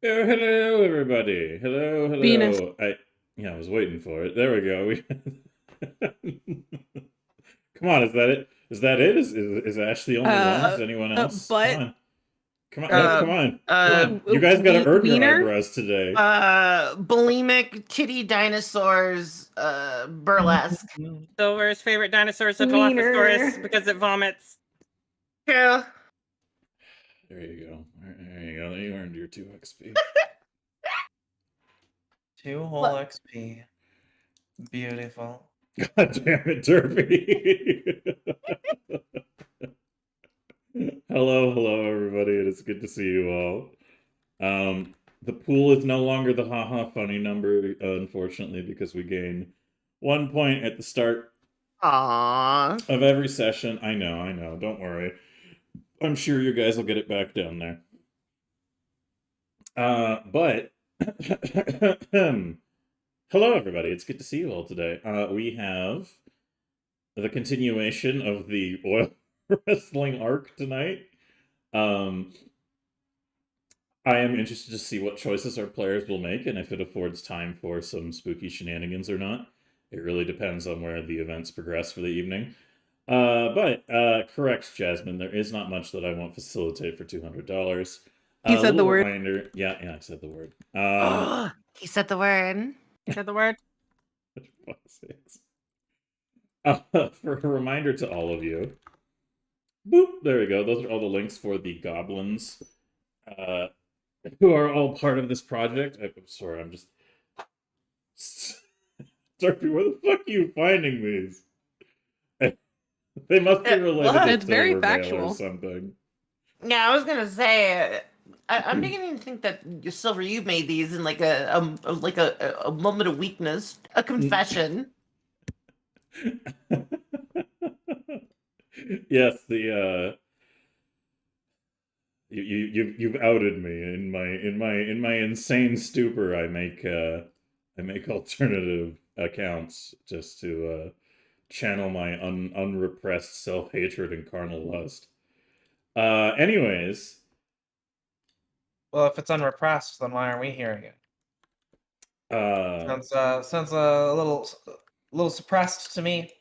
Oh, hello, everybody. Hello, Venus. hello. I was waiting for it. There we go. Come on, is that it? Is that it? Is Ash the only one? Is anyone else? Come But on. Come on. No, Uh, come on. Come uh, on. You guys gotta earn your Wiener? eyebrows today. bulimic titty dinosaurs, burlesque. Silver's favorite dinosaur is the Wiener. Dilophosaurus because it vomits. Yeah. There you go. There you go. You earned your 2 XP. 2 whole XP. Beautiful. God damn it, Derpy. Hello, everybody. It is good to see you all. The pool is no longer the haha funny number, unfortunately, because we gain 1 point at the start Aww. of every session. I know. Don't worry. I'm sure you guys will get it back down there. But hello, everybody. It's good to see you all today. We have the continuation of the oil wrestling arc tonight. I am interested to see what choices our players will make and if it affords time for some spooky shenanigans or not. It really depends on where the events progress for the evening. But correct, Jasmine, there is not much that I won't facilitate for $200. He said the word. Reminder, yeah, I said the word. He said the word. You said the word? For a reminder to all of you, boop, there we go. Those are all the links for the goblins who are all part of this project. I'm sorry, I'm just... Darby, where the fuck are you finding these? They must be related to It's very Silvermail factual. or something. Yeah, I was gonna say, I'm beginning to think that Silver, you made these in like a moment of weakness, a confession. Yes, the you've outed me in my insane stupor. I make alternative accounts just to channel my unrepressed self-hatred and carnal lust. Anyways, Well, if it's unrepressed, then why aren't we hearing it? Sounds a little suppressed to me.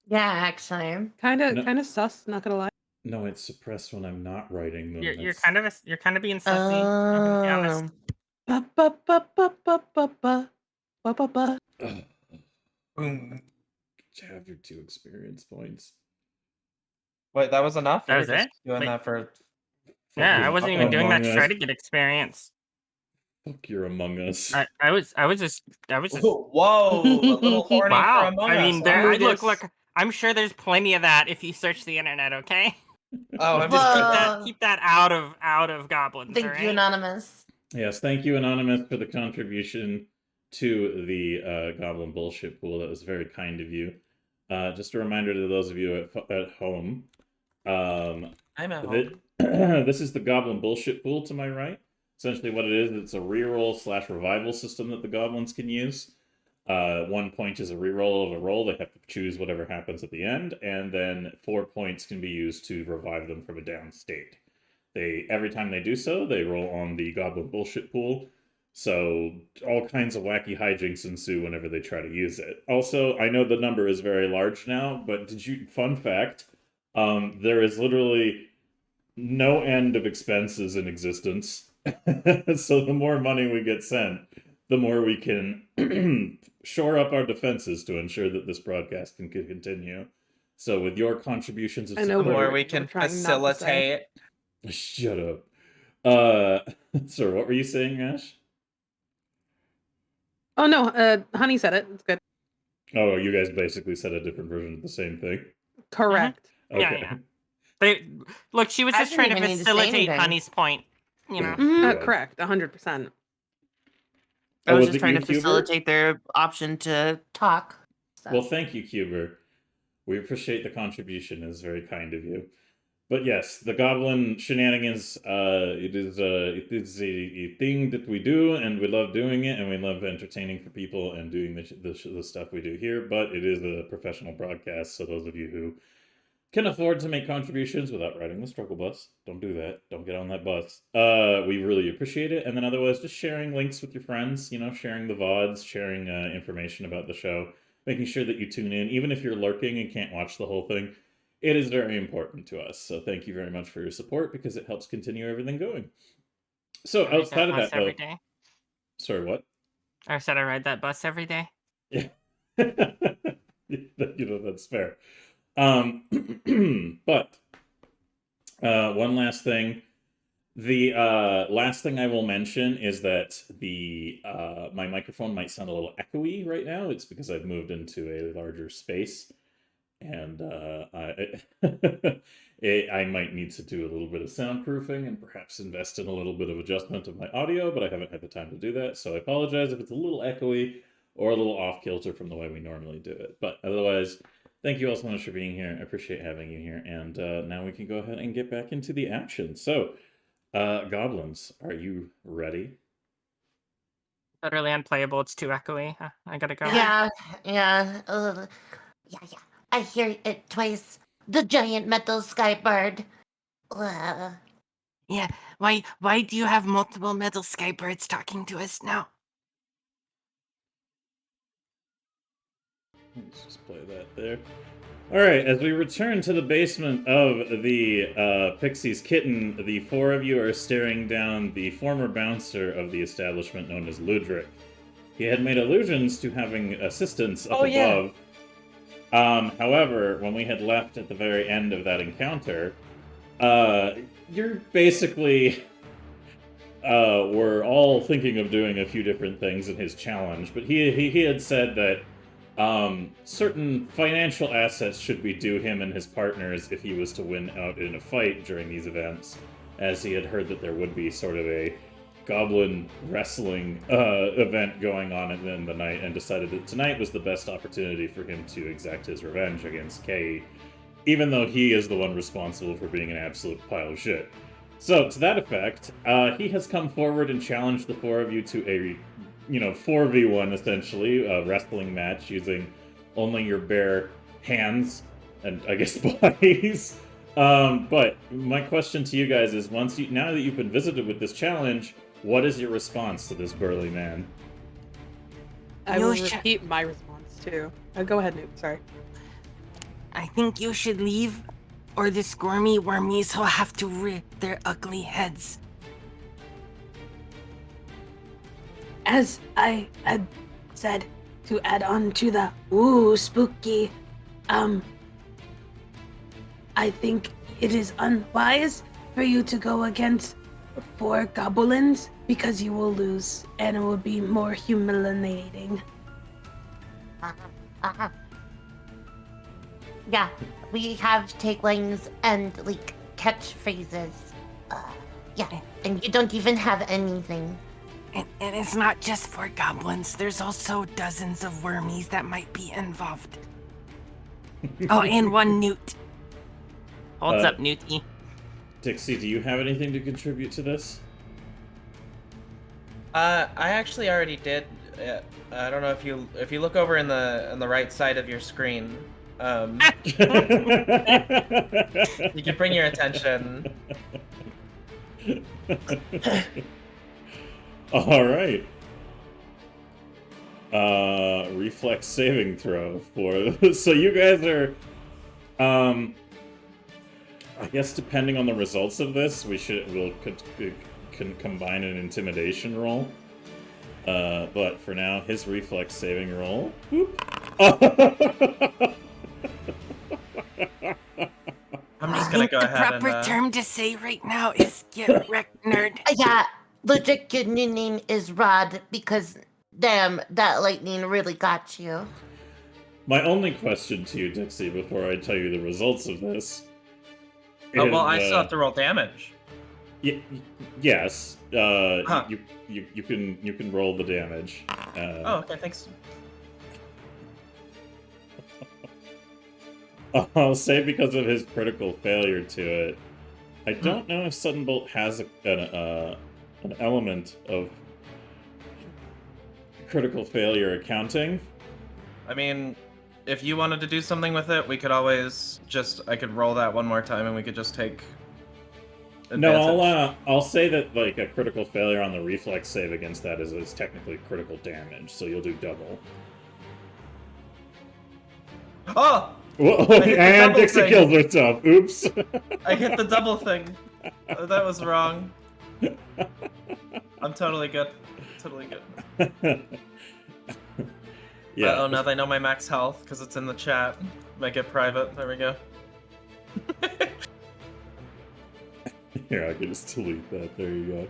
Yeah, actually. Kind No. of sus, not gonna lie. No, it's suppressed when I'm not writing them. You're kind of being sussy. I'm gonna be honest. Ba, ba, ba, ba, ba, ba, ba. Ba, ba, ba. Boom. Have your 2 experience points. Wait, that was enough? That We was were just it? doing Wait. that for... Yeah, I wasn't even doing that to Among try Us. to get experience. Fuck your Among Us. I was just. Whoa, a little horny for Wow. Among I Us. mean, huh? look. I'm sure there's plenty of that if you search the internet. Okay. Oh, I'm Just just keep that out of goblins. Thank all you, right? Anonymous. Yes, thank you, Anonymous, for the contribution to the Goblin Bullshit Pool. That was very kind of you. Just a reminder to those of you at home. I'm at home. This is the Goblin Bullshit Pool to my right. Essentially what it is, it's a reroll/revival system that the goblins can use. 1 point is a reroll of a roll. They have to choose whatever happens at the end, and then 4 points can be used to revive them from a down state. Every time they do so, they roll on the Goblin Bullshit Pool, so all kinds of wacky hijinks ensue whenever they try to use it. Also, I know the number is very large now, but fun fact, there is literally no end of expenses in existence. So the more money we get sent, the more we can shore up our defenses to ensure that this broadcast can continue. So with your contributions of I know The support... more we're we can trying not to say. facilitate. Shut up. Sir, what were you saying, Ash? Oh no, Honey said it. It's good. Oh, you guys basically said a different version of the same thing? Correct. Okay. Yeah. But look, she was I just trying to didn't even need to say facilitate anything. Honey's point. You know. Yeah. Correct, 100%. I Oh, was was just it trying you, to Cuber? facilitate their option to talk. So. Well, thank you, Cuber. We appreciate the contribution. It's very kind of you. But yes, the goblin shenanigans, it is a thing that we do, and we love doing it, and we love entertaining for people and doing the stuff we do here, but it is a professional broadcast, so those of you who can afford to make contributions without riding the struggle bus, don't do that. Don't get on that bus. We really appreciate it. And then otherwise, just sharing links with your friends, sharing the VODs, sharing information about the show, making sure that you tune in, even if you're lurking and can't watch the whole thing. It is very important to us. So thank you very much for your support because it helps continue everything going. So I ride outside of bus that, every though, day. sorry, what? I said I ride that bus every day. Yeah. That's fair. But one last thing. The last thing I will mention is that the my microphone might sound a little echoey right now. It's because I've moved into a larger space, and I might need to do a little bit of soundproofing and perhaps invest in a little bit of adjustment of my audio, but I haven't had the time to do that, so I apologize if it's a little echoey or a little off kilter from the way we normally do it. But otherwise, thank you all so much for being here. I appreciate having you here, and now we can go ahead and get back into the action. So, Goblins, are you ready? Utterly unplayable. It's too echoey. I gotta go. Yeah. Yeah. I hear it twice. The giant metal sky bird. Yeah. Why do you have multiple metal sky birds talking to us now? Let's just play that there. All right, as we return to the basement of the Pixie's Kitten, the four of you are staring down the former bouncer of the establishment known as Ludric. He had made allusions to having assistants up above. However, when we had left at the very end of that encounter, you're basically were all thinking of doing a few different things in his challenge, but he had said that certain financial assets should be due him and his partners if he was to win out in a fight during these events, as he had heard that there would be sort of a goblin wrestling event going on in the night, and decided that tonight was the best opportunity for him to exact his revenge against Kay, even though he is the one responsible for being an absolute pile of shit. So, to that effect, he has come forward and challenged the four of you to a 4v1, essentially, a wrestling match using only your bare hands and, I guess, bodies. But my question to you guys is, now that you've been visited with this challenge, what is your response to this burly man? I will repeat my response too. Go ahead, Noob. Sorry. I think you should leave, or the squirmy wormies will have to rear their ugly heads. As I had said, to add on to the spooky, I think it is unwise for you to go against 4 goblins because you will lose and it will be more humiliating. Yeah, we have taglines and catchphrases. Yeah, and you don't even have anything. And it's not just 4 goblins. There's also dozens of wormies that might be involved. Oh, and 1 newt. Holds up, Newty. Dixie, do you have anything to contribute to this? I actually already did. I don't know if you look over in the right side of your screen. You can bring your attention. All right. Reflex saving throw for. So you guys are. I guess depending on the results of this, we'll combine an intimidation roll. But for now, his reflex saving roll. I'm just gonna go ahead and. The proper term to say right now is get wrecked, nerd. Yeah, legit, your new name is Rod because, damn, that lightning really got you. My only question to you, Dixie, before I tell you the results of this. Oh well, I still have to roll damage. Yes. Huh. You can roll the damage. Okay, thanks. I'll say because of his critical failure to it. I don't know if Sudden Bolt has an element of critical failure accounting. I mean, if you wanted to do something with it, we could always I could roll that one more time and we could just take advantage. No, I'll say that like a critical failure on the reflex save against that is technically critical damage, so you'll do double. Oh! Whoa, I hit the and double Dixie thing. kills herself. Oops. I hit the double thing. That was wrong. I'm totally good. Totally good. Yeah. Oh, now they know my max health because it's in the chat. Make it private. There we go. Here, I can just delete that. There you go.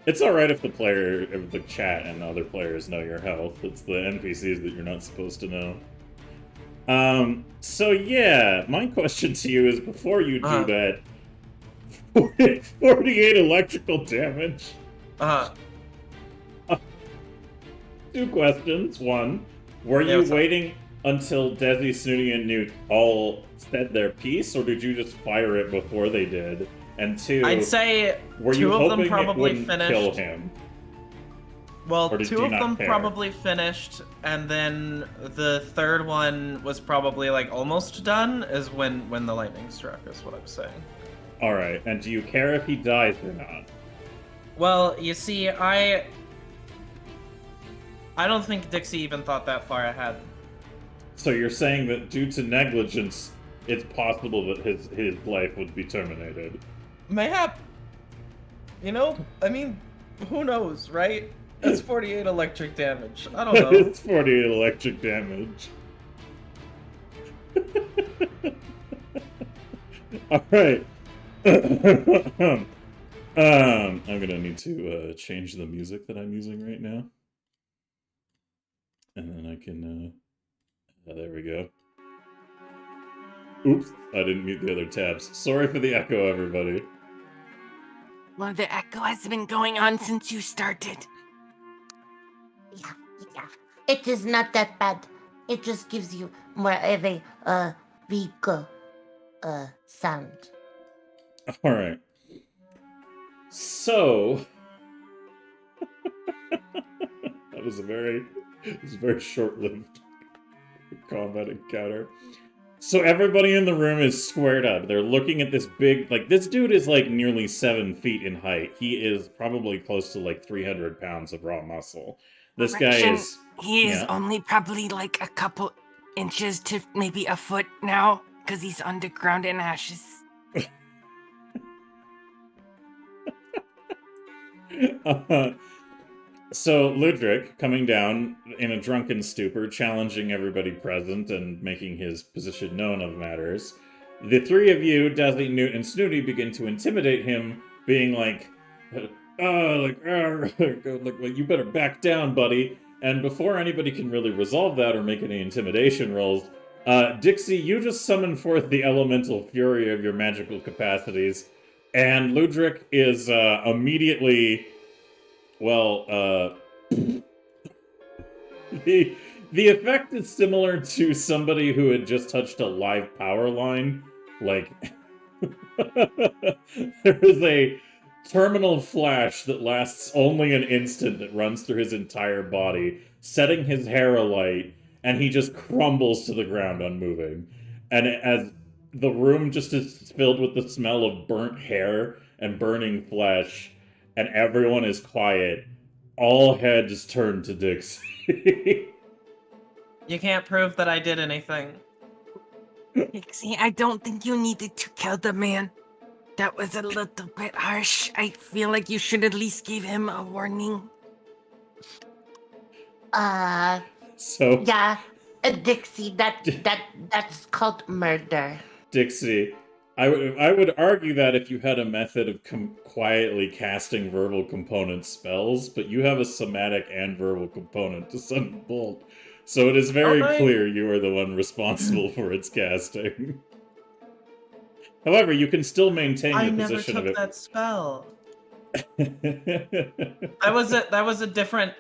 It's alright if the chat and other players know your health. It's the NPCs that you're not supposed to know. So yeah, my question to you is, before you do that, 48 electrical damage. Two questions. One, were you waiting until Desi, Snooty, and Newt all said their piece, or did you just fire it before they did? And two, I'd say were two you of them hoping probably it wouldn't finished. kill him? Well, Or did two you of not them care? probably finished, and then the third one was probably like almost done. Is when the lightning struck. Is what I'm saying. All right, and do you care if he dies or not? Well, you see, I don't think Dixie even thought that far ahead. So you're saying that due to negligence, it's possible that his life would be terminated. Mayhap. You know, I mean, who knows, right? That's 48 electric damage. I don't know. It's 48 electric damage. All right. I'm gonna need to change the music that I'm using right now, and then I can. There we go. Oops, I didn't mute the other tabs. Sorry for the echo, everybody. Well, the echo has been going on since you started. Yeah. It is not that bad. It just gives you more of a weaker sound. All right. So that was a very short-lived combat encounter. So everybody in the room is squared up. They're looking at this big, like, this dude is like nearly 7 feet in height. He is probably close to like 300 pounds of raw muscle. This guy Correction, is. He is yeah. only probably like a couple inches to maybe a foot now, because he's underground in ashes. So Ludric, coming down in a drunken stupor, challenging everybody present and making his position known of matters. The three of you, Desi, Newt, and Snooty, begin to intimidate him, being like, well, you better back down, buddy. And before anybody can really resolve that or make any intimidation rolls, Dixie, you just summon forth the elemental fury of your magical capacities, and Ludric is immediately... Well, the effect is similar to somebody who had just touched a live power line. Like, there is a terminal flash that lasts only an instant that runs through his entire body, setting his hair alight, and he just crumbles to the ground unmoving. And as the room just is filled with the smell of burnt hair and burning flesh, and everyone is quiet, all heads turn to Dixie. You can't prove that I did anything. Dixie, I don't think you needed to kill the man. That was a little bit harsh. I feel like you should at least give him a warning. So Yeah, Dixie, that's called murder. Dixie, I would argue that if you had a method of quietly casting verbal component spells, but you have a somatic and verbal component to summon bolt, so it is very clear you are the one responsible for its casting. However, you can still maintain I your never position took of it. that spell. That was a different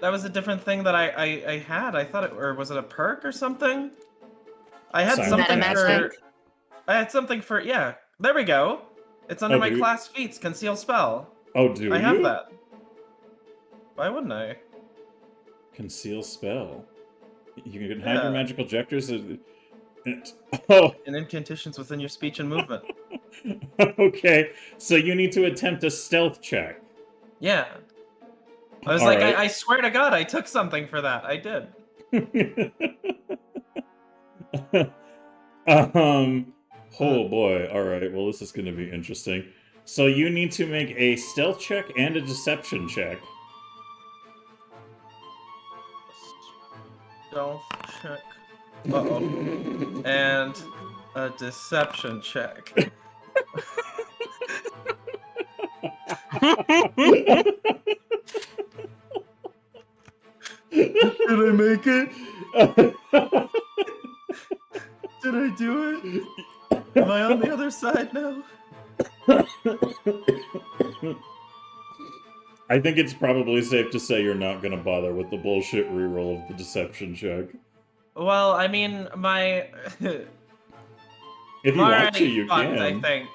thing that I had. I thought it, or was it a perk or something? I had Sorry. something Is that a for. magic? I had something for yeah. There we go. It's under Oh, my do you? class feats, conceal spell. Oh, do I you? have that. Why wouldn't I? Conceal spell. You can hide your Yeah. magical objectors. Oh, And incantations within your speech and movement. okay. So you need to attempt a stealth check. Yeah. I was All like, right. I swear to God, I took something for that. I did. Oh boy. All right. Well, this is going to be interesting. So you need to make a stealth check and a deception check. Stealth check. Uh-oh. And a deception check. Did I make it? Did I do it? Am I on the other side now? I think it's probably safe to say you're not going to bother with the bullshit reroll of the deception check. Well, I mean, my... If you I'm want to, already you fucked, can. I think.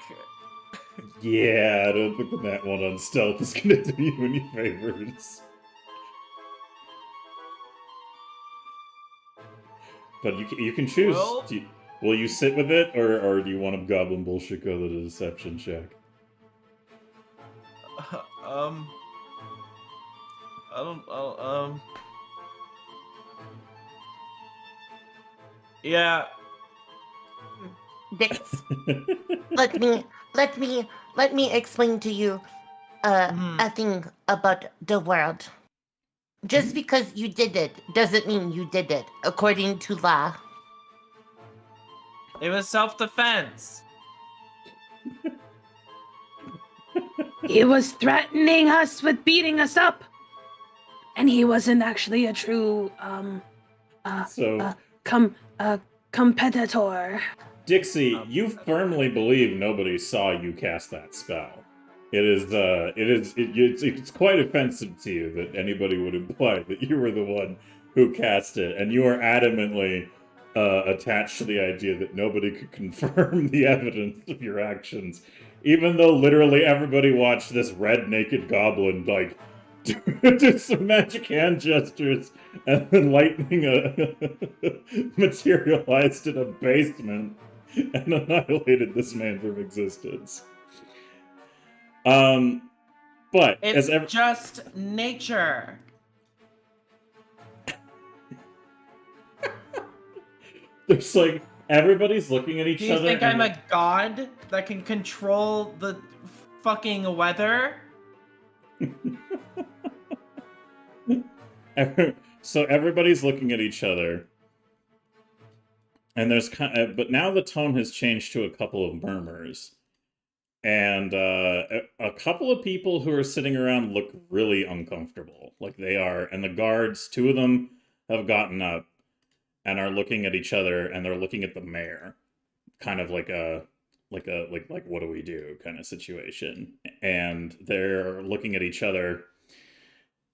Yeah, I don't think that one on stealth is going to do you any favors. But you can choose. Well- Will you sit with it, or do you want to goblin bullshit go to the deception check? I don't, yeah. Dix, let me explain to you a thing about the world. Just because you did it doesn't mean you did it, according to law. It was self-defense. He was threatening us with beating us up. And he wasn't actually a true competitor. Dixie, you firmly believe nobody saw you cast that spell. It's quite offensive to you that anybody would imply that you were the one who cast it, and you are adamantly attached to the idea that nobody could confirm the evidence of your actions, even though literally everybody watched this red naked goblin like do some magic hand gestures, and then lightning materialized in a basement and annihilated this man from existence. But It's just nature. there's like everybody's looking at each Do you other. think and I'm a god that can control the fucking weather? So everybody's looking at each other, and there's but now the tone has changed to a couple of murmurs, and a couple of people who are sitting around look really uncomfortable, like they are, and the guards, two of them have gotten up and are looking at each other, and they're looking at the mayor, kind of like what do we do kind of situation, and they're looking at each other.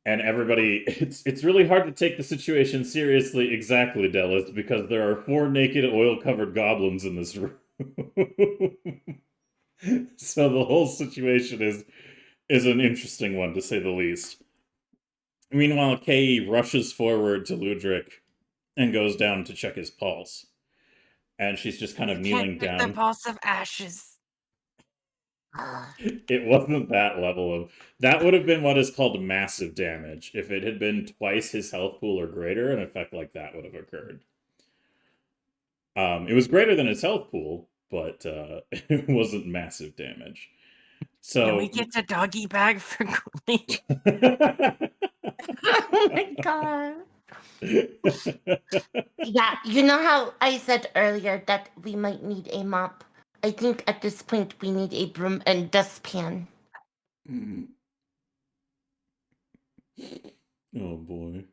And everybody, it's really hard to take the situation seriously, exactly, Dallas, because there are 4 naked, oil-covered goblins in this room. So the whole situation is an interesting one, to say the least. Meanwhile, Kay rushes forward to Ludric and goes down to check his pulse. And she's just kind of kneeling Check down. the pulse of ashes. It wasn't that level of... That would have been what is called massive damage. If it had been twice his health pool or greater, an effect like that would have occurred. It was greater than his health pool, but it wasn't massive damage. So... Can we get a doggy bag for Gully? Oh my god. Yeah, you know how I said earlier that we might need a mop? I think at this point we need a broom and dustpan. Oh boy.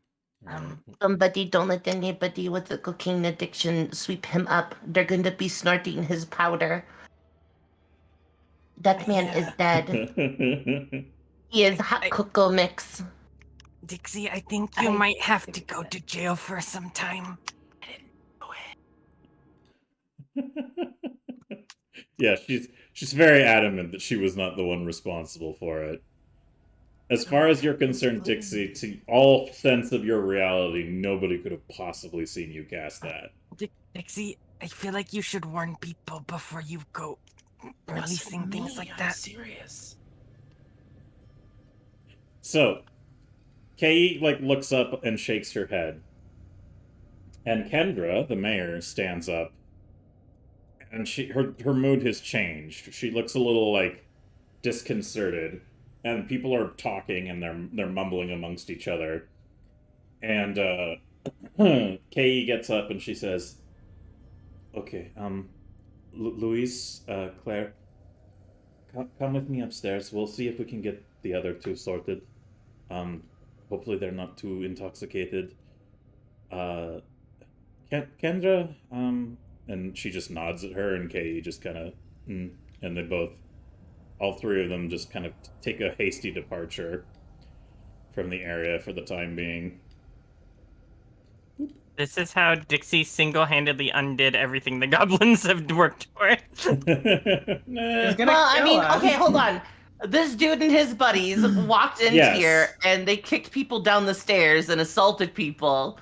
Somebody don't let anybody with a cocaine addiction sweep him up. They're going to be snorting his powder. That man is dead. He is hot cocoa mix. Dixie, I think you might have to go to jail for some time. Yeah, she's very adamant that she was not the one responsible for it. as far as you're concerned, Dixie, to all sense of your reality, nobody could have possibly seen you cast that. Dixie, I feel like you should warn people before you go releasing things like I'm that. serious. So, Kay, like, looks up and shakes her head. And Kendra, the mayor, stands up. And her mood has changed. She looks a little, like, disconcerted. And people are talking and they're mumbling amongst each other. And, Kay gets up and she says, okay, Louise, Claire, come with me upstairs. We'll see if we can get the other two sorted. Hopefully they're not too intoxicated. Kendra, and she just nods at her, and Kay just kind of, and they both, all three of them just kind of take a hasty departure from the area for the time being. This is how Dixie single-handedly undid everything the goblins have worked for. Nah. I mean, okay, hold on. This dude and his buddies walked in Yes. here and they kicked people down the stairs and assaulted people.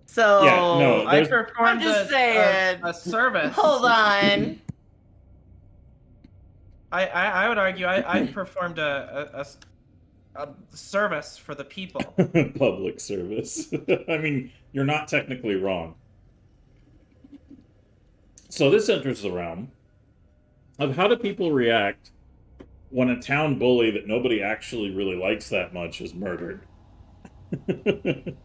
So Yeah, no, I there's- performed I'm just saying. a service. Hold on. I would argue I performed a service for the people. Public service. I mean, you're not technically wrong. So this enters the realm of how do people react when a town bully that nobody actually really likes that much is murdered. It's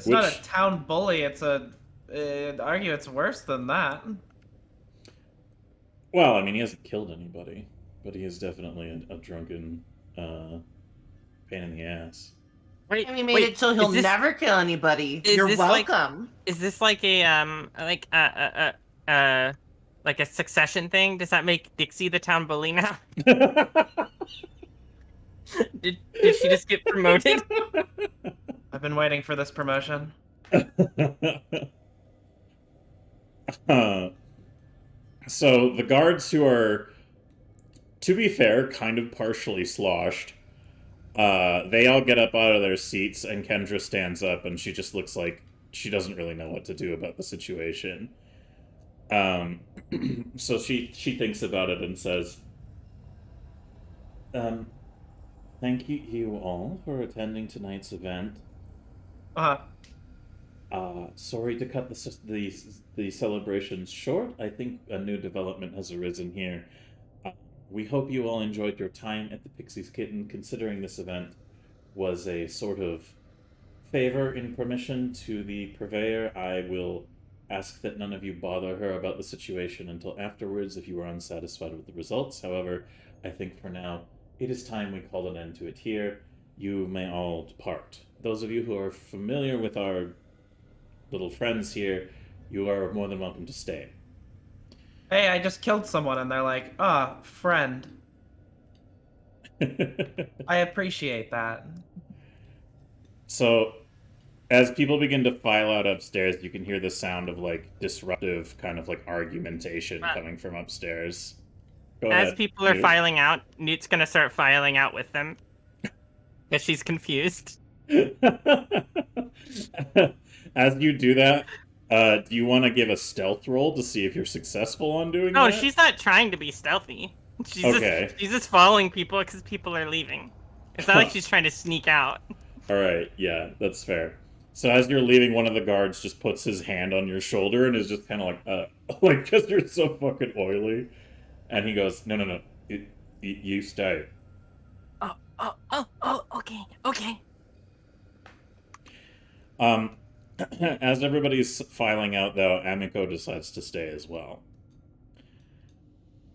not a town bully. It's I'd argue it's worse than that. Well, I mean, he hasn't killed anybody, but he is definitely a drunken pain in the ass. Wait, And he made it so he'll is this- never kill anybody. is You're this like- welcome. Is this like a like a succession thing? Does that make Dixie the town bully now? Did she just get promoted? I've been waiting for this promotion. So the guards who are, to be fair, kind of partially sloshed, they all get up out of their seats, and Kendra stands up, and she just looks like she doesn't really know what to do about the situation. So she thinks about it and says, thank you all for attending tonight's event. Sorry to cut the celebrations short. I think a new development has arisen here. We hope you all enjoyed your time at the Pixie's Kitten, considering this event was a sort of favor in permission to the purveyor. I will ask that none of you bother her about the situation until afterwards if you are unsatisfied with the results. However, I think for now, it is time we call an end to it here. You may all depart. Those of you who are familiar with our little friends here, you are more than welcome to stay. Hey, I just killed someone, and they're like, friend. I appreciate that. So, as people begin to file out upstairs, you can hear the sound of, like, disruptive kind of, like, argumentation coming from upstairs. Go As ahead, people are Newt. filing out, Newt's gonna start filing out with them. Because she's confused. As you do that, do you want to give a stealth roll to see if you're successful on doing No, that? she's not trying to be stealthy. She's Okay. she's just following people because people are leaving. It's not like she's trying to sneak out. Alright, yeah, that's fair. So as you're leaving, one of the guards just puts his hand on your shoulder and is just kind of like, like, because you're so fucking oily. And he goes, no, you stay. Okay. As everybody's filing out, though, Amiko decides to stay as well.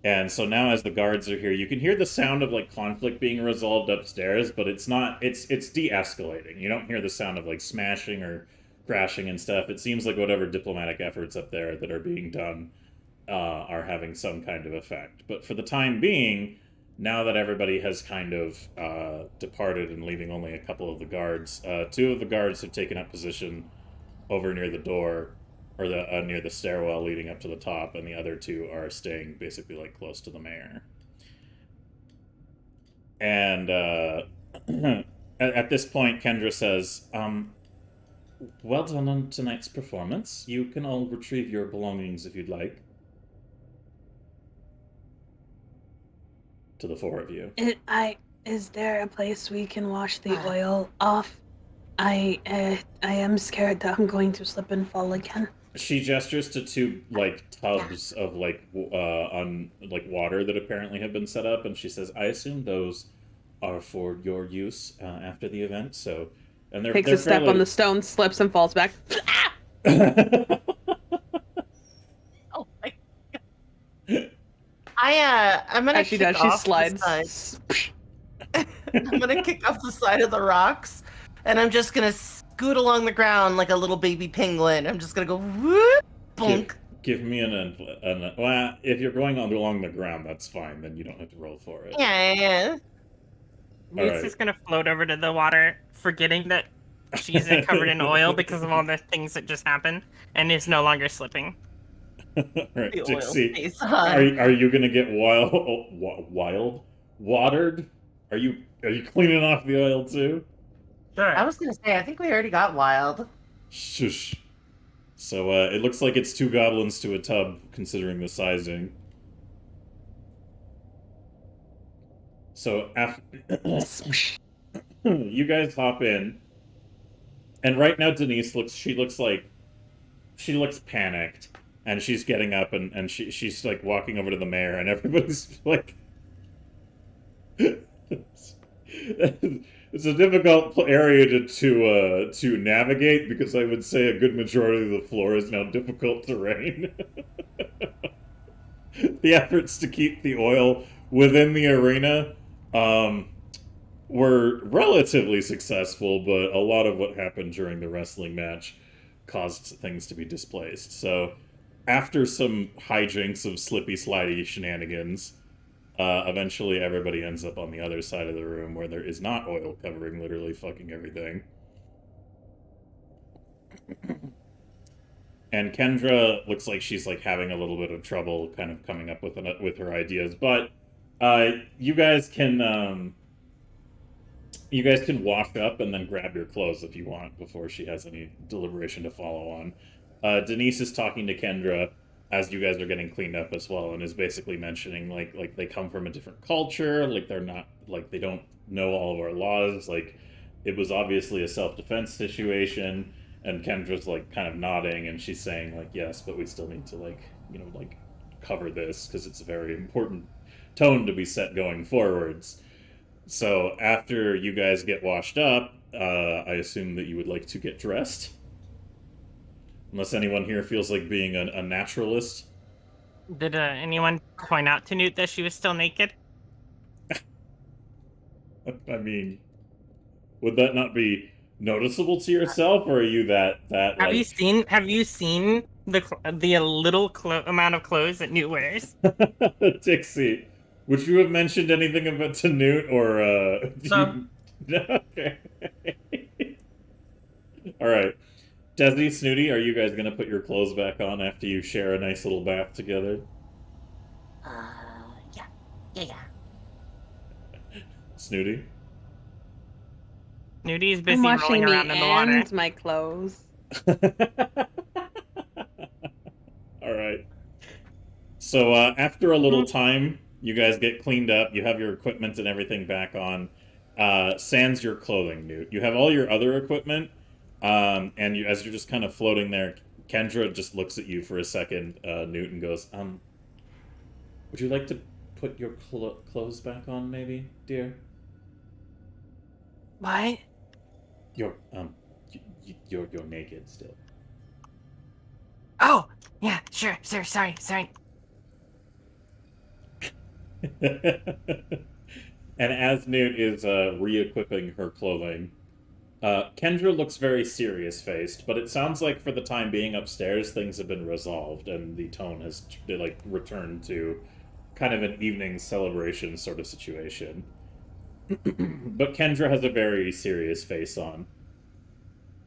And so now as the guards are here, you can hear the sound of, like, conflict being resolved upstairs, but it's not, it's de-escalating. You don't hear the sound of, like, smashing or crashing and stuff. It seems like whatever diplomatic efforts up there that are being done are having some kind of effect. But for the time being, now that everybody has kind of departed and leaving only a couple of the guards, two of the guards have taken up position over near the door, or near the stairwell leading up to the top, and the other two are staying basically, like, close to the mayor. And at this point, Kendra says, well done on tonight's performance. You can all retrieve your belongings if you'd like. To the four of you. Is there a place we can wash the oil off? I am scared that I'm going to slip and fall again. She gestures to two like tubs of like water that apparently have been set up, and she says, "I assume those are for your use after the event." So, and they're Takes they're a step on the stone, slips and falls back. Oh my god. I'm gonna As she kick does, she off the slides. side. I'm gonna kick off the side of the rocks, and I'm just gonna scoot along the ground like a little baby penguin. I'm just gonna go whoop, bonk. Give me well, if you're going along the ground, that's fine. Then you don't have to roll for it. Yeah. Newt's right. just gonna float over to the water, forgetting that she's covered in oil because of all the things that just happened, and is no longer slipping. All right, The oil Dixie, stays on. are you gonna get watered? Are you cleaning off the oil too? Sure. I was gonna say, I think we already got wild. Shush. So it looks like it's 2 goblins to a tub, considering the sizing. So after you guys hop in, and right now Denise looks panicked, and she's getting up and she's like walking over to the mayor, and everybody's like, it's a difficult area to navigate, because I would say a good majority of the floor is now difficult terrain. The efforts to keep the oil within the arena were relatively successful, but a lot of what happened during the wrestling match caused things to be displaced. So, after some hijinks of slippy slidey shenanigans, eventually everybody ends up on the other side of the room where there is not oil covering literally fucking everything. And Kendra looks like she's like having a little bit of trouble kind of coming up with her ideas, but you guys can wash up and then grab your clothes if you want before she has any deliberation to follow on. Denise is talking to Kendra as you guys are getting cleaned up as well, and is basically mentioning like they come from a different culture, like they're not, like they don't know all of our laws, like it was obviously a self-defense situation. And Kendra's like kind of nodding, and she's saying like, yes, but we still need to like cover this because it's a very important tone to be set going forwards. So after you guys get washed up, I assume that you would like to get dressed. Unless anyone here feels like being a naturalist. Did anyone point out to Newt that she was still naked? I mean, would that not be noticeable to yourself, or are you that Have you seen the little amount of clothes that Newt wears? Dixie, would you have mentioned anything about to Newt, or No. Okay. All right, Desi, Snooty, are you guys gonna put your clothes back on after you share a nice little bath together? Yeah. Snooty. Snooty's I'm busy washing rolling me around in the water. and my clothes. All right. So after a little time, you guys get cleaned up. You have your equipment and everything back on. Sans your clothing, Newt. You have all your other equipment, and as you're just kind of floating there, Kendra just looks at you for a second, Newt, and goes, would you like to put your clothes back on, maybe, dear? What? You're naked still. Oh, yeah, sure, sorry. And as Newt is re-equipping her clothing, Kendra looks very serious-faced, but it sounds like for the time being upstairs, things have been resolved, and the tone has returned to kind of an evening celebration sort of situation. But Kendra has a very serious face on.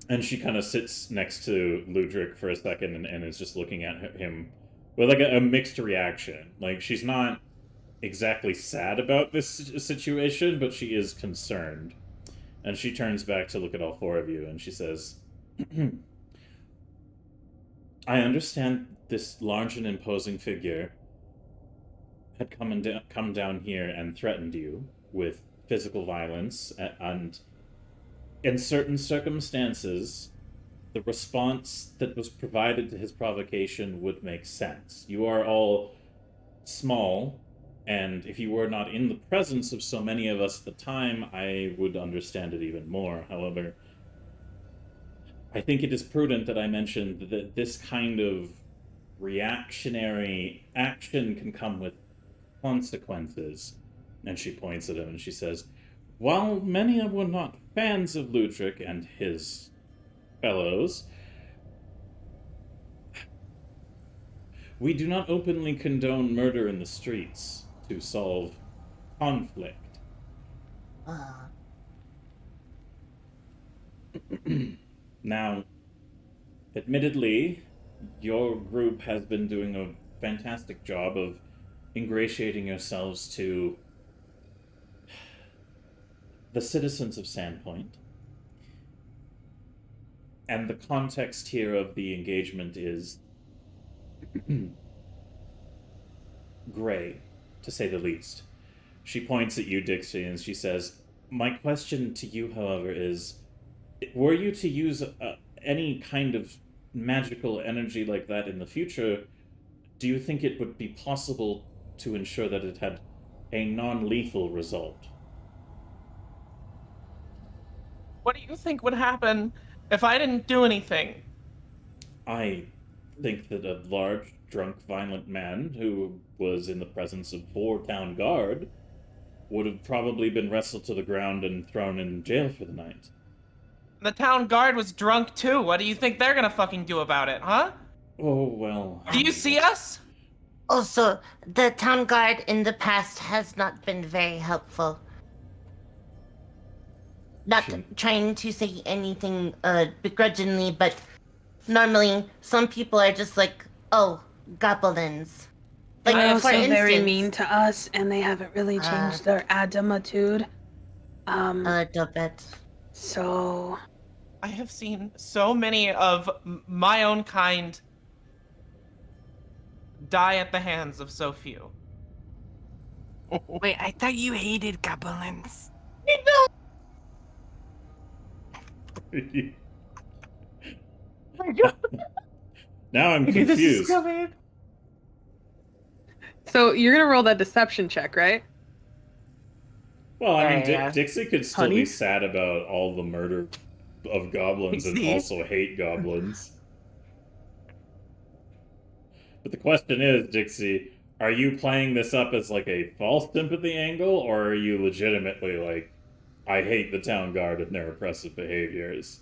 And she kind of sits next to Ludric for a second and is just looking at him with like a mixed reaction. Like, she's not exactly sad about this situation, but she is concerned. And she turns back to look at all four of you, and she says, I understand this large and imposing figure had come down here and threatened you with physical violence, and in certain circumstances, the response that was provided to his provocation would make sense. You are all small, and if you were not in the presence of so many of us at the time, I would understand it even more. However, I think it is prudent that I mentioned that this kind of reactionary action can come with consequences. And she points at him and she says, while many were not fans of Ludwig and his fellows, we do not openly condone murder in the streets to solve conflict. Now, admittedly, your group has been doing a fantastic job of ingratiating yourselves to the citizens of Sandpoint. And the context here of the engagement is gray, to say the least. She points at you, Dixie, and she says, my question to you, however, is, were you to use any kind of magical energy like that in the future, do you think it would be possible to ensure that it had a non-lethal result? What do you think would happen if I didn't do anything? I think that a large, drunk, violent man who was in the presence of 4 town guard would have probably been wrestled to the ground and thrown in jail for the night. The town guard was drunk too. What do you think they're gonna fucking do about it, huh? Oh, well... Do you see us? Also, the town guard in the past has not been very helpful. Not trying to say anything begrudgingly, but normally some people are just like, oh, goblins. Like, They're for also instance, very mean to us, and they haven't really changed their attitude. a little bit. So... I have seen so many of my own kind die at the hands of so few. Wait, I thought you hated goblins. Now I'm confused. So you're gonna roll that deception check, right? Well, I mean, Yeah. Dixie could still be Honey? sad about all the murder of goblins and See? also hate goblins. But the question is, Dixie, are you playing this up as like a false sympathy angle, or are you legitimately like, I hate the town guard and their oppressive behaviors?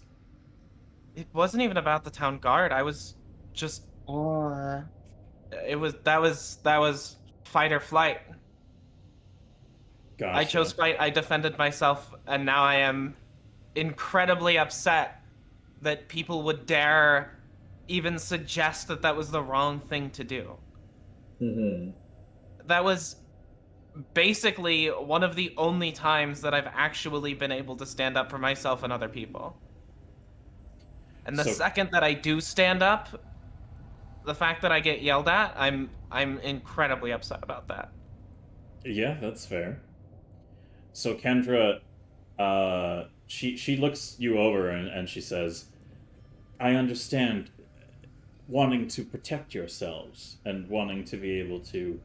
It wasn't even about the town guard. I was just Or that was fight or flight. Gotcha. I chose fight. I defended myself, and now I am incredibly upset that people would dare even suggest that that was the wrong thing to do. Mm-hmm. That was basically one of the only times that I've actually been able to stand up for myself and other people. And the So- second that I do stand up, the fact that I get yelled at, I'm incredibly upset about that. Yeah, that's fair. So Kendra, she looks you over and she says, I understand wanting to protect yourselves and wanting to be able to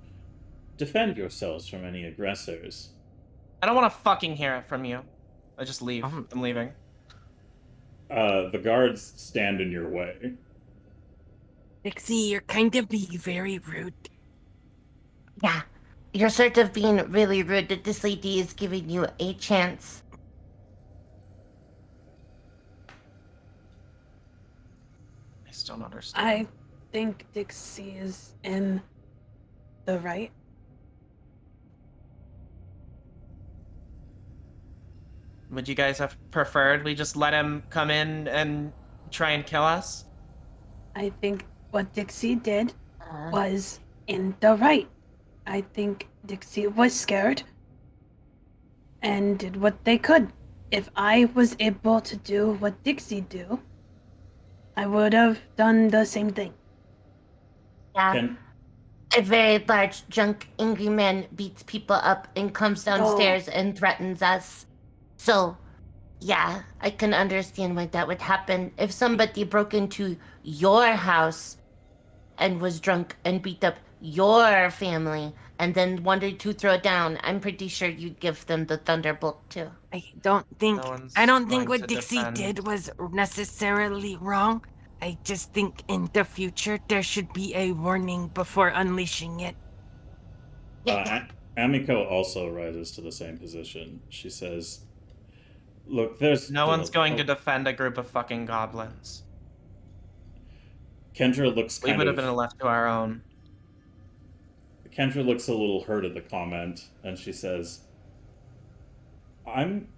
defend yourselves from any aggressors. I don't want to fucking hear it from you. I just leave. I'm leaving. The guards stand in your way. Dixie, you're kind of being very rude. yeah, you're sort of being really rude that this lady is giving you a chance. I still don't understand. I think Dixie is in the right. Would you guys have preferred we just let him come in and try and kill us? I think what Dixie did Uh, was in the right. I think Dixie was scared and did what they could. If I was able to do what Dixie do, I would have done the same thing. Yeah. Can A very large, drunk, angry man beats people up and comes downstairs and threatens us. So, yeah, I can understand why that would happen. If somebody broke into your house and was drunk and beat up your family and then wanted to throw down, I'm pretty sure you'd give them the thunderbolt too. I don't think No one's I don't think going what to Dixie defend. did was necessarily wrong. I just think in the future there should be a warning before unleashing it. Amiko also rises to the same position. She says, "Look, there's No one's going to defend a group of fucking goblins. Kendra looks We kind would of have been left to our own. Kendra looks a little hurt at the comment, and she says, "I'm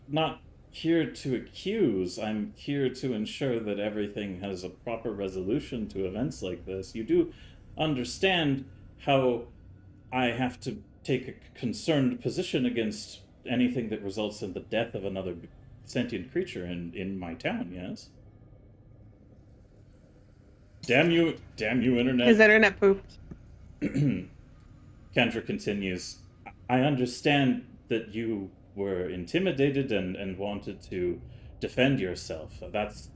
not here to accuse. I'm here to ensure that everything has a proper resolution to events like this. You do understand how I have to take a concerned position against anything that results in the death of another sentient creature in my town, yes?" Damn you, internet. His internet pooped. Kendra continues, "I understand that you were intimidated and wanted to defend yourself. That's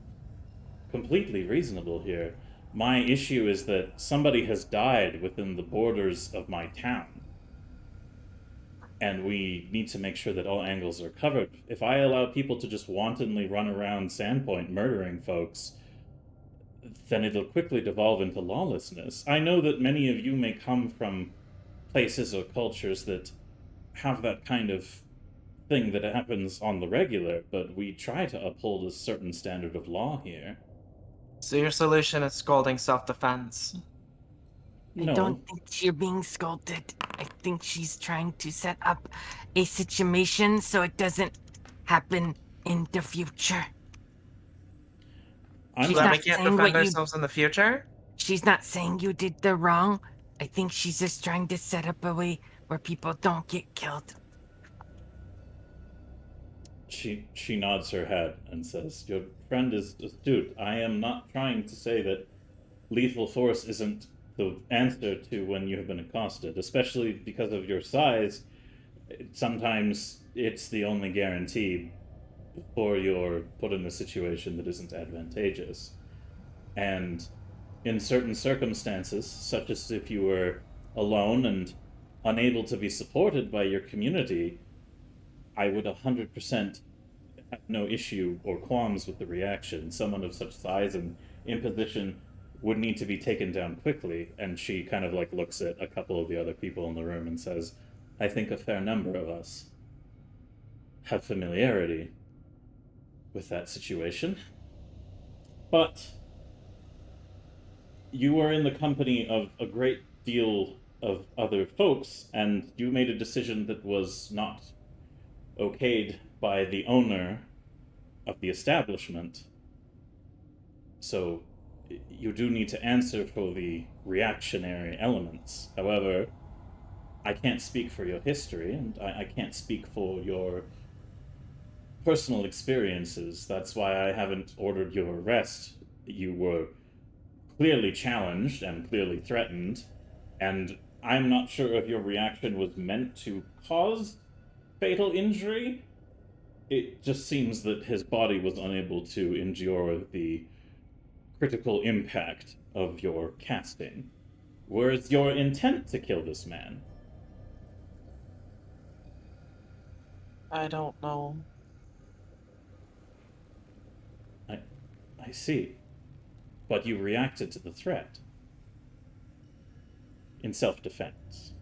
completely reasonable here. My issue is that somebody has died within the borders of my town. And we need to make sure that all angles are covered. If I allow people to just wantonly run around Sandpoint murdering folks, then it'll quickly devolve into lawlessness. I know that many of you may come from places or cultures that have that kind of thing that happens on the regular, but we try to uphold a certain standard of law here." So your solution is scolding self-defense. No. I don't think you're being scolded. I think she's trying to set up a situation so it doesn't happen in the future. I'm She's So that not we can't saying defend what you- ourselves in the future? She's not saying you did the wrong. I think she's just trying to set up a way where people don't get killed. She nods her head and says, "Your friend is astute. I am not trying to say that lethal force isn't the answer to when you have been accosted, especially because of your size. Sometimes it's the only guarantee before you're put in a situation that isn't advantageous. And in certain circumstances, such as if you were alone and unable to be supported by your community, I would 100% have no issue or qualms with the reaction. Someone of such size and imposition would need to be taken down quickly." And she kind of like looks at a couple of the other people in the room and says, "I think a fair number of us have familiarity with that situation. But you were in the company of a great deal of other folks, and you made a decision that was not okayed by the owner of the establishment. So you do need to answer for the reactionary elements. However, I can't speak for your history, and I can't speak for your personal experiences. That's why I haven't ordered your arrest. You were clearly challenged and clearly threatened, and I'm not sure if your reaction was meant to cause fatal injury. It just seems that his body was unable to endure the critical impact of your casting. Was your intent to kill this man?" I don't know. I see. But you reacted to the threat. In self-defense.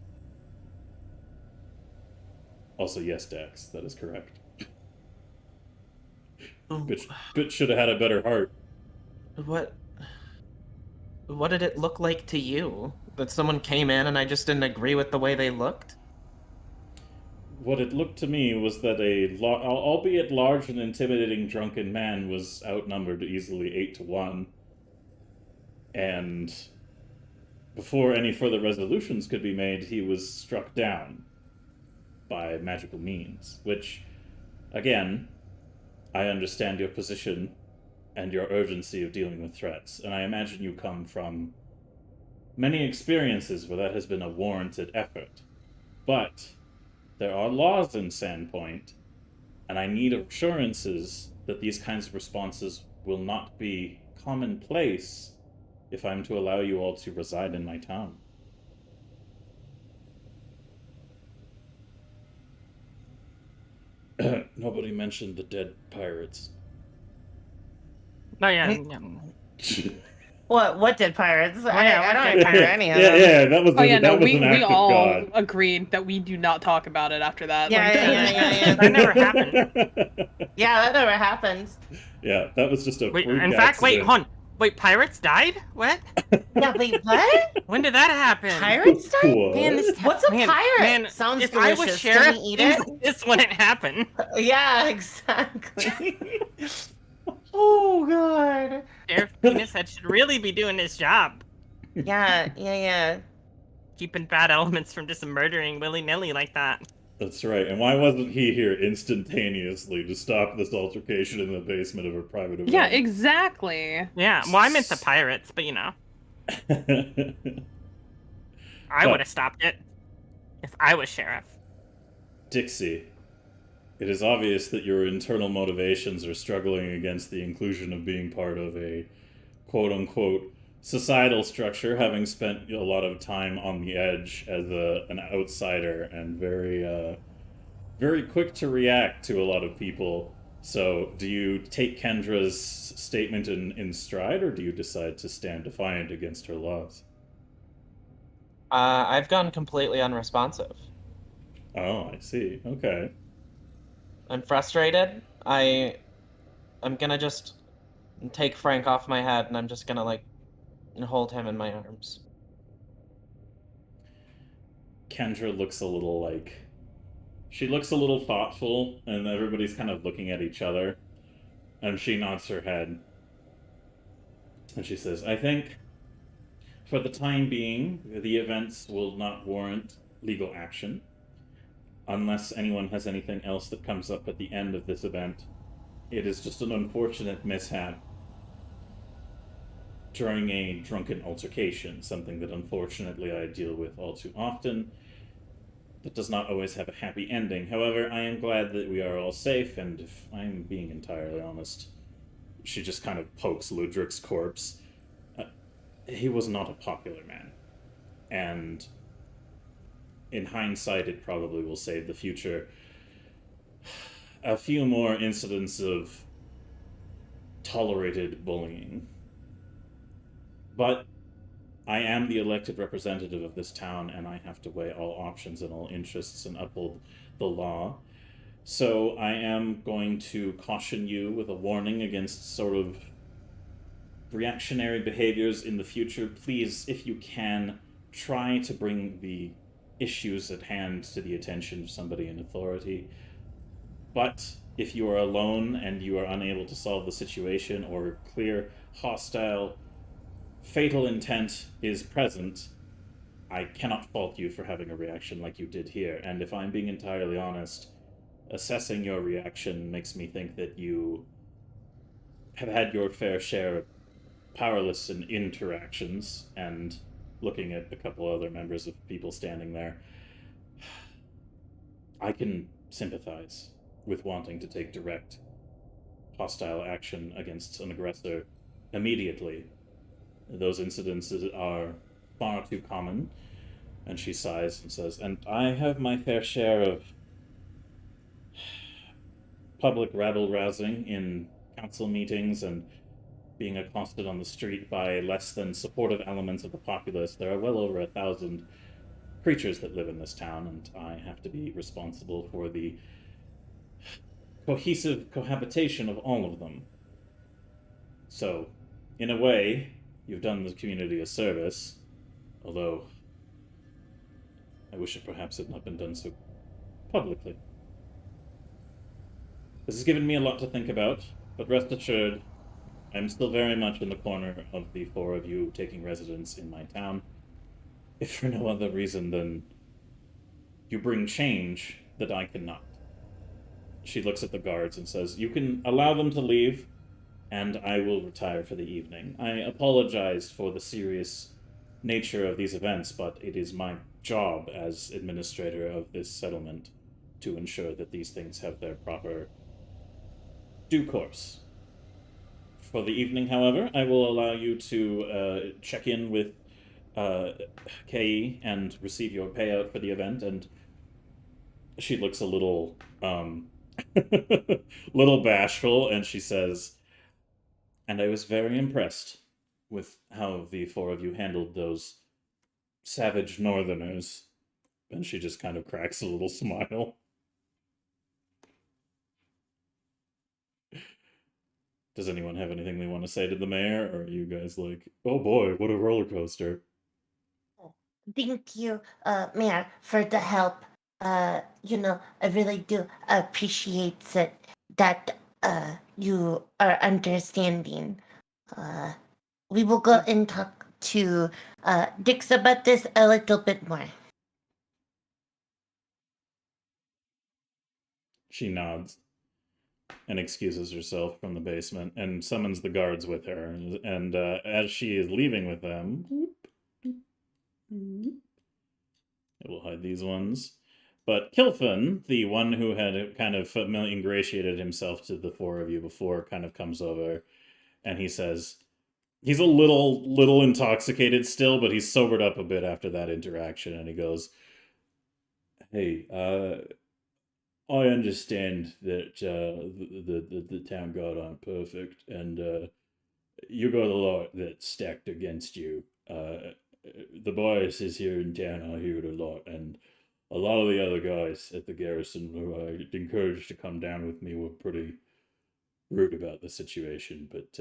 Also, yes, Dex, that is correct. Bitch should have had a better heart. What did it look like to you? That someone came in and I just didn't agree with the way they looked? What it looked to me was that albeit large and intimidating drunken man was outnumbered easily 8-1. And before any further resolutions could be made, he was struck down by magical means, which, again, I understand your position and your urgency of dealing with threats, and I imagine you come from many experiences where that has been a warranted effort. But there are laws in Sandpoint, and I need assurances that these kinds of responses will not be commonplace if I'm to allow you all to reside in my town. Nobody mentioned the dead pirates. Oh yeah. What did pirates? yeah, I what don't did remember Yeah, any of them. yeah, that was Oh yeah, no, that was we an act of all God. agreed that we do not talk about it after that. Yeah, Like, yeah. That never happened. Yeah, that never happened. Yeah, that was just a Wait, freak in fact, wait, accident. hold on. Wait, pirates died? What? Yeah, wait, what? When did that happen? Pirates died? What? Man, this What's a man, pirate? Man, Sounds if delicious. I was Can sheriff, we eat things it? like this wouldn't happen. Yeah, exactly. Oh god. Sheriff Penis Head should really be doing his job. Yeah. Keeping bad elements from just murdering willy-nilly like that. That's right. And why wasn't he here instantaneously to stop this altercation in the basement of a private event? yeah, exactly. Yeah, well, I meant the pirates, but you know. I would have stopped it. If I was sheriff. Dixie, it is obvious that your internal motivations are struggling against the inclusion of being part of a quote-unquote societal structure, having spent a lot of time on the edge as an outsider and very quick to react to a lot of people. So do you take Kendra's statement in stride, or do you decide to stand defiant against her laws? I've gone completely unresponsive. Oh, I see. Okay. I'm frustrated. I'm gonna just take Frank off my head, and I'm just gonna like hold him in my arms. Kendra looks a little like... She looks a little thoughtful, and everybody's kind of looking at each other. And she nods her head. And she says, I think, for the time being, the events will not warrant legal action. Unless anyone has anything else that comes up at the end of this event. It is just an unfortunate mishap during a drunken altercation, something that unfortunately I deal with all too often. That does not always have a happy ending. However, I am glad that we are all safe, and if I'm being entirely honest, she just kind of pokes Ludric's corpse. He was not a popular man. And in hindsight, it probably will save the future. A few more incidents of tolerated bullying. But I am the elected representative of this town, and I have to weigh all options and all interests and uphold the law. So I am going to caution you with a warning against sort of reactionary behaviors in the future. Please, if you can, try to bring the issues at hand to the attention of somebody in authority. But if you are alone and you are unable to solve the situation, or clear hostile fatal intent is present, I cannot fault you for having a reaction like you did here. And if I'm being entirely honest, assessing your reaction makes me think that you have had your fair share of powerless interactions. And looking at a couple other members of people standing there, I can sympathize with wanting to take direct hostile action against an aggressor immediately. Those incidences are far too common. And she sighs and says, and I have my fair share of public rabble-rousing in council meetings and being accosted on the street by less than supportive elements of the populace. There are well over 1,000 creatures that live in this town, and I have to be responsible for the cohesive cohabitation of all of them. So, in a way, you've done the community a service, although I wish it perhaps had not been done so publicly. This has given me a lot to think about, but rest assured, I'm still very much in the corner of the four of you taking residence in my town. if for no other reason than you bring change that I cannot. She looks at the guards and says, "You can allow them to leave, and I will retire for the evening. I apologize for the serious nature of these events, but it is my job as administrator of this settlement to ensure that these things have their proper due course. For the evening, however, I will allow you to check in with KE and receive your payout for the event." And she looks a little, little bashful, and she says, "And I was very impressed with how the four of you handled those savage northerners." And she just kind of cracks a little smile. Does anyone have anything they want to say to the mayor, or are you guys like, "Oh boy, what a roller coaster"? Thank you, Mayor, for the help. I really do appreciate it that you are understanding. We will go and talk to Dix about this a little bit more. She nods and excuses herself from the basement and summons the guards with her. And as she is leaving with them, I will hide these ones. But Kilfin, the one who had kind of ingratiated himself to the four of you before, kind of comes over and he says, he's a little intoxicated still, but he's sobered up a bit after that interaction, and he goes, "Hey, I understand that the town guard aren't perfect, and you got a lot that's stacked against you. The biases here in town, I hear it a lot, and a lot of the other guys at the garrison who I encouraged to come down with me were pretty rude about the situation, but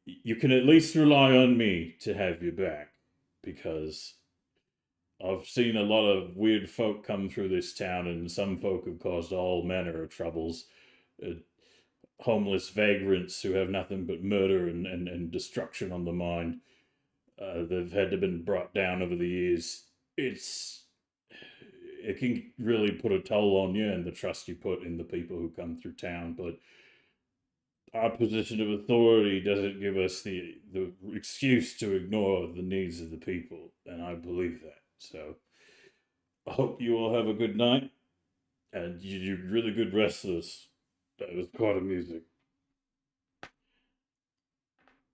you can at least rely on me to have your back, because I've seen a lot of weird folk come through this town, and some folk have caused all manner of troubles. Homeless vagrants who have nothing but murder and destruction on the mind. They've had to been brought down over the years. It can really put a toll on you and the trust you put in the people who come through town, but our position of authority doesn't give us the excuse to ignore the needs of the people, and I believe that. So I hope you all have a good night, and you do really good wrestlers. That was quite amusing.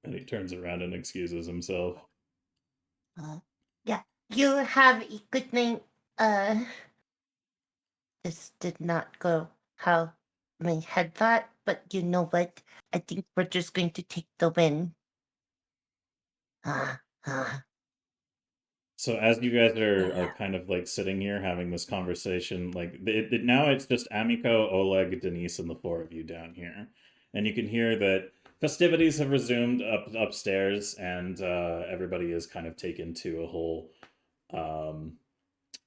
And he turns around and excuses himself. Yeah, you have a good night. This did not go how my head thought, but you know what? I think we're just going to take the win. So as you guys are kind of like sitting here having this conversation, like now it's just Amiko, Oleg, Denise, and the four of you down here, and you can hear that festivities have resumed upstairs, and everybody is kind of taken to a whole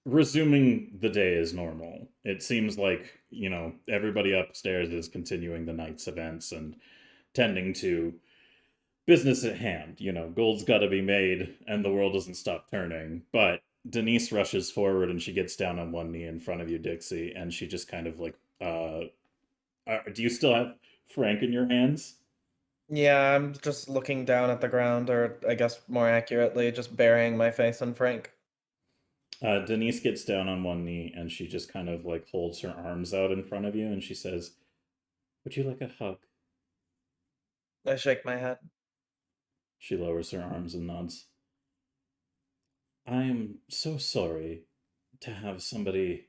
resuming the day as normal. It seems like, everybody upstairs is continuing the night's events and tending to business at hand. Gold's got to be made and the world doesn't stop turning. But Denise rushes forward and she gets down on one knee in front of you, Dixie, and she just kind of like, do you still have Frank in your hands? Yeah, I'm just looking down at the ground, or I guess more accurately, just burying my face in Frank. Denise gets down on one knee and she just kind of like holds her arms out in front of you and she says, "Would you like a hug?" I shake my head. She lowers her arms and nods. "I am so sorry to have somebody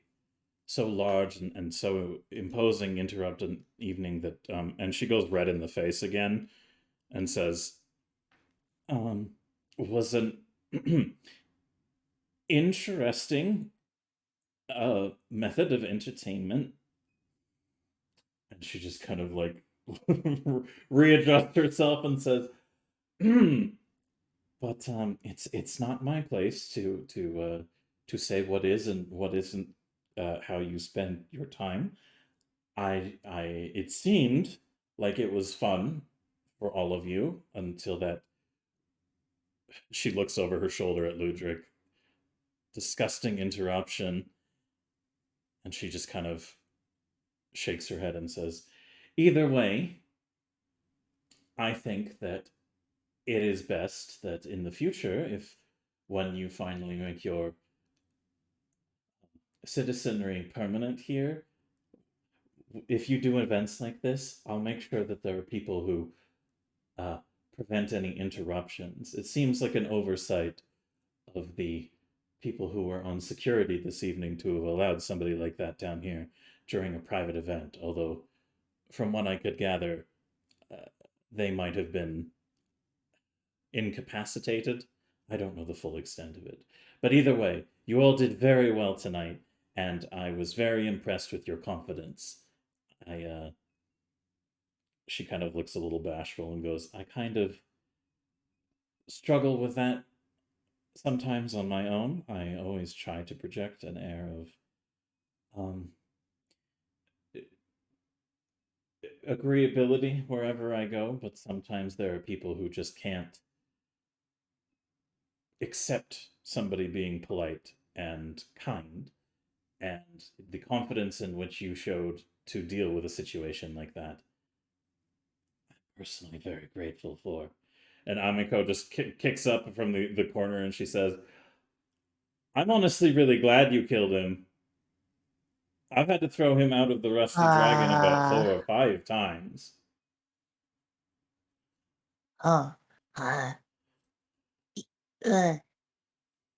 so large and so imposing interrupt an evening that," and she goes red in the face again and says, "Was an interesting method of entertainment." And she just kind of like readjusts herself and says, "But it's not my place to say what is and what isn't how you spend your time. It seemed like it was fun for all of you until that She looks over her shoulder at Ludric. Disgusting interruption. And she just kind of shakes her head and says, either way, I think that it is best that in the future, when you finally make your citizenry permanent here, if you do events like this, I'll make sure that there are people who prevent any interruptions. It seems like an oversight of the people who were on security this evening to have allowed somebody like that down here during a private event, although from what I could gather, they might have been incapacitated. I don't know the full extent of it. But either way, you all did very well tonight, and I was very impressed with your confidence. She kind of looks a little bashful and goes, I kind of struggle with that sometimes on my own. I always try to project an air of agreeability wherever I go, but sometimes there are people who just can't accept somebody being polite and kind, and the confidence in which you showed to deal with a situation like that, I'm personally very grateful for. And Amiko just kicks up from the corner and she says, I'm honestly really glad you killed him. I've had to throw him out of the Rusty Dragon about 4 or 5 times.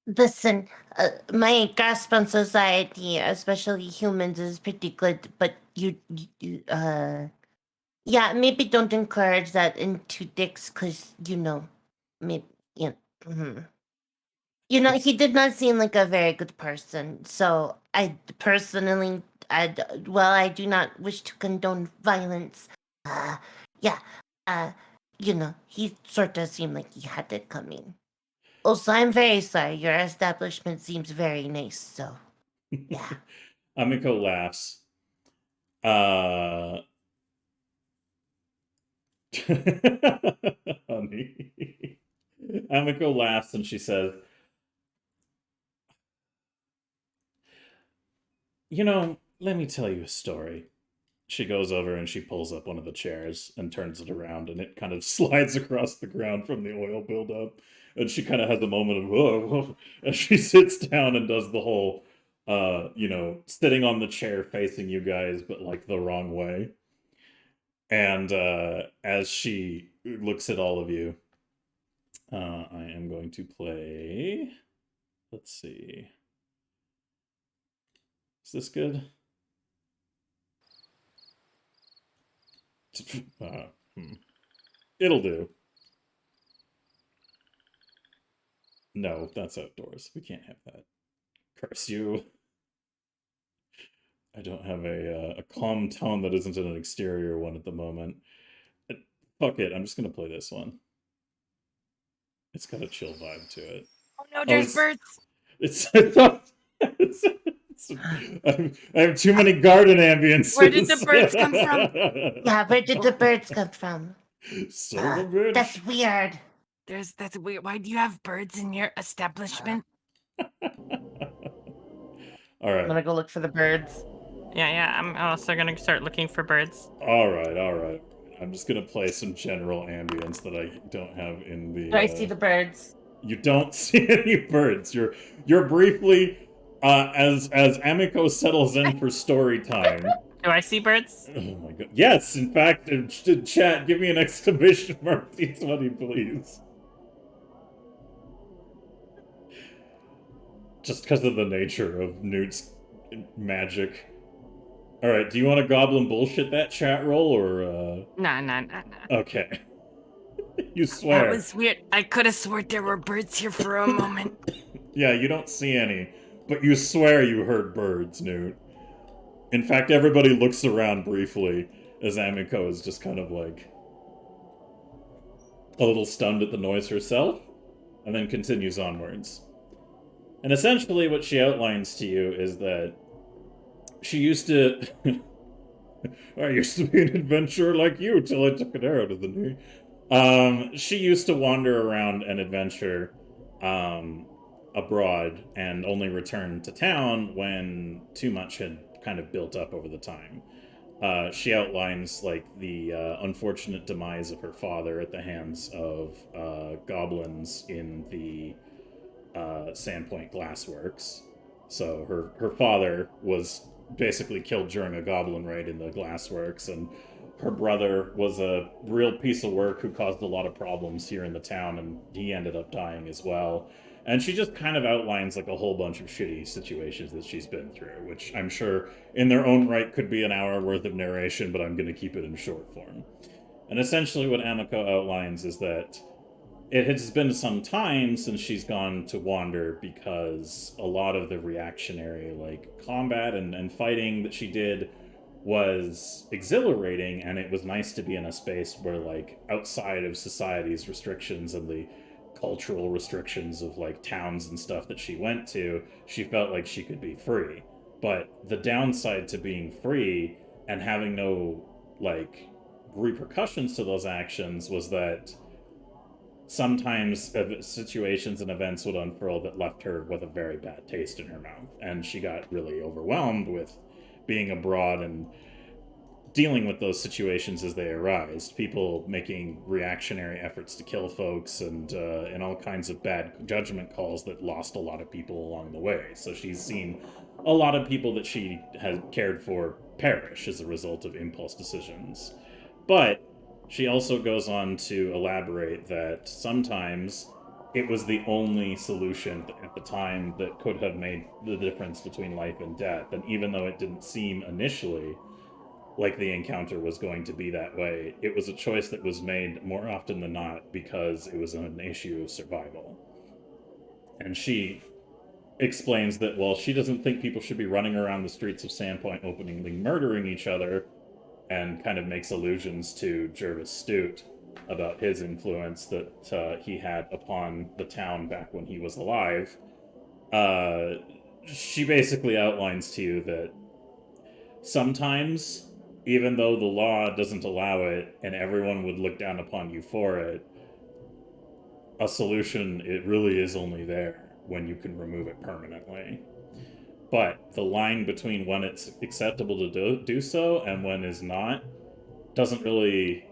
Listen, my grasp on society, especially humans, is pretty good, but yeah, maybe don't encourage that into Dix, because, maybe, he did not seem like a very good person, so I personally, I do not wish to condone violence. He sort of seemed like he had it coming. Also, I'm very sorry, your establishment seems very nice, so, yeah. Amiko laughs. Honey. Amiko laughs and she says, let me tell you a story. She goes over and she pulls up one of the chairs and turns it around, and it kind of slides across the ground from the oil buildup. And she kind of has a moment of, whoa, as she sits down and does the whole, sitting on the chair facing you guys, but like the wrong way. And as she looks at all of you, I am going to play, let's see. Is this good? It'll do. No, that's outdoors. We can't have that. Curse you. I don't have a calm tone that isn't an exterior one at the moment. Fuck it, I'm just gonna play this one. It's got a chill vibe to it. Oh no, there's birds! I have too many garden ambiences. Where did the birds come from? Yeah, where did the birds come from? Bitch. That's weird. That's weird. Why do you have birds in your establishment? All right. I'm gonna go look for the birds. Yeah, I'm also gonna start looking for birds. All right. I'm just gonna play some general ambience that I don't have in the. Do I see the birds? You don't see any birds. You're briefly, as Amiko settles in for story time. Do I see birds? Oh my god! Yes, in fact, chat, give me an exclamation mark, D20, please. Just because of the nature of Newt's magic. All right, do you want to goblin bullshit that chat roll, or Nah. Okay. You swear. That was weird. I could have sworn there were birds here for a moment. Yeah, you don't see any, but you swear you heard birds, Newt. In fact, everybody looks around briefly as Amiko is just kind of like a little stunned at the noise herself, and then continues onwards. And essentially what she outlines to you is that she used to... I used to be an adventurer like you till I took an arrow to the knee. She used to wander around and adventure abroad and only returned to town when too much had kind of built up over the time. She outlines like the unfortunate demise of her father at the hands of goblins in the Sandpoint Glassworks. So her father was basically killed during a goblin raid in the glassworks, and her brother was a real piece of work who caused a lot of problems here in the town, and he ended up dying as well. And she just kind of outlines like a whole bunch of shitty situations that she's been through, which I'm sure in their own right could be an hour worth of narration, but I'm going to keep it in short form. And essentially what Amiko outlines is that it has been some time since she's gone to wander because a lot of the reactionary like combat and fighting that she did was exhilarating, and it was nice to be in a space where like outside of society's restrictions and the cultural restrictions of like towns and stuff that she went to, she felt like she could be free. But the downside to being free and having no like repercussions to those actions was that sometimes situations and events would unfurl that left her with a very bad taste in her mouth, and she got really overwhelmed with being abroad and dealing with those situations as they arise. People making reactionary efforts to kill folks and all kinds of bad judgment calls that lost a lot of people along the way. So she's seen a lot of people that she has cared for perish as a result of impulse decisions. But she also goes on to elaborate that sometimes it was the only solution at the time that could have made the difference between life and death. And even though it didn't seem initially like the encounter was going to be that way, it was a choice that was made more often than not because it was an issue of survival. And she explains that, well, she doesn't think people should be running around the streets of Sandpoint openly murdering each other, and kind of makes allusions to Jervis Stute about his influence that he had upon the town back when he was alive. She basically outlines to you that sometimes, even though the law doesn't allow it and everyone would look down upon you for it, a solution, it really is only there when you can remove it permanently. But the line between when it's acceptable to do so and when is not doesn't really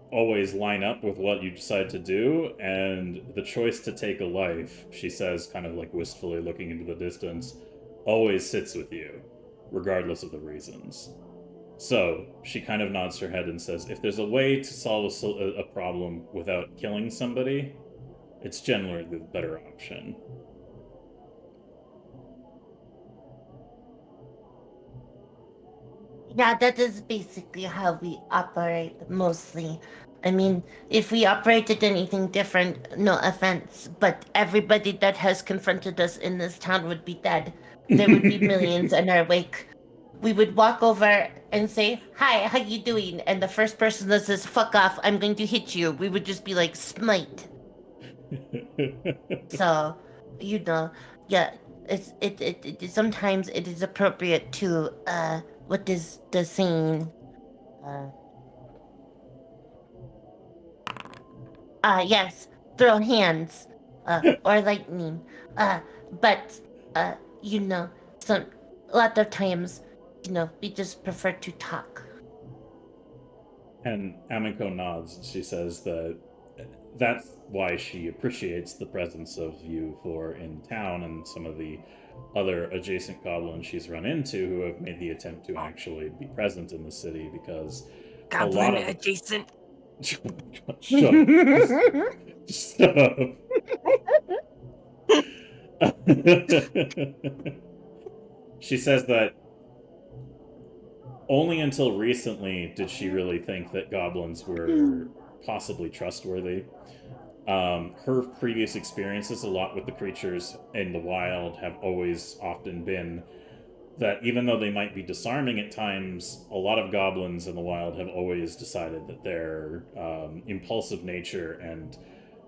always line up with what you decide to do. And the choice to take a life, she says, kind of like wistfully looking into the distance, always sits with you, regardless of the reasons. So she kind of nods her head and says, if there's a way to solve a problem without killing somebody, it's generally the better option. Yeah, that is basically how we operate mostly. I mean, if we operated anything different, no offense, but everybody that has confronted us in this town would be dead. There would be millions in our wake. We would walk over and say, hi, how you doing? And the first person that says, fuck off, I'm going to hit you, we would just be like, smite. So, you know, yeah, it sometimes it is appropriate to, what is the saying? Yes, throw hands, or lightning. But, you know, a lot of times, you know, we just prefer to talk. And Amiko nods. She says that that's why she appreciates the presence of you four in town and some of the other adjacent goblins she's run into who have made the attempt to actually be present in the city, because Goblin adjacent. Shut up. Shut up. She says that only until recently did she really think that goblins were possibly trustworthy. Her previous experiences a lot with the creatures in the wild have always often been that even though they might be disarming at times, a lot of goblins in the wild have always decided that their impulsive nature and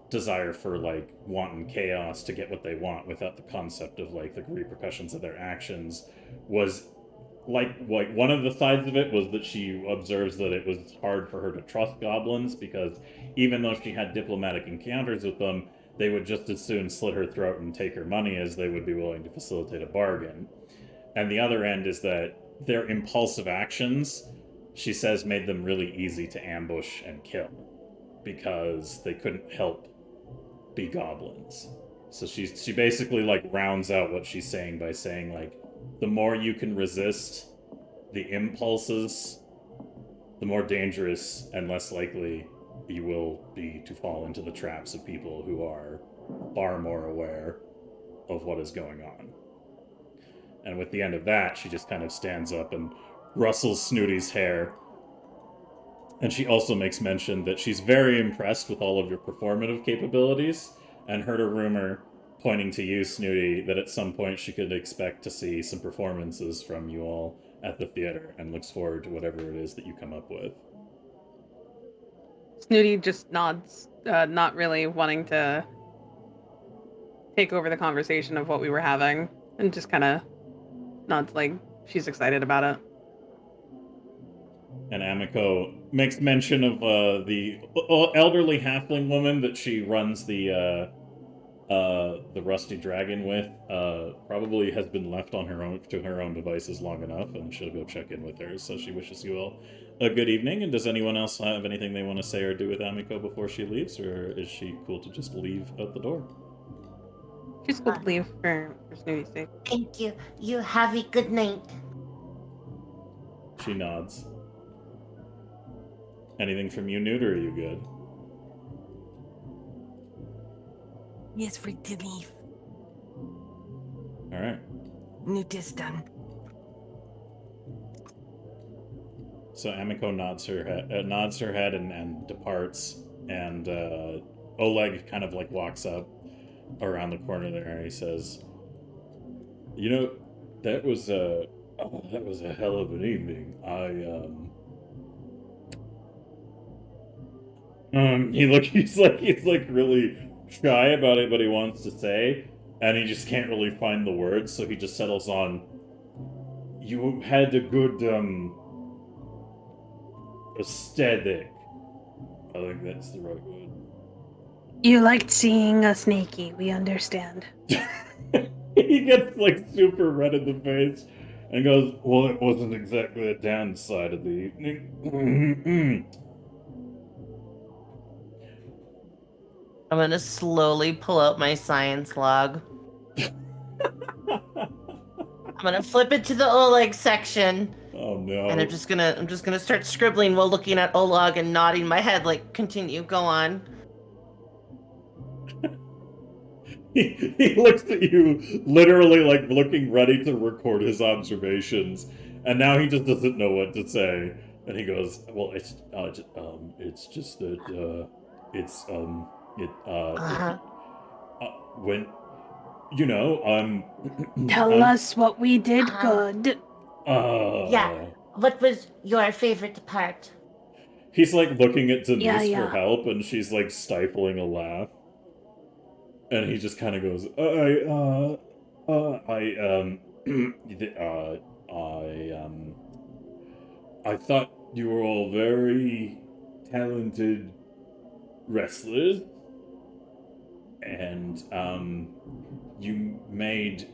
desire for like wanton chaos to get what they want without the concept of like the repercussions of their actions was like one of the sides of it was that she observes that it was hard for her to trust goblins because even though she had diplomatic encounters with them, they would just as soon slit her throat and take her money as they would be willing to facilitate a bargain. And the other end is that their impulsive actions, she says, made them really easy to ambush and kill because they couldn't help be goblins. So she basically like rounds out what she's saying by saying like, the more you can resist the impulses, the more dangerous and less likely you will be to fall into the traps of people who are far more aware of what is going on. And with the end of that, she just kind of stands up and rustles Snooty's hair. And she also makes mention that she's very impressed with all of your performative capabilities and heard a rumor pointing to you, Snooty, that at some point she could expect to see some performances from you all at the theater and looks forward to whatever it is that you come up with. Snooty just nods, not really wanting to take over the conversation of what we were having, and just kind of nods like she's excited about it. And Amiko makes mention of the elderly halfling woman that she runs the Rusty Dragon with. Probably has been left on her own devices long enough, and she'll go check in with her. So she wishes you all a good evening. And does anyone else have anything they want to say or do with Amiko before she leaves, or is she cool to just leave out the door? She's cool to leave for Snooty's sake. Thank you. You have a good night. She nods. Anything from you, Newt, or are you good? Yes, free to leave. All right. Newt is done. So Amiko nods her head and departs, and Oleg kind of like walks up around the corner there, and he says, "You know, that was a hell of an evening. He's like really shy about it, but he wants to say, and he just can't really find the words, so he just settles on, you had a good aesthetic. I think that's the right word. You liked seeing a snaky, we understand. He gets like super red in the face and goes, well, it wasn't exactly a downside of the evening. I'm gonna slowly pull out my science log. I'm gonna flip it to the Oleg section. Oh no. And I'm just gonna start scribbling while looking at Oleg and nodding my head like, continue, go on. He looks at you, literally like looking ready to record his observations, and now he just doesn't know what to say. And he goes, "Well, it's just that when Tell us what we did good." Yeah. What was your favorite part? He's like looking at Denise Yeah. for help, and she's like stifling a laugh. And he just kind of goes, I thought you were all very talented wrestlers, and you made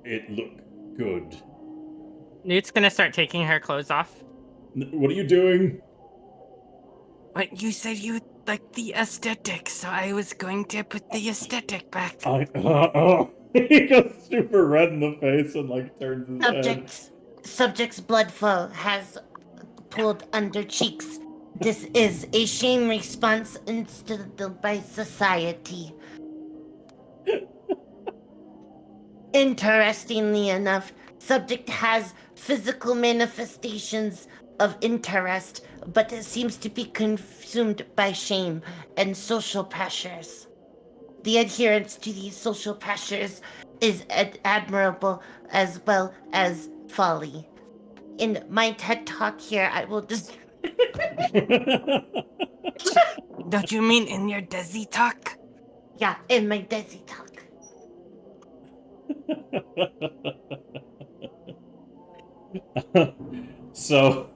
it look good. Newt's gonna start taking her clothes off. What are you doing? But you said you liked the aesthetic, so I was going to put the aesthetic back. He goes super red in the face and like turns his head. Subject's blood flow has pulled under cheeks. This is a shame response instilled by society. Interestingly enough, subject has physical manifestations of interest, but it seems to be consumed by shame and social pressures. The adherence to these social pressures is admirable as well as folly. In my TED Talk here, I will just... Don't you mean in your Desi Talk? Yeah, in my Desi Talk. So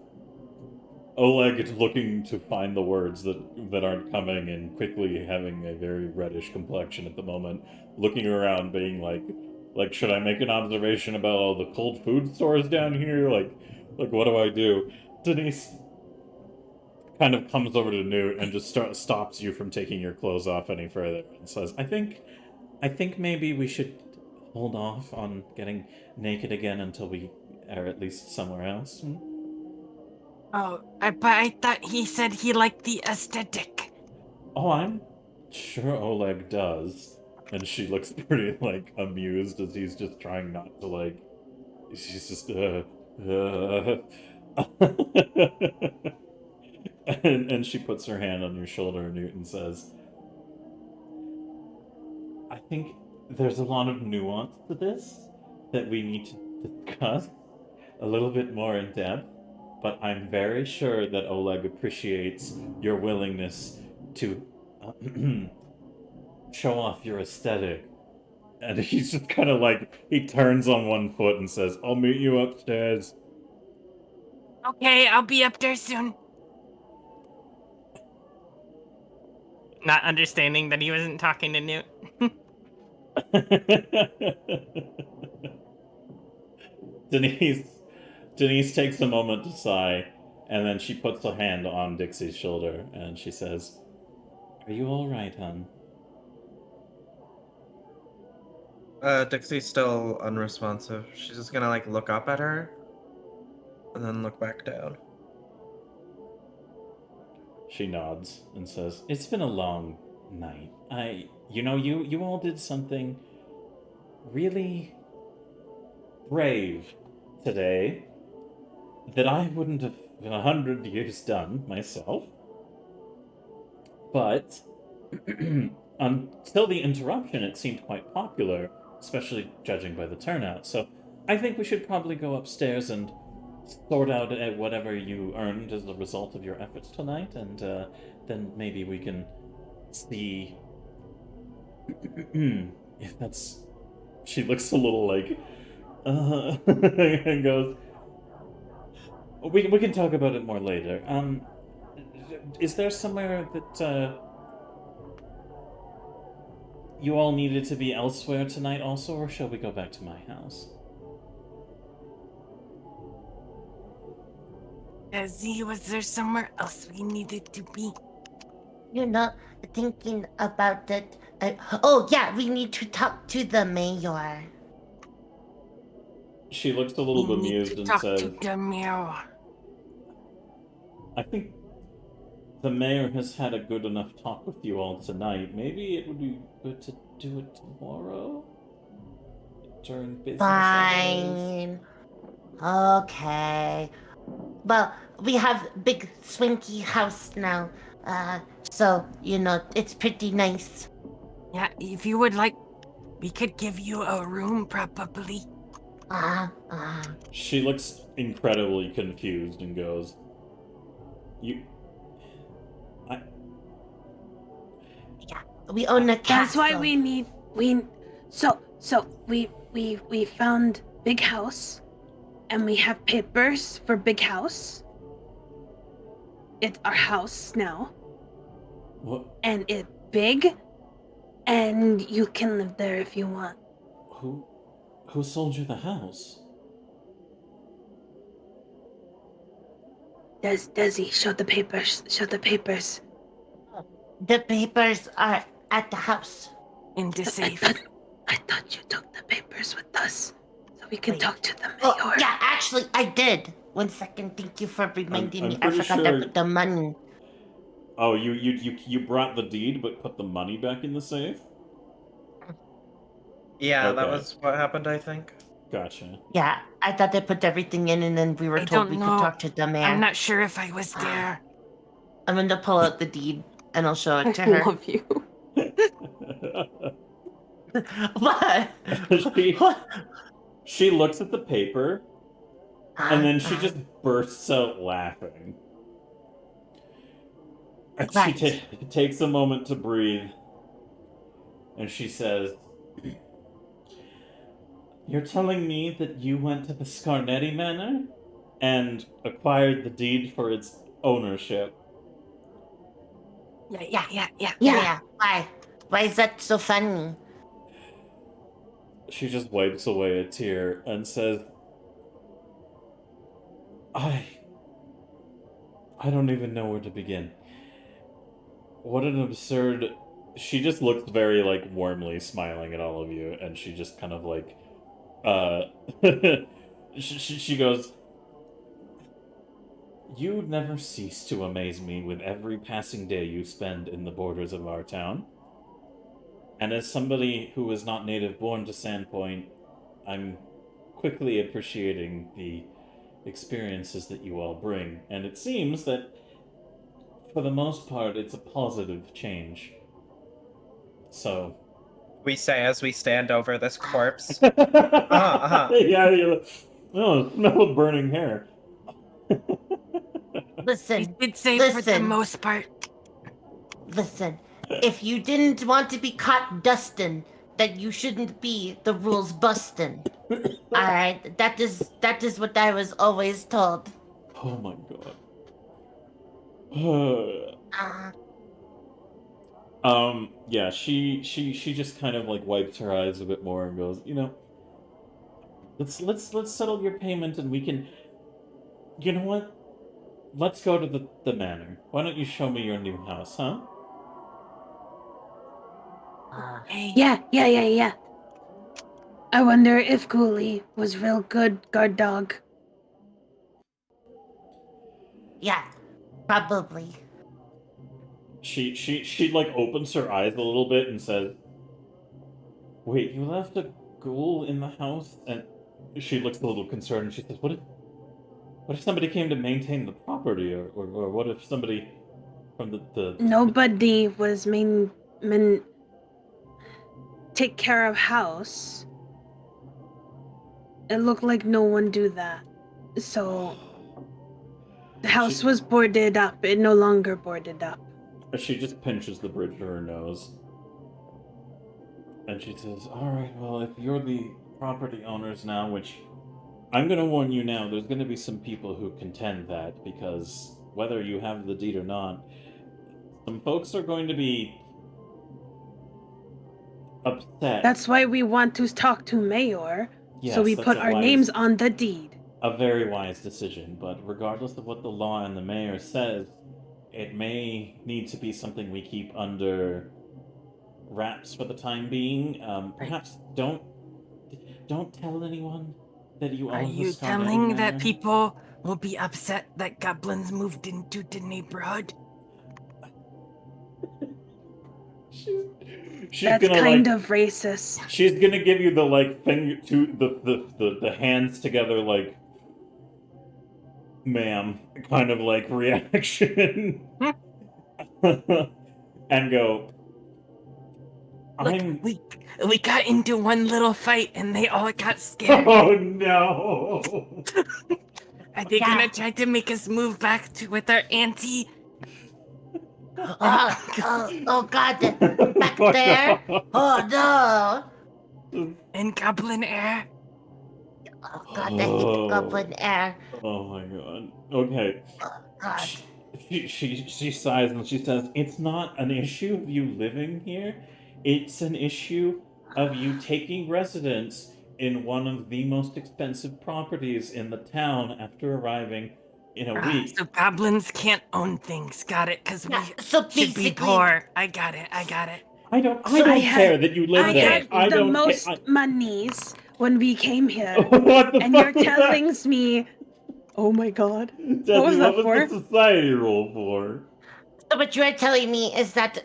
Oleg is looking to find the words that aren't coming, and quickly having a very reddish complexion at the moment, looking around, being like, should I make an observation about all the cold food stores down here? Like what do I do? Denise kind of comes over to Newt and just stops you from taking your clothes off any further, and says, I think maybe we should hold off on getting naked again until we are at least somewhere else. Hmm? Oh, but I thought he said he liked the aesthetic. Oh, I'm sure Oleg does. And she looks pretty, like, amused as he's just trying not to, like... She's just, and she puts her hand on your shoulder, Newt, and says, I think there's a lot of nuance to this that we need to discuss a little bit more in depth, but I'm very sure that Oleg appreciates your willingness to show off your aesthetic. And he's just kind of like, he turns on one foot and says, I'll meet you upstairs. Okay, I'll be up there soon. Not understanding that he wasn't talking to Newt. Denise takes a moment to sigh, and then she puts a hand on Dixie's shoulder, and she says, Are you alright, hon? Dixie's still unresponsive. She's just gonna like look up at her and then look back down. She nods and says, It's been a long night. You all did something really brave today that I wouldn't have in 100 years done myself. But until the interruption, it seemed quite popular, especially judging by the turnout. So I think we should probably go upstairs and sort out whatever you earned as a result of your efforts tonight, and then maybe we can see if that's... She looks a little like... and goes... We can talk about it more later. Is there somewhere that you all needed to be elsewhere tonight also, or shall we go back to my house? Z, was there somewhere else we needed to be? You're not thinking about it. Oh, yeah, we need to talk to the mayor. She looks a little We need bemused to and talk says, to the mayor. I think the mayor has had a good enough talk with you all tonight. Maybe it would be good to do it tomorrow? During business hours? Fine. Okay. Well, we have big swanky house now. So, it's pretty nice. Yeah, if you would like, we could give you a room, probably. She looks incredibly confused and goes, We own a castle. That's why we found big house, and we have papers for big house. It's our house now. What? And it's big, and you can live there if you want. Who sold you the house? Desi, show the papers. Show the papers. The papers are at the house. In the safe. I thought you took the papers with us, so we can Wait. talk to the mayor. Oh, yeah, actually, I did. 1 second. Thank you for reminding me. I pretty forgot sure- to put the money. Oh, you brought the deed but put the money back in the safe? Yeah, that Okay. was what happened, I think. Gotcha. Yeah, I thought they put everything in, and then we were I told don't we know. could talk to the mayor. I'm not sure if I was there. I'm gonna pull out the deed, and I'll show it to I her. love you. What? she, What? she looks at the paper, and then she Uh, just bursts out laughing. And Right. she takes a moment to breathe, and she says, You're telling me that you went to the Scarnetti Manor and acquired the deed for its ownership? Yeah. Why? Why is that so funny? She just wipes away a tear and says, I don't even know where to begin. What an absurd... She just looks very, like, warmly smiling at all of you, and she just kind of, like, she goes, you never cease to amaze me with every passing day you spend in the borders of our town. And as somebody who was not native born to Sandpoint, I'm quickly appreciating the experiences that you all bring. And it seems that, for the most part, it's a positive change. So... We say as we stand over this corpse. Yeah, you're like, oh, smell of burning hair. Listen, It's safe for the most part. listen. If you didn't want to be caught dustin', then you shouldn't be the rules bustin'. Alright? That is what I was always told. Oh my god. Yeah, she just kind of like wipes her eyes a bit more and goes, you know, let's settle your payment and we can, you know what? Let's go to the manor. Why don't you show me your new house, huh? Yeah. I wonder if Ghoulie was real good guard dog. Yeah, probably. She like opens her eyes a little bit and says, wait, you left a ghoul in the house? And she looks a little concerned and she says, what if somebody came to maintain the property, or what if somebody from the Nobody was take care of house. It looked like no one do that. So the house was boarded up. It no longer boarded up. She just pinches the bridge of her nose. And she says, alright, well, if you're the property owners now, which I'm gonna warn you now, there's gonna be some people who contend that, because whether you have the deed or not, some folks are going to be upset. That's why we want to talk to Mayor, Yes, so we that's put a our wise- names on the deed. A very wise decision, but regardless of what the law and the mayor says, it may need to be something we keep under wraps for the time being. Perhaps don't tell anyone that you own Are the you Scarlet telling Manor. that people will be upset that goblins moved into the neighborhood? She's That's gonna, kind like, of racist. She's gonna give you the like finger to the hands together, like, ma'am, kind of like reaction. And go, Look, we got into one little fight and they all got scared. Oh no! Are they gonna try to make us move back to with our auntie? Oh God, back there? Oh no! In goblin air? Oh God, I hate goblin air. Oh my god. Okay. Oh God. She sighs and she says, it's not an issue of you living here. It's an issue of you taking residence in one of the most expensive properties in the town after arriving in a week. So goblins can't own things. Got it? Because we So should be poor. I got it. I don't care that you live I there. had the most monies when we came here. What the and fuck you're was telling that? me, oh my god. Desi, What was that what for? was the society roll for? So what you are telling me is that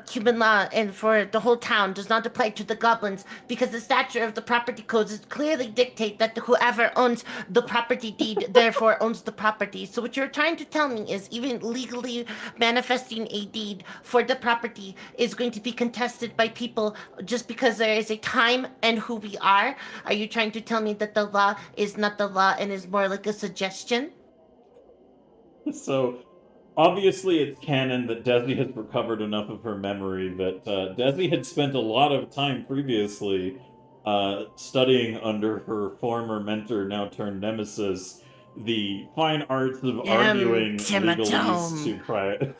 Cuban law and for the whole town does not apply to the goblins because the statute of the property codes clearly dictate that whoever owns the property deed therefore owns the property. So what you're trying to tell me is even legally manifesting a deed for the property is going to be contested by people just because there is a time and who we are? Are you trying to tell me that the law is not the law and is more like a suggestion? So, obviously it's canon that Desi has recovered enough of her memory that Desi had spent a lot of time previously studying under her former mentor, now turned nemesis, the fine arts of arguing legalese to prior.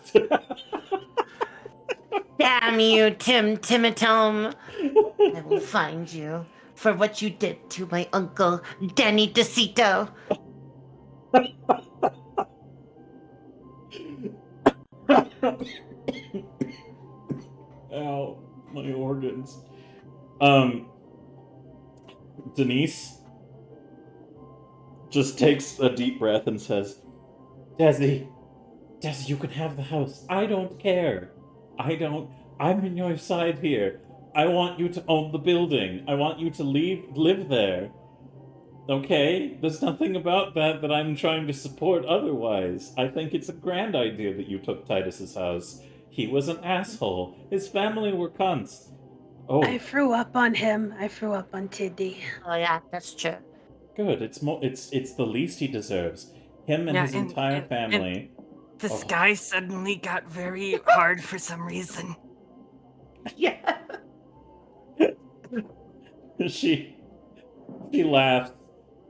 Damn you, Timatome. I will find you for what you did to my uncle, Danny DeCito. Ow, my organs. Denise just takes a deep breath and says, Desi, you can have the house. I don't care. I'm on your side here. I want you to own the building. I want you to live there. Okay? There's nothing about that I'm trying to support otherwise. I think it's a grand idea that you took Titus's house. He was an asshole. His family were cunts. Oh, I threw up on him. I threw up on Tiddy. Oh yeah, that's true. good. It's the least he deserves. Him and Yeah, his entire family. The Oh. sky suddenly got very hard for some reason. Yeah. She laughs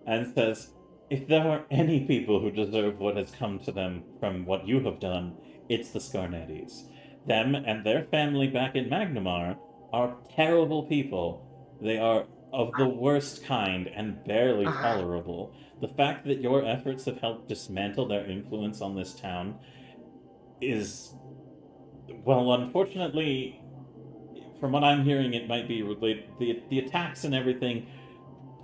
and says, if there are any people who deserve what has come to them from what you have done, it's the Scarnettis. Them and their family back in Magnamar are terrible people. They are of the worst kind and barely tolerable. The fact that your efforts have helped dismantle their influence on this town is, well, unfortunately, from what I'm hearing, it might be related. The attacks and everything.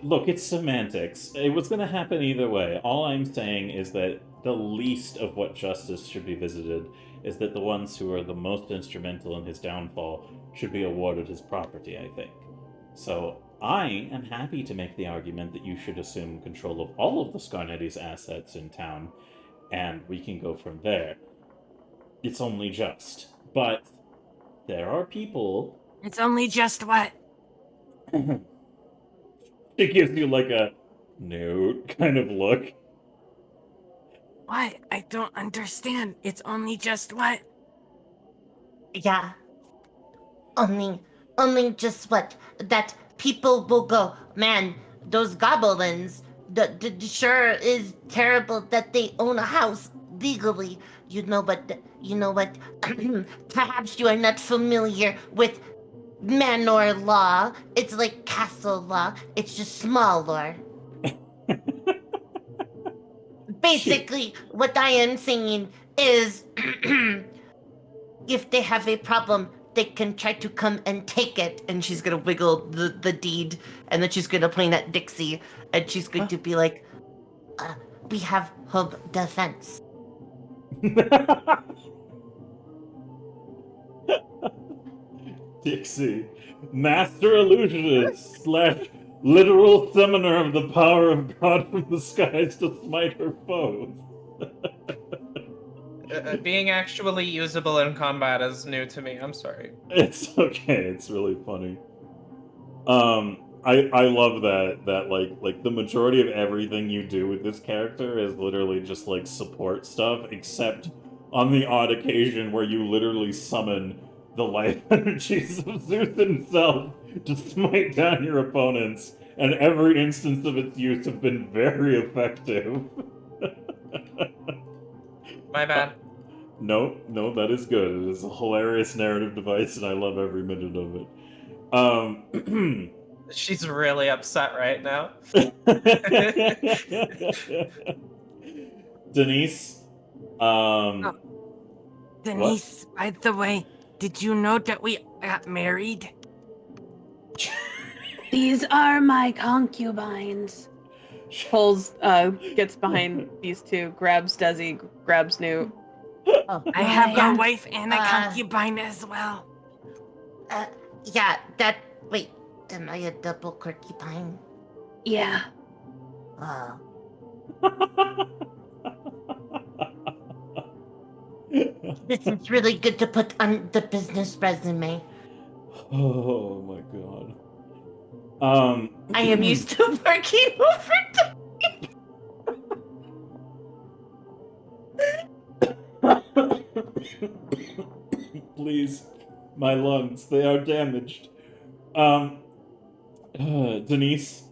Look, it's semantics. It was going to happen either way. All I'm saying is that the least of what justice should be visited is that the ones who are the most instrumental in his downfall should be awarded his property, I think. So I am happy to make the argument that you should assume control of all of the Scarnetti's assets in town, and we can go from there. It's only just. But there are people... It's only just what? It gives you like a note kind of look. What? I don't understand. It's only just what? Yeah. Only just what? That people will go, man, those goblins, sure is terrible that they own a house legally. You know what, perhaps you are not familiar with manor law. It's like castle law. It's just smaller. Basically, what I am saying is if they have a problem, they can try to come and take it. And she's going to wiggle the deed, and then she's going to point at Dixie, and she's going to be like, we have home defense. Dixie, master illusionist / literal summoner of the power of God from the skies to smite her foes. Being actually usable in combat is new to me. I'm sorry. It's okay. It's really funny. I love that like the majority of everything you do with this character is literally just like support stuff, except on the odd occasion where you literally summon the life energies of Zeus himself to smite down your opponents, and every instance of its use have been very effective. My bad. No, that is good. It is a hilarious narrative device, and I love every minute of it. She's really upset right now. Denise, Denise, by the way, did you know that we got married? These are my concubines. Gets behind these two, grabs Desi, grabs Newt. Oh, I have a wife and a concubine as well. Yeah, wait, am I a double concubine? Yeah. Oh. This is really good to put on the business resume. Oh my god. I am used to working overtime. Please, my lungs, they are damaged. Denise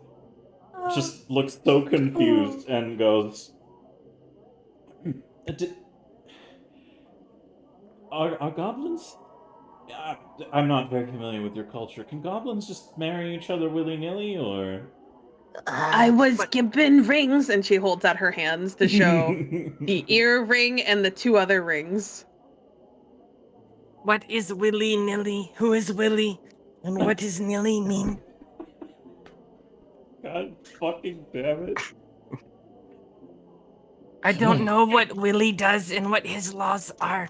just looks so confused and goes, Are goblins? I'm not very familiar with your culture. Can goblins just marry each other willy-nilly, or...? I was given rings, And she holds out her hands to show the ear ring and the 2 other rings. What is willy nilly? Who is Willy? And what does nilly mean? God fucking damn it. I don't know what Willy does and what his laws are.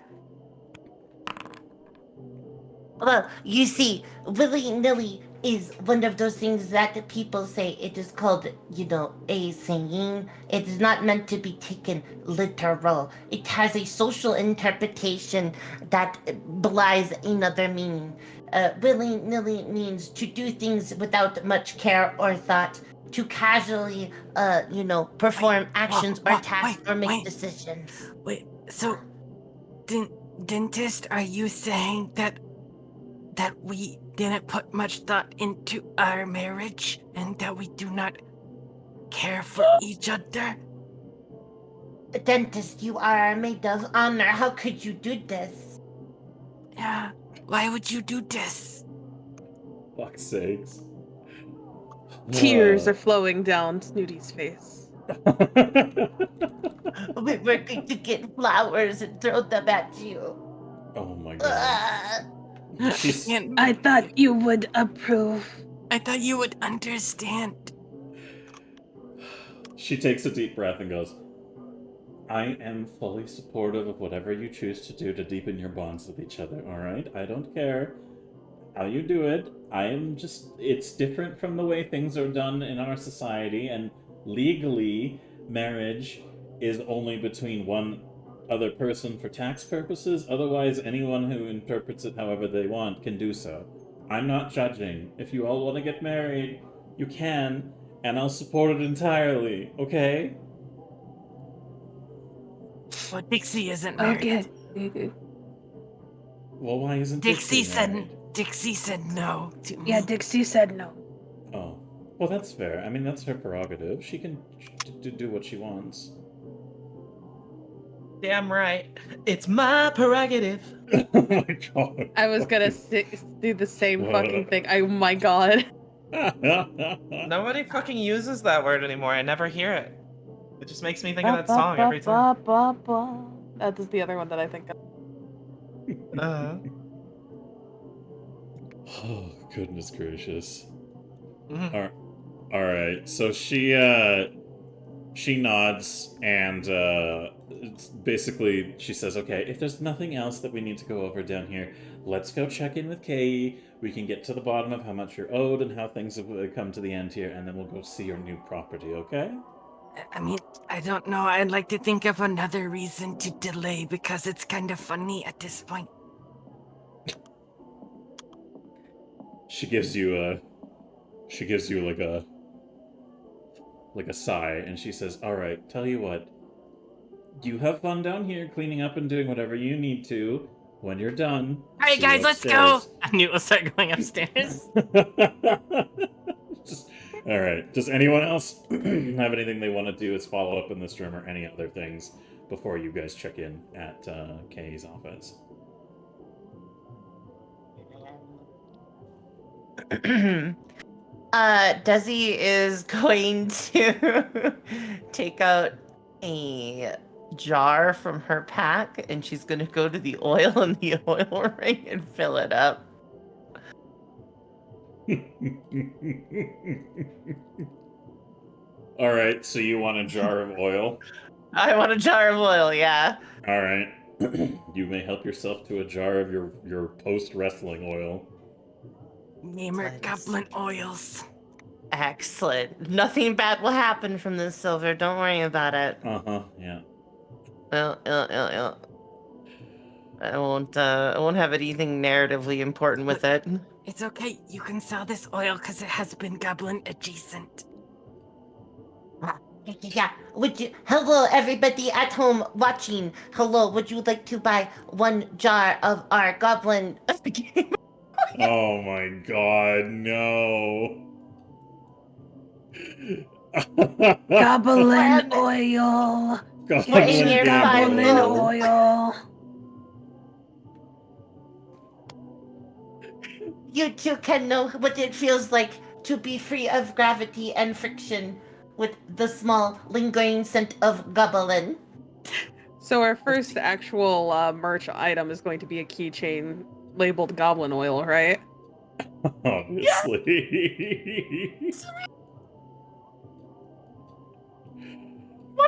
Well, you see, willy-nilly is one of those things that people say. It is called, a saying. It is not meant to be taken literal. It has a social interpretation that belies another meaning. Willy-nilly means to do things without much care or thought, to casually, perform actions or tasks or make decisions. Wait, so, dentist, are you saying that we didn't put much thought into our marriage and that we do not care for each other? Dentist, you are a maid of honor. How could you do this? Yeah, why would you do this? Fuck's sakes. Tears are flowing down Snooty's face. We're going to get flowers and throw them at you. Oh my god. I thought you would approve. I thought you would understand. She takes a deep breath and goes, I am fully supportive of whatever you choose to do to deepen your bonds with each other, alright? I don't care how you do it. It's different from the way things are done in our society, and legally, marriage is only between one other person for tax purposes. Otherwise, anyone who interprets it however they want can do so. I'm not judging. If you all want to get married, you can, and I'll support it entirely, okay? Well, Dixie isn't married. Okay. Well, why isn't Dixie married? Dixie said no to me. Yeah, Dixie said no. Oh. Well, that's fair. I mean, that's her prerogative. She can do what she wants. Damn right. It's my prerogative. Oh my god. I was gonna do the same fucking thing. Oh my god. Nobody fucking uses that word anymore. I never hear it. It just makes me think of that song every time. That is the other one that I think of. Oh, goodness gracious. Mhm. All right. So she nods and basically she says, "Okay, if there's nothing else that we need to go over down here, let's go check in with Kay. We can get to the bottom of how much you're owed and how things have come to the end here, and then we'll go see your new property, okay?" I mean, I don't know. I'd like to think of another reason to delay because it's kind of funny at this point. She gives you like a sigh, and she says, "All right, tell you what. You have fun down here cleaning up and doing whatever you need to. When you're done, All right, see guys, you let's go. upstairs." I knew it would start going upstairs. All right. Does anyone else have anything they want to do as follow up in this room or any other things before you guys check in at Kay's office? Desi is going to take out a jar from her pack, and she's going to go to the oil in the oil ring and fill it up. All right, so you want a jar of oil? I want a jar of oil, yeah. All right. You may help yourself to a jar of your post-wrestling oil. Namer Goblin Oils. Excellent. Nothing bad will happen from this, Silver. Don't worry about it. Uh-huh, yeah. I won't have anything narratively important with it. It's okay. You can sell this oil because it has been goblin adjacent. Yeah. Hello, everybody at home watching. Hello. Would you like to buy one jar of our goblin? Oh my god, no. Goblin Well, oil. We're in Goblin your gambling Goblin five-o. oil. You too can know what it feels like to be free of gravity and friction with the small lingering scent of goblin. So our first actual merch item is going to be a keychain labeled Goblin Oil, right? Obviously.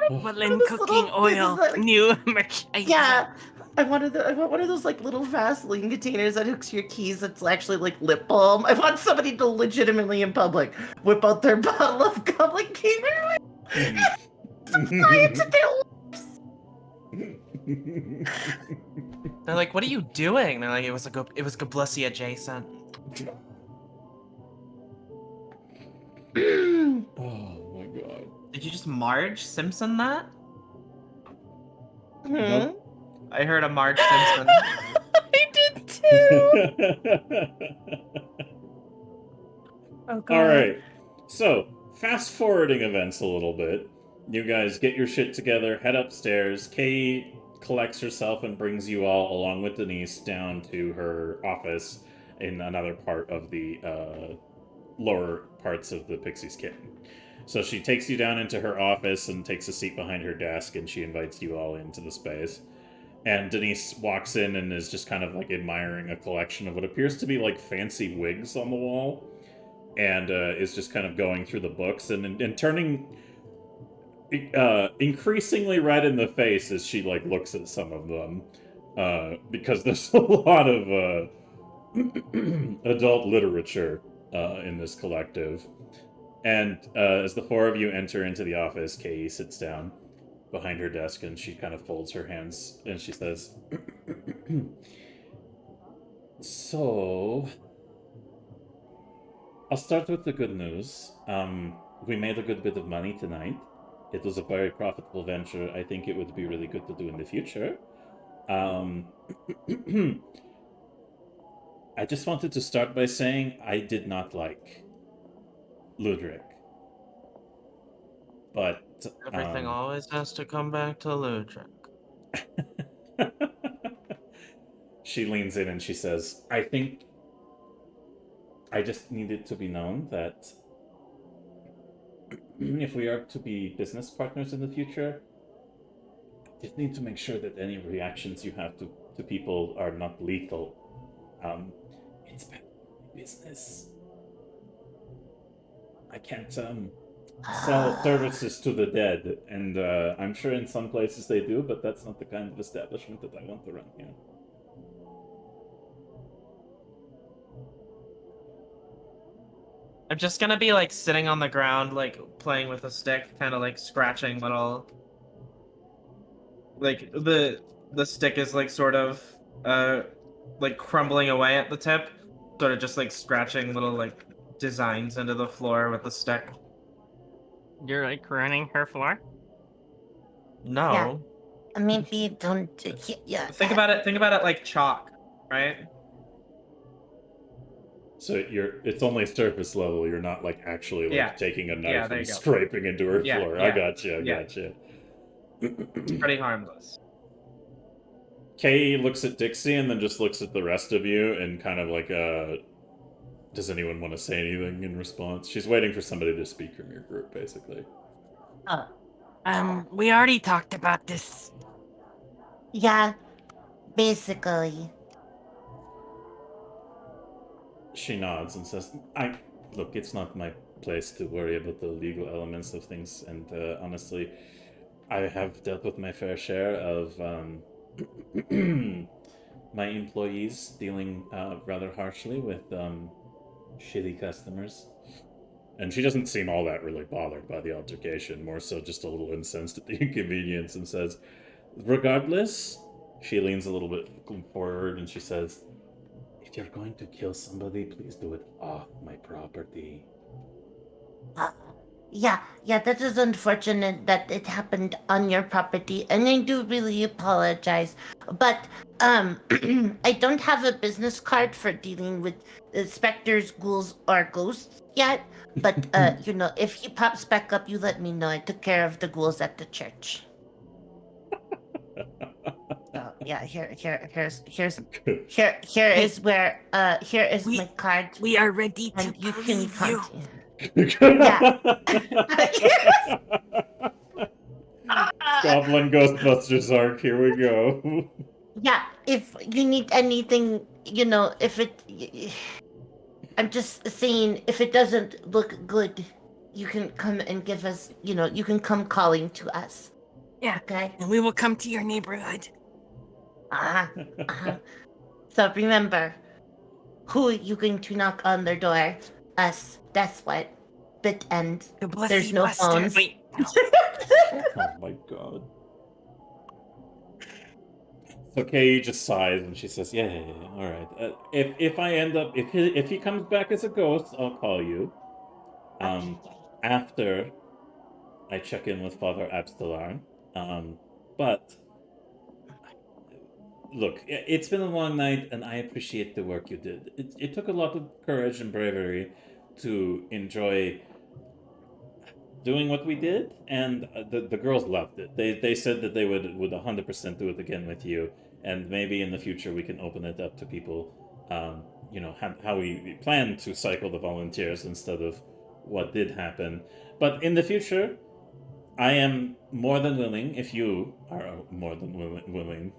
Goblin this cooking little- this is oil. like- New merch idea. Yeah. I want one of those like little Vaseline containers that hooks to your keys that's actually like lip balm. I want somebody to legitimately in public whip out their bottle of goblin gamer apply it to their They're like, "What are you doing?" They're like, "It was Goblissi adjacent." Oh my god. Did you just Marge Simpson that? Nope. I heard a Marge Simpson. I did too. Oh god. All right. So, fast forwarding events a little bit. You guys get your shit together, head upstairs. Kay collects herself and brings you all, along with Denise, down to her office in another part of the lower parts of the Pixie's kitten. So she takes you down into her office and takes a seat behind her desk, and she invites you all into the space. And Denise walks in and is just kind of like admiring a collection of what appears to be like fancy wigs on the wall, and is just kind of going through the books and turning increasingly red in the face as she like looks at some of them, because there's a lot of adult literature in this collective. And as the four of you enter into the office, Kay sits down behind her desk and she kind of folds her hands and she says, "So, I'll start with the good news. We made a good bit of money tonight. It was a very profitable venture. I think it would be really good to do in the future. I just wanted to start by saying I did not like Ludwig. But Everything always has to come back to Ludwig. She leans in and she says, I think I just need it to be known that if we are to be business partners in the future, I just need to make sure that any reactions you have to people are not lethal. It's bad business. I can't sell services to the dead, and I'm sure in some places they do, but that's not the kind of establishment that I want to run here. I'm just gonna be like sitting on the ground, like playing with a stick, kind of like scratching little. Like the stick is like sort of like crumbling away at the tip, sort of just like scratching little like designs into the floor with the stick. You're like ruining her floor? No. Maybe don't. Yeah. Think about it like chalk, right? So it's only surface level. You're not like actually like Yeah. taking a knife Yeah, there and you go. scraping into her Yeah, floor. yeah, I gotcha. yeah. Gotcha. It's pretty harmless. Kay looks at Dixie and then just looks at the rest of you and kind of like, does anyone want to say anything in response? She's waiting for somebody to speak from your group, basically. We already talked about this. Yeah, basically. She nods and says, look, it's not my place to worry about the legal elements of things, and honestly, I have dealt with my fair share of my employees dealing rather harshly with shitty customers. And she doesn't seem all that really bothered by the altercation, more so just a little incensed at the inconvenience, and says, regardless, she leans a little bit forward and she says, if you're going to kill somebody, please do it off my property. Yeah, that is unfortunate that it happened on your property, and I do really apologize. But I don't have a business card for dealing with specters, ghouls, or ghosts yet. But if he pops back up, you let me know. I took care of the ghouls at the church. So yeah, here is where here is We- my card, We are ready to and you can believe you. Goblin Ghostbusters arc, here we go. Yeah, if you need anything, if it. I'm just saying, if it doesn't look good, you can come and give us, you can come calling to us. Yeah. Okay? And we will come to your neighborhood. So remember, who you going to knock on their door? Us. That's what. Bit end. The blessy There's no Buster. phones. Wait, no. Oh my god. So Kay just sighs and she says, "Yeah, all right. If I end up, if he comes back as a ghost, I'll call you. After I check in with Father Abstelar. But look, it's been a long night, and I appreciate the work you did. It took a lot of courage and bravery to enjoy doing what we did, and the girls loved it. They said that they would 100% do it again with you, and maybe in the future we can open it up to people. How we plan to cycle the volunteers instead of what did happen. But in the future, I am more than willing, if you are more than willing.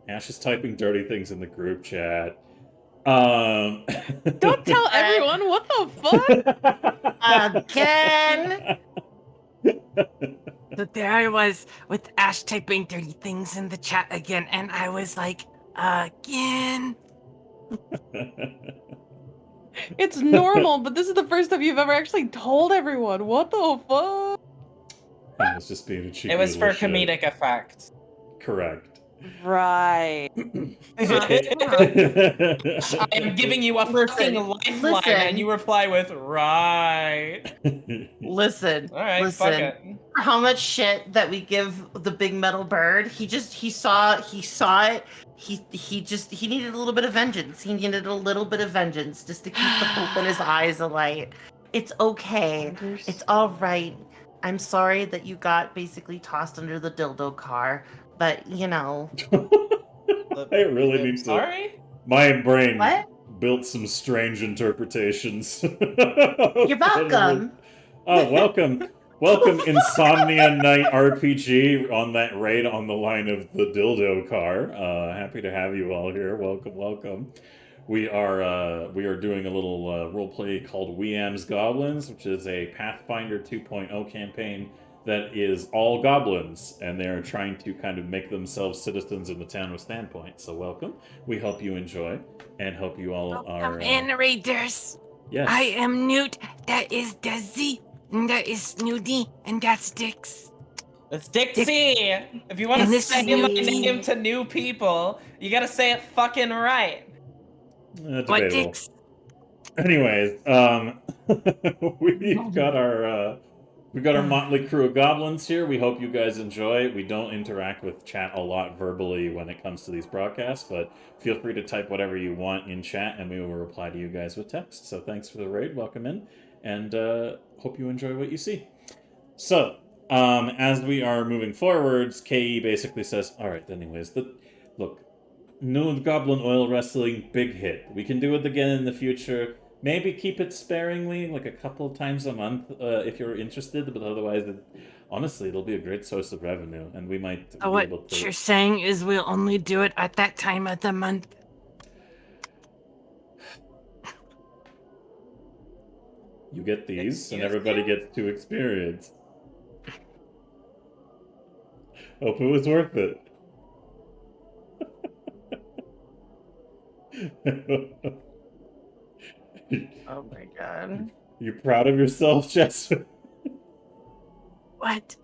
Ash is typing dirty things in the group chat. Don't tell everyone. What the fuck? Again? So there I was with Ash typing dirty things in the chat again, and I was like, again. It's normal, but this is the first time you've ever actually told everyone. What the fuck? I was just being a cheeky It was for little shit. comedic effect. Correct. Right. I am giving you a fucking lifeline, and you reply with "right." Listen. All right, listen. fuck it. How much shit that we give the big metal bird. He saw it. He needed a little bit of vengeance. He needed a little bit of vengeance just to keep the hope in his eyes alight. It's okay. It's all right. I'm sorry that you got basically tossed under the dildo car, but I really need to. Sorry? My brain What? built some strange interpretations. You're welcome. Oh, welcome. Welcome, Insomnia Night RPG on that raid on the line of the dildo car. Happy to have you all here. Welcome. We are doing a little roleplay called We Amz Goblinz, which is a Pathfinder 2.0 campaign that is all goblins, and they're trying to kind of make themselves citizens in the town of Standpoint. So welcome. We hope you enjoy, and hope you all are... Welcome in, Raiders. Yes. I am Newt. That is Desi. And that is Snooty. And that's Dix. It's Dixie! If you want And to this say is my Newty. name to new people, you gotta say it fucking right. What, Debatable. Dix? Anyways, we've got our motley crew of goblins here. We hope you guys enjoy. We don't interact with chat a lot verbally when it comes to these broadcasts, but feel free to type whatever you want in chat, and we will reply to you guys with text. So thanks for the raid. Welcome in, and hope you enjoy what you see. So, as we are moving forwards, KE basically says, all right, anyways, look, no Goblin Oil Wrestling, big hit. We can do it again in the future. Maybe keep it sparingly, like a couple of times a month, if you're interested. But otherwise, honestly, it'll be a great source of revenue, and we might be able What to... you're saying is we'll only do it at that time of the month. You get these, and everybody gets to experience. Hope it was worth it. Oh my god. You proud of yourself, Jess? What?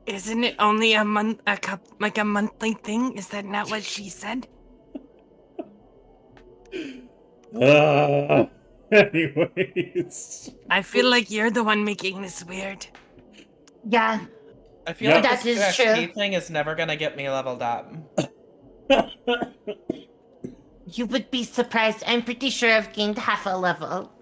Isn't it only a month, like a monthly thing? Is that not what she said? Anyways. I feel like you're the one making this weird. Yeah, I feel Yeah. like That this is XP true. thing is never gonna get me leveled up. you would be surprised. I'm pretty sure I've gained half a level.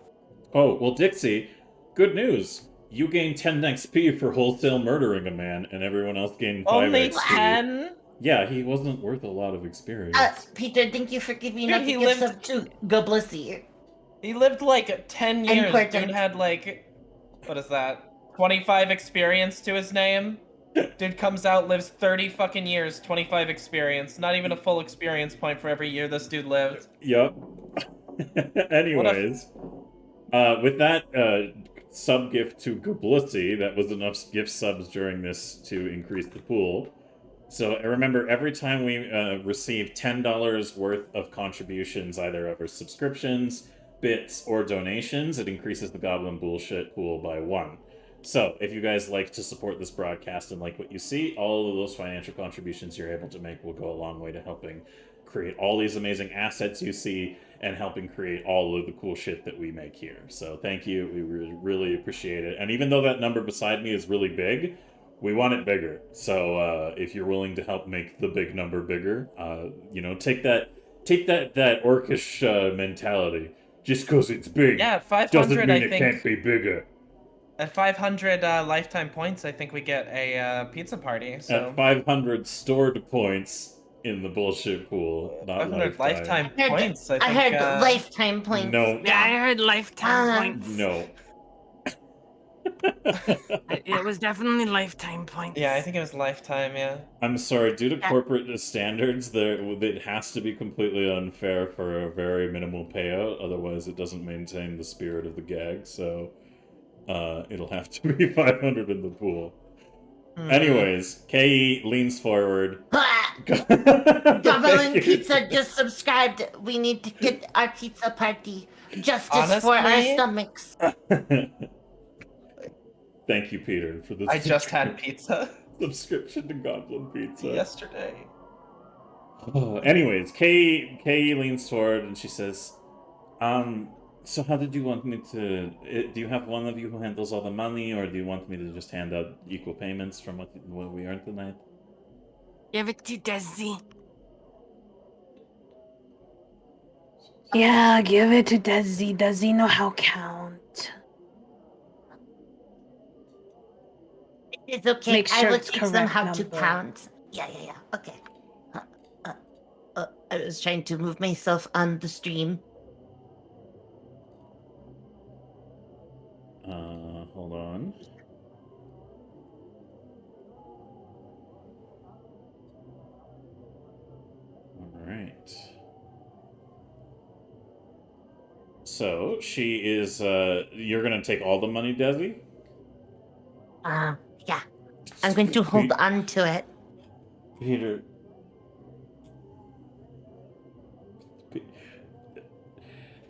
Oh, well, Dixie, good news. You gained 10 XP for wholesale murdering a man, and everyone else gained 5 Only XP. 10? Yeah, he wasn't worth a lot of experience. Peter, thank you for giving Dude, up he the gifts lived- up to Goblissy. He lived like 10 years. Important. Dude had like, what is that? 25 experience to his name? Dude comes out, lives 30 fucking years, 25 experience. Not even a full experience point for every year this dude lived. Yup. Anyways, with that sub gift to Goblissy, that was enough gift subs during this to increase the pool. So remember, every time we receive $10 worth of contributions, either over subscriptions, bits, or donations, it increases the Goblin Bullshit pool by 1. So if you guys like to support this broadcast and like what you see, all of those financial contributions you're able to make will go a long way to helping create all these amazing assets you see and helping create all of the cool shit that we make here. So thank you. We really appreciate it. And even though that number beside me is really big, we want it bigger. So if you're willing to help make the big number bigger, take that orcish mentality. Just because it's big Yeah, at 500, doesn't mean I it think. can't be bigger. At 500 lifetime points, I think we get a pizza party. So At 500 stored points in the bullshit pool, not 500 lifetime. lifetime points. I think. I heard lifetime points. No. Yeah, I heard lifetime Um, points. No. It was definitely lifetime points. Yeah, I think it was lifetime. Yeah. I'm sorry, due to corporate standards, it has to be completely unfair for a very minimal payout, otherwise it doesn't maintain the spirit of the gag, so it'll have to be 500 in the pool. Anyways, Ke leans forward. Goblin Pizza just subscribed. We need to get our pizza party. Justice for our Honestly? stomachs. Thank you, Peter, for this. I just had pizza subscription to Goblin Pizza. yesterday. Anyways, Kay leans forward and she says, so how did you want me to... Do you have one of you who handles all the money, or do you want me to just hand out equal payments from what we earned tonight? Give it to Desi. Yeah, give it to Desi. Desi know how count. It's okay. Make I sure will it's teach them correct how to number. count. Yeah. Okay. I was trying to move myself on the stream. Hold on. Alright. So, she is, you're gonna take all the money, Desi? Yeah. I'm going to hold on to it. Peter.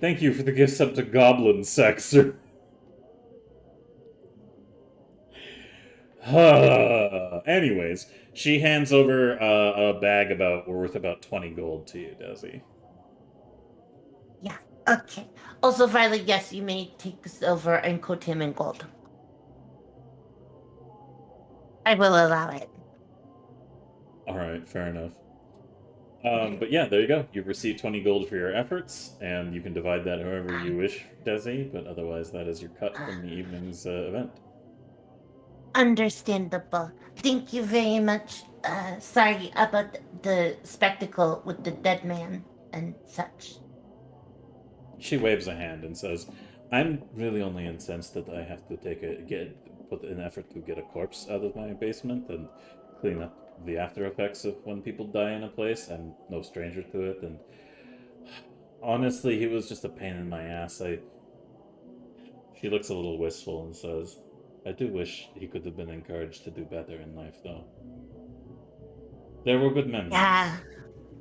Thank you for the gifts up to Goblin Sexer. Anyways, she hands over a bag worth about 20 gold to you, Desi. Yeah. Okay. Also, Violet, yes, you may take silver and coat him in gold. I will allow it. Alright, fair enough. But yeah, there you go. You've received 20 gold for your efforts, and you can divide that however you wish, Desi, but otherwise that is your cut from the evening's event. Understandable. Thank you very much. Sorry about the spectacle with the dead man and such. She waves a hand and says, I'm really only incensed that I have to put an effort to get a corpse out of my basement and clean up the after effects of when people die in a place. I'm no stranger to it, and honestly, he was just a pain in my ass. She looks a little wistful and says, I do wish he could have been encouraged to do better in life, though. There were good memories.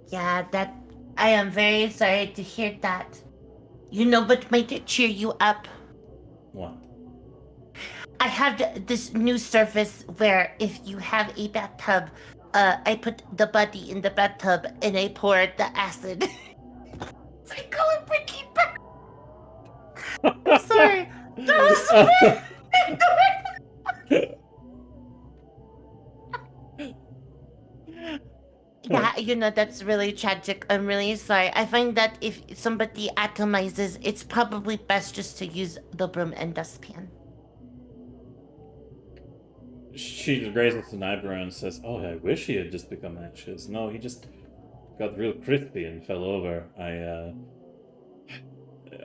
Yeah, that... I am very sorry to hear that. You know what might cheer you up? What? I have this new service where if you have a bathtub, I put the body in the bathtub and I pour the acid. I call it Breaking Bad. I'm sorry. That was so bad. Yeah, that's really tragic. I'm really sorry. I find that if somebody atomizes, it's probably best just to use the broom and dustpan. She raises an eyebrow and says, "Oh, I wish he had just become ashes. No, he just got real crispy and fell over.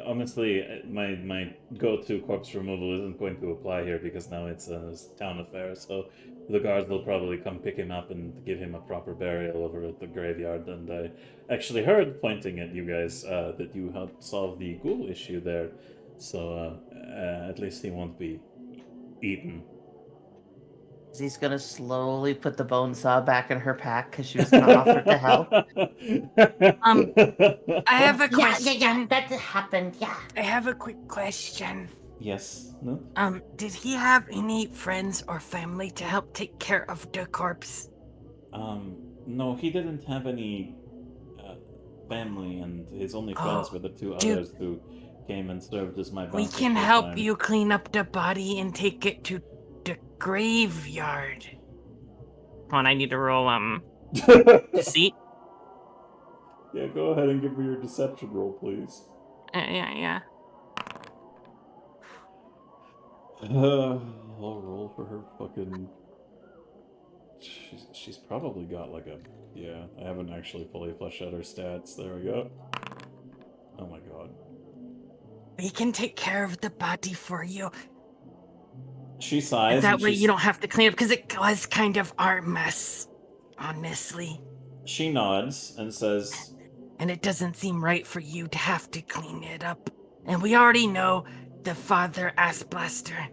Honestly, my go-to corpse removal isn't going to apply here because now it's a town affair. So the guards will probably come pick him up and give him a proper burial over at the graveyard. And I actually heard, pointing at you guys, that you helped solve the ghoul issue there. So at least he won't be eaten." He's gonna slowly put the bone saw back in her pack because she was gonna offer to help. I have a question. Yeah, that happened, yeah. I have a quick question. Yes. No. Did he have any friends or family to help take care of the corpse? No, he didn't have any family, and his only friends were the two others who came and served as my We bouncers can for a help time. you clean up the body and take it to the graveyard. Hold on, I need to roll deceit. Yeah, go ahead and give me your deception roll, please. Yeah. I'll roll for her fucking... She's probably got like a... Yeah, I haven't actually fully fleshed out her stats. There we go. Oh my god. We can take care of the body for you. She sighs. That and way you don't have to clean it, because it was kind of our mess, honestly. She nods and says... And it doesn't seem right for you to have to clean it up. And we already know the father ass blaster.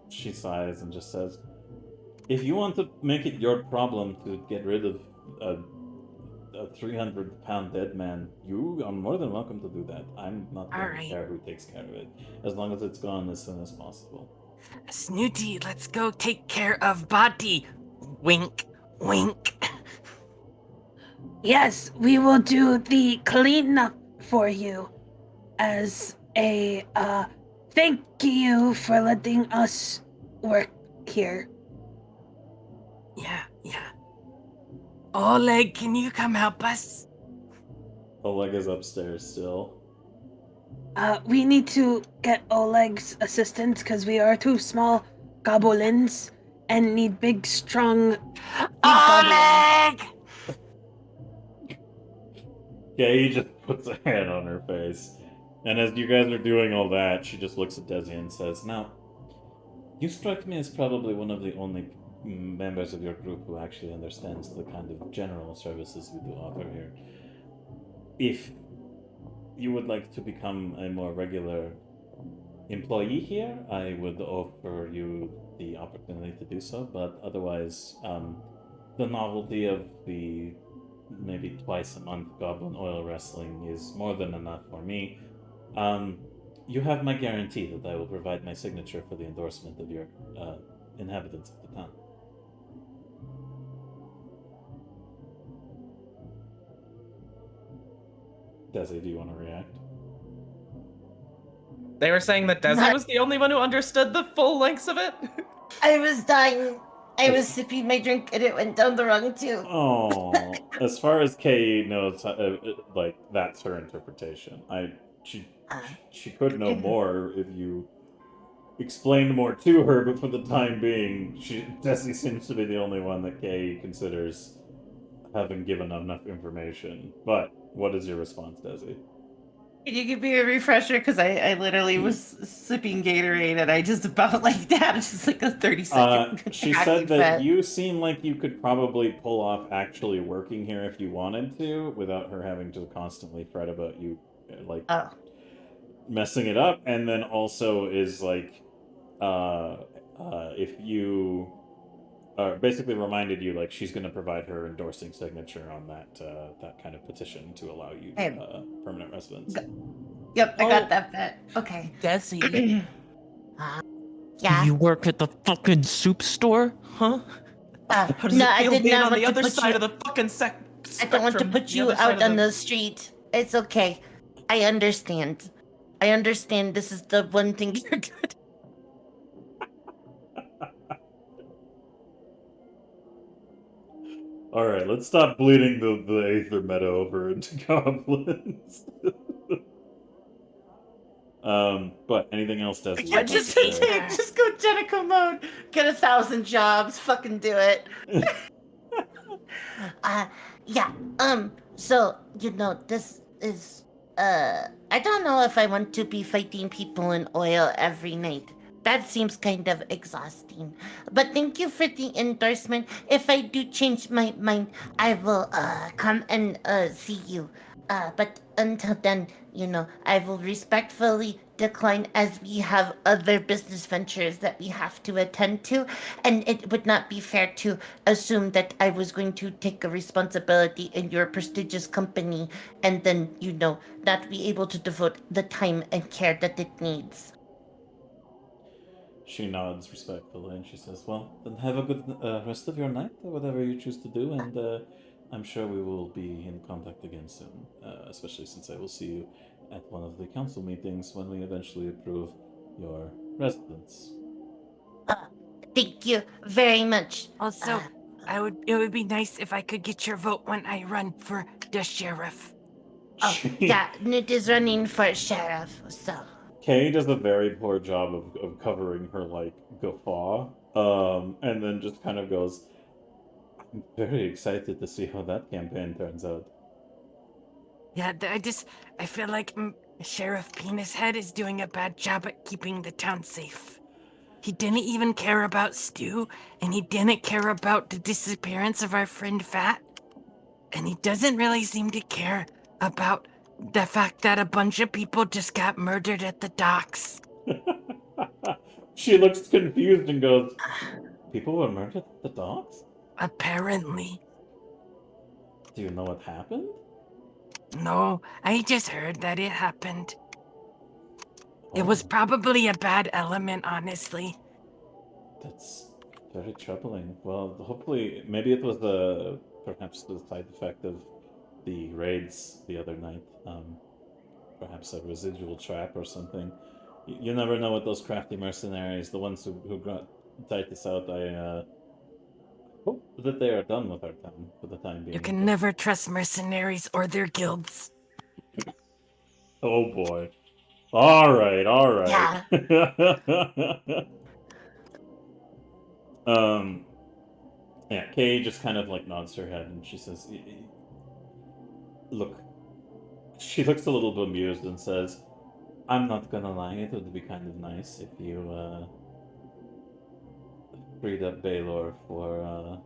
She sighs and just says, "If you want to make it your problem to get rid of a 300-pound dead man, you are more than welcome to do that. I'm not going to care who takes care of it, as long as it's gone as soon as possible." Snooty, let's go take care of body. Wink, wink. Yes, we will do the cleanup for you as a thank you for letting us work here. Yeah. Oleg, can you come help us? Oleg is upstairs still. We need to get Oleg's assistance because we are two small goblins and need big, strong Oleg! Yeah, he just puts a hand on her face. And as you guys are doing all that, she just looks at Desi and says, "Now, you strike me as probably one of the only members of your group who actually understands the kind of general services we do offer here. If you would like to become a more regular employee here, I would offer you the opportunity to do so, but otherwise, the novelty of the maybe twice a month goblin oil wrestling is more than enough for me. You have my guarantee that I will provide my signature for the endorsement of your inhabitants of the town." Desi, do you want to react? They were saying that Desi was the only one who understood the full lengths of it? I was dying. I was sipping my drink and it went down the wrong tube. Oh, as far as Kay knows, like that's her interpretation. She could know more if you explained more to her, but for the time being, Desi seems to be the only one that Kay considers having given enough information. But what is your response, Desi? Can you give me a refresher? Because I literally was sipping Gatorade and I just about like that. It's just like a 30-second. She said that you seem like you could probably pull off actually working here if you wanted to, without her having to constantly fret about you, like, messing it up. And then also is like, if you basically reminded you, like, she's going to provide her endorsing signature on that kind of petition to allow you permanent residence. Yep, I got that bet. Okay. Desi, Yeah. you work at the fucking soup store, huh? How does No, it I feel did being not on want the to other put side you- of the fucking I don't want to spectrum, put the you other side out of on the street. It's okay. I understand. I understand this is the one thing you're good. Alright, let's stop bleeding the Aether meta over into goblins. But anything else, Desi? I just go Jenica mode. Get 1,000 jobs. Fucking do it. Yeah. So this is. I don't know if I want to be fighting people in oil every night. That seems kind of exhausting. But thank you for the endorsement. If I do change my mind, I will come and see you. But until then, I will respectfully decline as we have other business ventures that we have to attend to, and it would not be fair to assume that I was going to take a responsibility in your prestigious company and then, not be able to devote the time and care that it needs. She nods respectfully and she says, well, then have a good rest of your night, or whatever you choose to do, and I'm sure we will be in contact again soon, especially since I will see you at one of the council meetings when we eventually approve your residence. Thank you very much. Also, it would be nice if I could get your vote when I run for the sheriff. Oh, yeah, Newt is running for sheriff, so... Kay does a very poor job of covering her, guffaw, and then just kind of goes, I'm very excited to see how that campaign turns out. Yeah, I feel like Sheriff Penis Head is doing a bad job at keeping the town safe. He didn't even care about Stu, and he didn't care about the disappearance of our friend Fat, and he doesn't really seem to care about the fact that a bunch of people just got murdered at the docks. She looks confused and goes, people were murdered at the docks? Apparently. Do you know what happened? No, I just heard that it happened. It was probably a bad element, honestly. That's very troubling. Well, hopefully, maybe it was perhaps the side effect of the raids the other night. Perhaps a residual trap or something. You never know with those crafty mercenaries, the ones who got Titus out. I hope that they are done with our town for the time being. You can never trust mercenaries or their guilds. Oh boy. Alright. Yeah. Yeah, Kay just kind of nods her head and she says, look, she looks a little bemused and says, I'm not gonna lie, it would be kind of nice if you freed up Baylor for a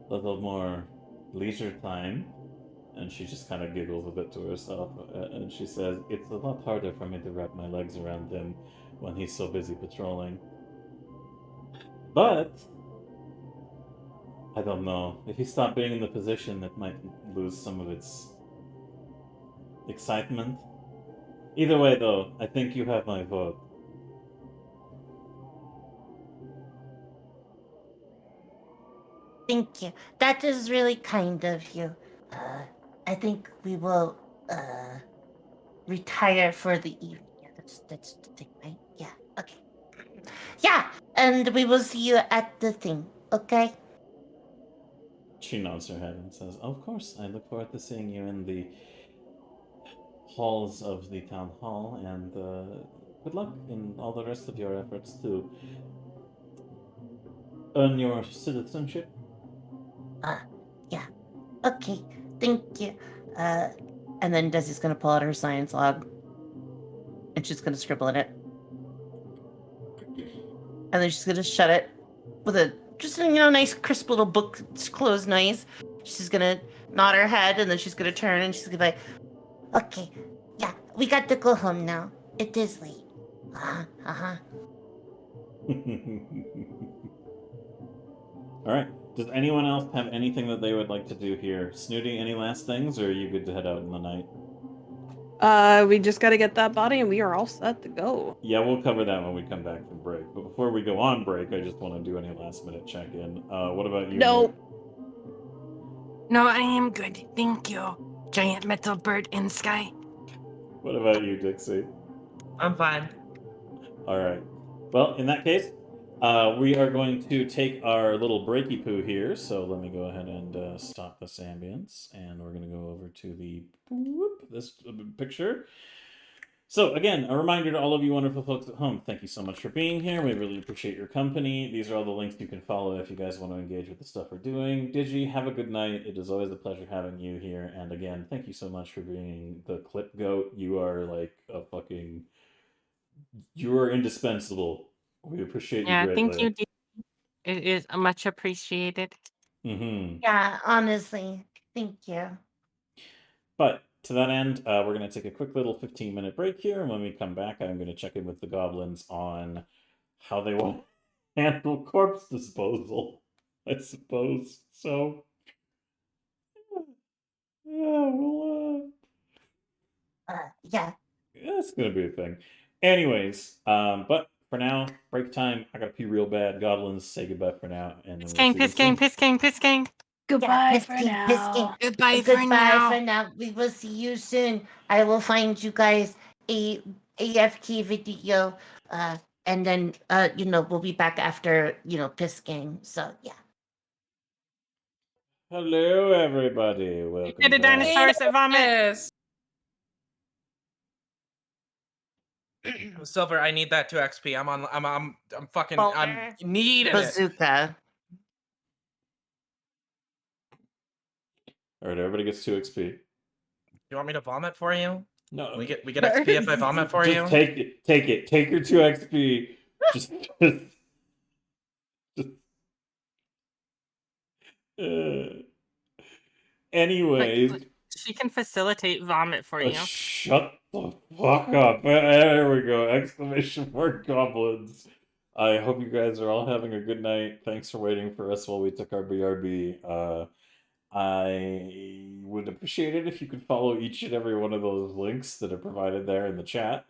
little more leisure time. And she just kind of giggles a bit to herself, and she says, it's a lot harder for me to wrap my legs around him when he's so busy patrolling. But I don't know. If he stopped being in the position, it might lose some of its excitement. Either way, though, I think you have my vote. Thank you. That is really kind of you. I think we will retire for the evening. Yeah, that's the thing, right? Yeah. Okay. Yeah, and we will see you at the thing. Okay. She nods her head and says, of course, I look forward to seeing you in the halls of the town hall, and good luck in all the rest of your efforts to earn your citizenship. Yeah. Okay, thank you. And then Desi's gonna pull out her science log. And she's gonna scribble in it. And then she's gonna shut it with a nice crisp little book close noise. She's gonna nod her head and then she's gonna turn and she's gonna be like, okay, yeah, we got to go home now. It is late. Alright. Does anyone else have anything that they would like to do here? Snooty, any last things, or are you good to head out in the night? We just gotta get that body and we are all set to go. Yeah, we'll cover that when we come back from break. But before we go on break, I just want to do any last minute check-in. What about you? No. Nick? No, I am good. Thank you. Giant metal bird in sky. What about you, Dixie? I'm fine. All right. Well, in that case, we are going to take our little breaky poo here. So let me go ahead and stop this ambience, and we're going to go over to the this picture. So again, a reminder to all of you wonderful folks at home, thank you so much for being here. We really appreciate your company. These are all the links you can follow if you guys want to engage with the stuff we're doing. Digi, have a good night. It is always a pleasure having you here. And again, thank you so much for being the clip goat. You are like a fucking... You are indispensable. We appreciate you Yeah, greatly. thank you. It is much appreciated. Mm-hmm. Yeah, honestly, thank you. But to that end, we're going to take a quick little 15-minute break here. And when we come back, I'm going to check in with the goblins on how they want to handle corpse disposal, I suppose. So, yeah, we'll, Yeah. it's going to be a thing. Anyways, but for now, break time. I got to pee real bad. Goblins, say goodbye for now. And then Piss we'll gang, see you piss soon. gang, piss gang, piss gang. Goodbye piss for king, now. piss king. Goodbye for Goodbye now. for now. We will see you soon. I will find you guys a AFK video, and then we'll be back after piss game. So yeah. Hello, everybody. Welcome Get a back. dinosaurs that vomit. Yes. Silver, I need that 2 XP. I'm fucking I'm Boulder. needing it. Bazooka. All right, everybody gets 2 XP. You want me to vomit for you? No, We get XP if I vomit for you. just take it. Take it. Take your 2 XP. Just anyways, She can facilitate vomit for you. shut the fuck up. There we go. Exclamation mark goblins. I hope you guys are all having a good night. Thanks for waiting for us while we took our BRB. I would appreciate it if you could follow each and every one of those links that are provided there in the chat.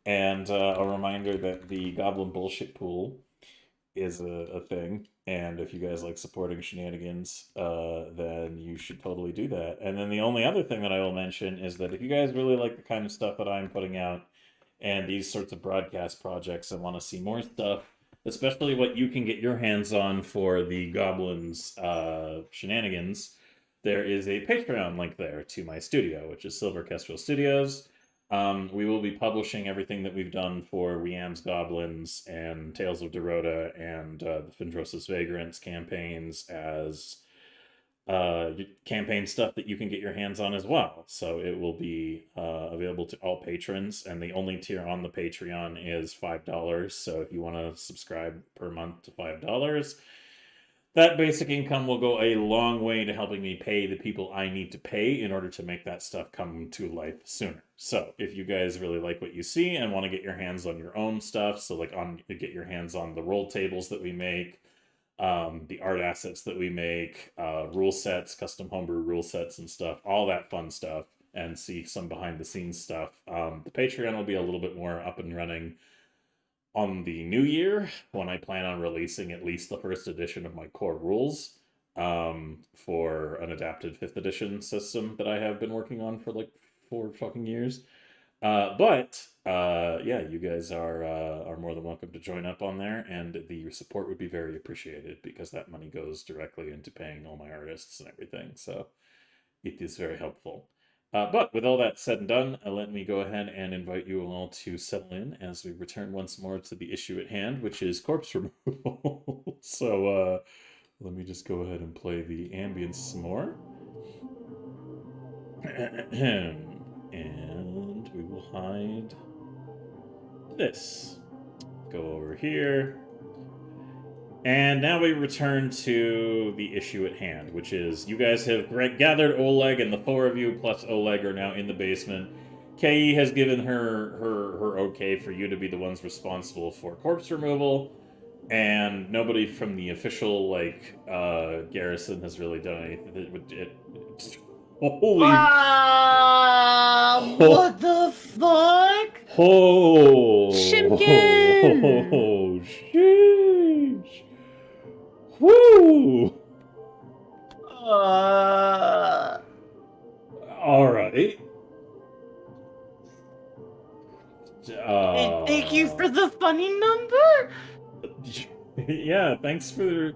And a reminder that the Goblin Bullshit Pool is a thing. And if you guys like supporting shenanigans, then you should totally do that. And then the only other thing that I will mention is that if you guys really like the kind of stuff that I'm putting out and these sorts of broadcast projects and want to see more stuff, especially what you can get your hands on for the Goblins shenanigans, there is a Patreon link there to my studio, which is Silver Kestrel Studios. We will be publishing everything that we've done for We Amz Goblinz and Tales of Dorota and the Findrosis Vagrants campaigns as campaign stuff that you can get your hands on as well. So it will be available to all patrons, and the only tier on the Patreon is $5. So if you want to subscribe per month to $5, that basic income will go a long way to helping me pay the people I need to pay in order to make that stuff come to life sooner. So if you guys really like what you see and want to get your hands on your own stuff, so like get your hands on the roll tables that we make, the art assets that we make, rule sets, custom homebrew rule sets and stuff, all that fun stuff, and see some behind the scenes stuff, the Patreon will be a little bit more up and running on the new year, when I plan on releasing at least the first edition of my core rules for an adapted 5th edition system that I have been working on for like 4 fucking years. Yeah, you guys are more than welcome to join up on there, and the support would be very appreciated because that money goes directly into paying all my artists and everything. So it is very helpful. But with all that said and done, let me go ahead and invite you all to settle in as we return once more to the issue at hand, which is corpse removal. So let me just go ahead and play the ambience some more. And we will hide this. Go over here. And now we return to the issue at hand, which is you guys have gathered Oleg, and the 4 of you plus Oleg are now in the basement. Kei has given her okay for you to be the ones responsible for corpse removal, and nobody from the official garrison has really done anything. Holy! What the fuck? Oh! Shimkin! Oh, sheesh! Woo! All right. And thank you for the funny number. Yeah, thanks for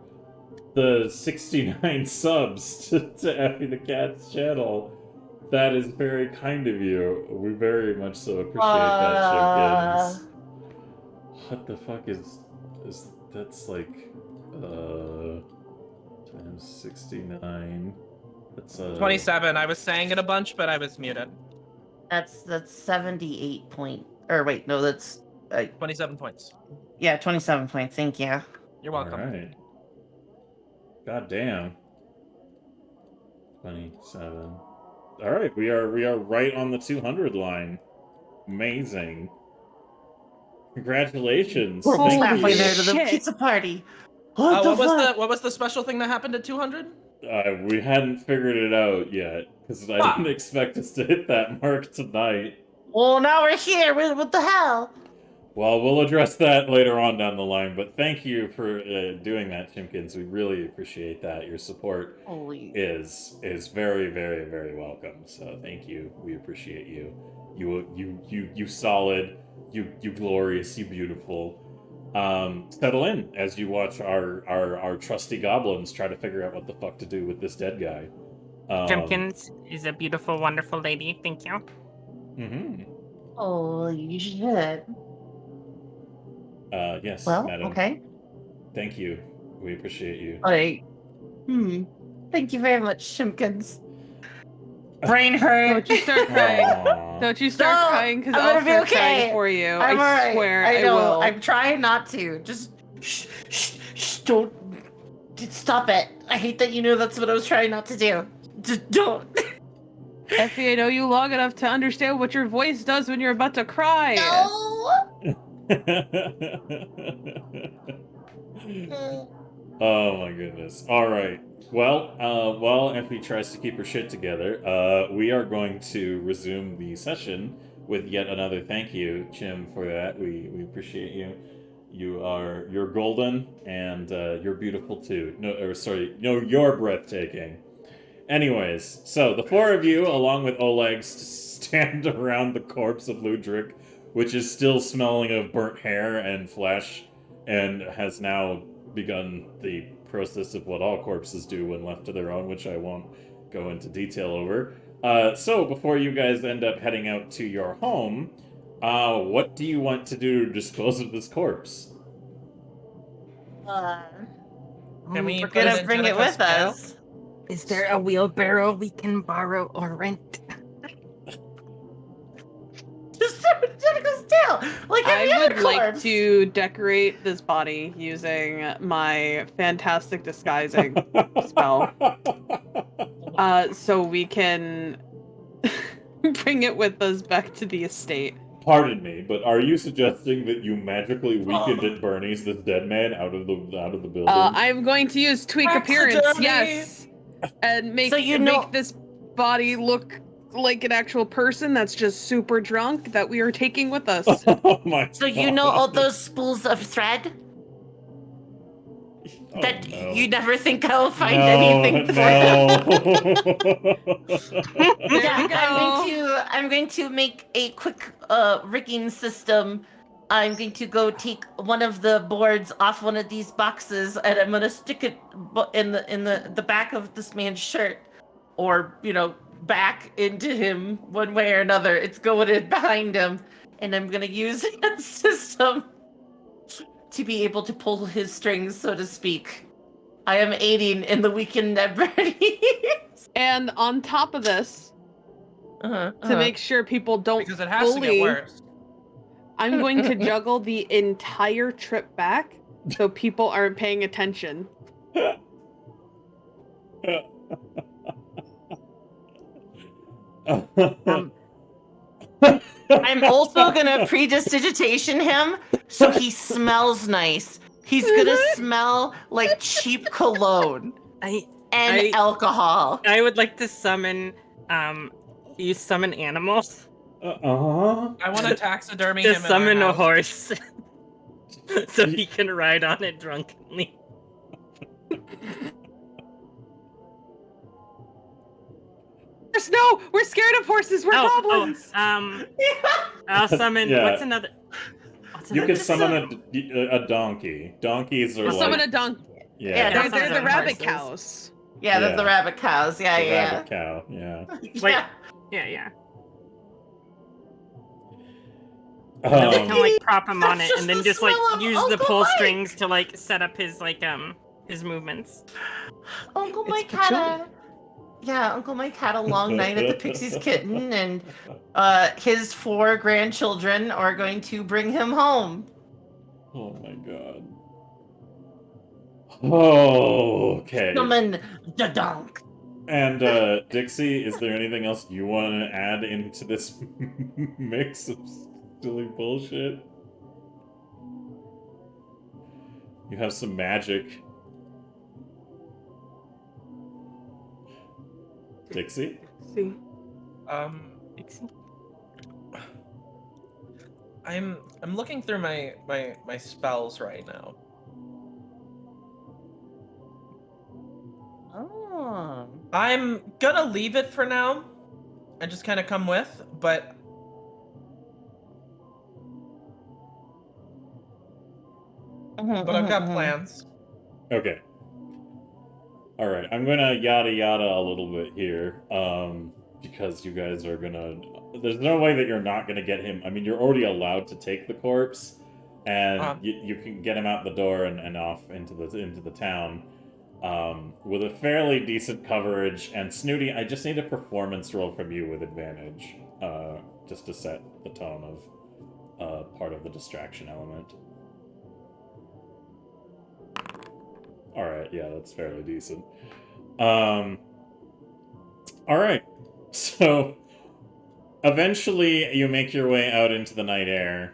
the 69 subs to Effie the Cat's channel. That is very kind of you. We very much so appreciate that, Chimkins. What the fuck is that's like times 69. That's 27. I was saying it a bunch, but I was muted. That's 78 point. Or wait, no, that's 27 points. yeah, 27 points. Thank you. You're welcome. All right. God damn. 27. All right, we are right on the 200 line. Amazing. Congratulations. We're almost Thank halfway you. there to the Shit. pizza party. What What was the special thing that happened at 200? We hadn't figured it out yet because I didn't expect us to hit that mark tonight. Well, now we're here. What the hell? Well, we'll address that later on down the line, but thank you for doing that, Chimkins. We really appreciate that. Your support Holy. is very, very, very welcome. So thank you. We appreciate you. You solid. You glorious. You beautiful. Settle in as you watch our trusty goblins try to figure out what the fuck to do with this dead guy. Jimkins is a beautiful, wonderful lady. Thank you. Mm-hmm. Holy shit. Yes, Well, madam. okay. Thank you. We appreciate you. Thank you very much, Shimkins. Brain hurt. Don't you start crying. Aw. Don't you start No, crying because I'm I'll gonna be start okay. crying for you. I'm I alright. swear I know. will. I'm trying not to. Just shh, don't. Stop it. I hate that you know that's what I was trying not to do. Just don't. Effie, I know you long enough to understand what your voice does when you're about to cry. No. Oh my goodness. All right. Well, while Effie tries to keep her shit together, we are going to resume the session with yet another thank you, Chim, for that. We appreciate you. You're golden and you're beautiful too. You're breathtaking. Anyways, so the four of you, along with Oleg, stand around the corpse of Ludric, which is still smelling of burnt hair and flesh, and has now begun the process of what all corpses do when left to their own, which I won't go into detail over. So before you guys end up heading out to your home, what do you want to do to dispose of this corpse? Can we We're put gonna in bring it Jenica's with tail? us. Is there a wheelbarrow we can borrow or rent? Just Jenica's tail, like every I other would like corpse. to decorate this body using my fantastic disguising spell. So we can bring it with us back to the estate. Pardon me, but are you suggesting that you magically weakened at Bernie's this dead man out of the building? I'm going to use tweak appearance, Taxidermy! yes, and make So you know- make this body look like an actual person that's just super drunk that we are taking with us. Oh my So you know all those spools of thread Oh, that no. you never think I'll find No, anything for. There Yeah, we go. I'm going to make a quick rigging system. I'm going to go take one of the boards off one of these boxes, and I'm gonna stick it in the back of this man's shirt, or back into him one way or another. It's going in behind him, and I'm gonna use that system to be able to pull his strings, so to speak. I am aiding in the weekend at Bernie's. And on top of this, to make sure people don't Because it has to fully, get worse. I'm going to juggle the entire trip back so people aren't paying attention. I'm also gonna prestidigitation him so he smells nice. He's gonna smell like cheap cologne and I- alcohol. I would like to summon, summon animals. I want to taxidermy To him summon in our a house. horse, so he can ride on it drunkenly. No, we're scared of horses. We're goblins. I'll summon. Yeah. What's another? You could summon a donkey. Donkeys are Or summon a like donkey. Yeah, They're summon the rabbit horses. cows. Yeah, that's the Yeah. rabbit cows. Yeah, the yeah. rabbit cow. Yeah. Wait. Yeah. Um, They kind of like prop him on That's it, and then the just like smell of use the Uncle pull Mike. strings to like set up his his movements. Uncle It's Mike patchouli. Uncle Mike had a long night at the Pixie's Kitten, and his 4 grandchildren are going to bring him home. Oh my god. Oh, okay. Summon the donk. And Dixie, is there anything else you want to add into this mix of silly bullshit? You have some magic. Dixie? See. I'm looking through my spells right now. Oh. I'm gonna leave it for now and just kind of come with, but I've got plans. Okay. Alright, I'm gonna yada yada a little bit here, because you guys are gonna... There's no way that you're not gonna get him... I mean, you're already allowed to take the corpse, and you can get him out the door and off into the town, with a fairly decent coverage, and Snooty, I just need a performance roll from you with advantage, just to set the tone of part of the distraction element. Alright, yeah, that's fairly decent. Alright. So, eventually you make your way out into the night air,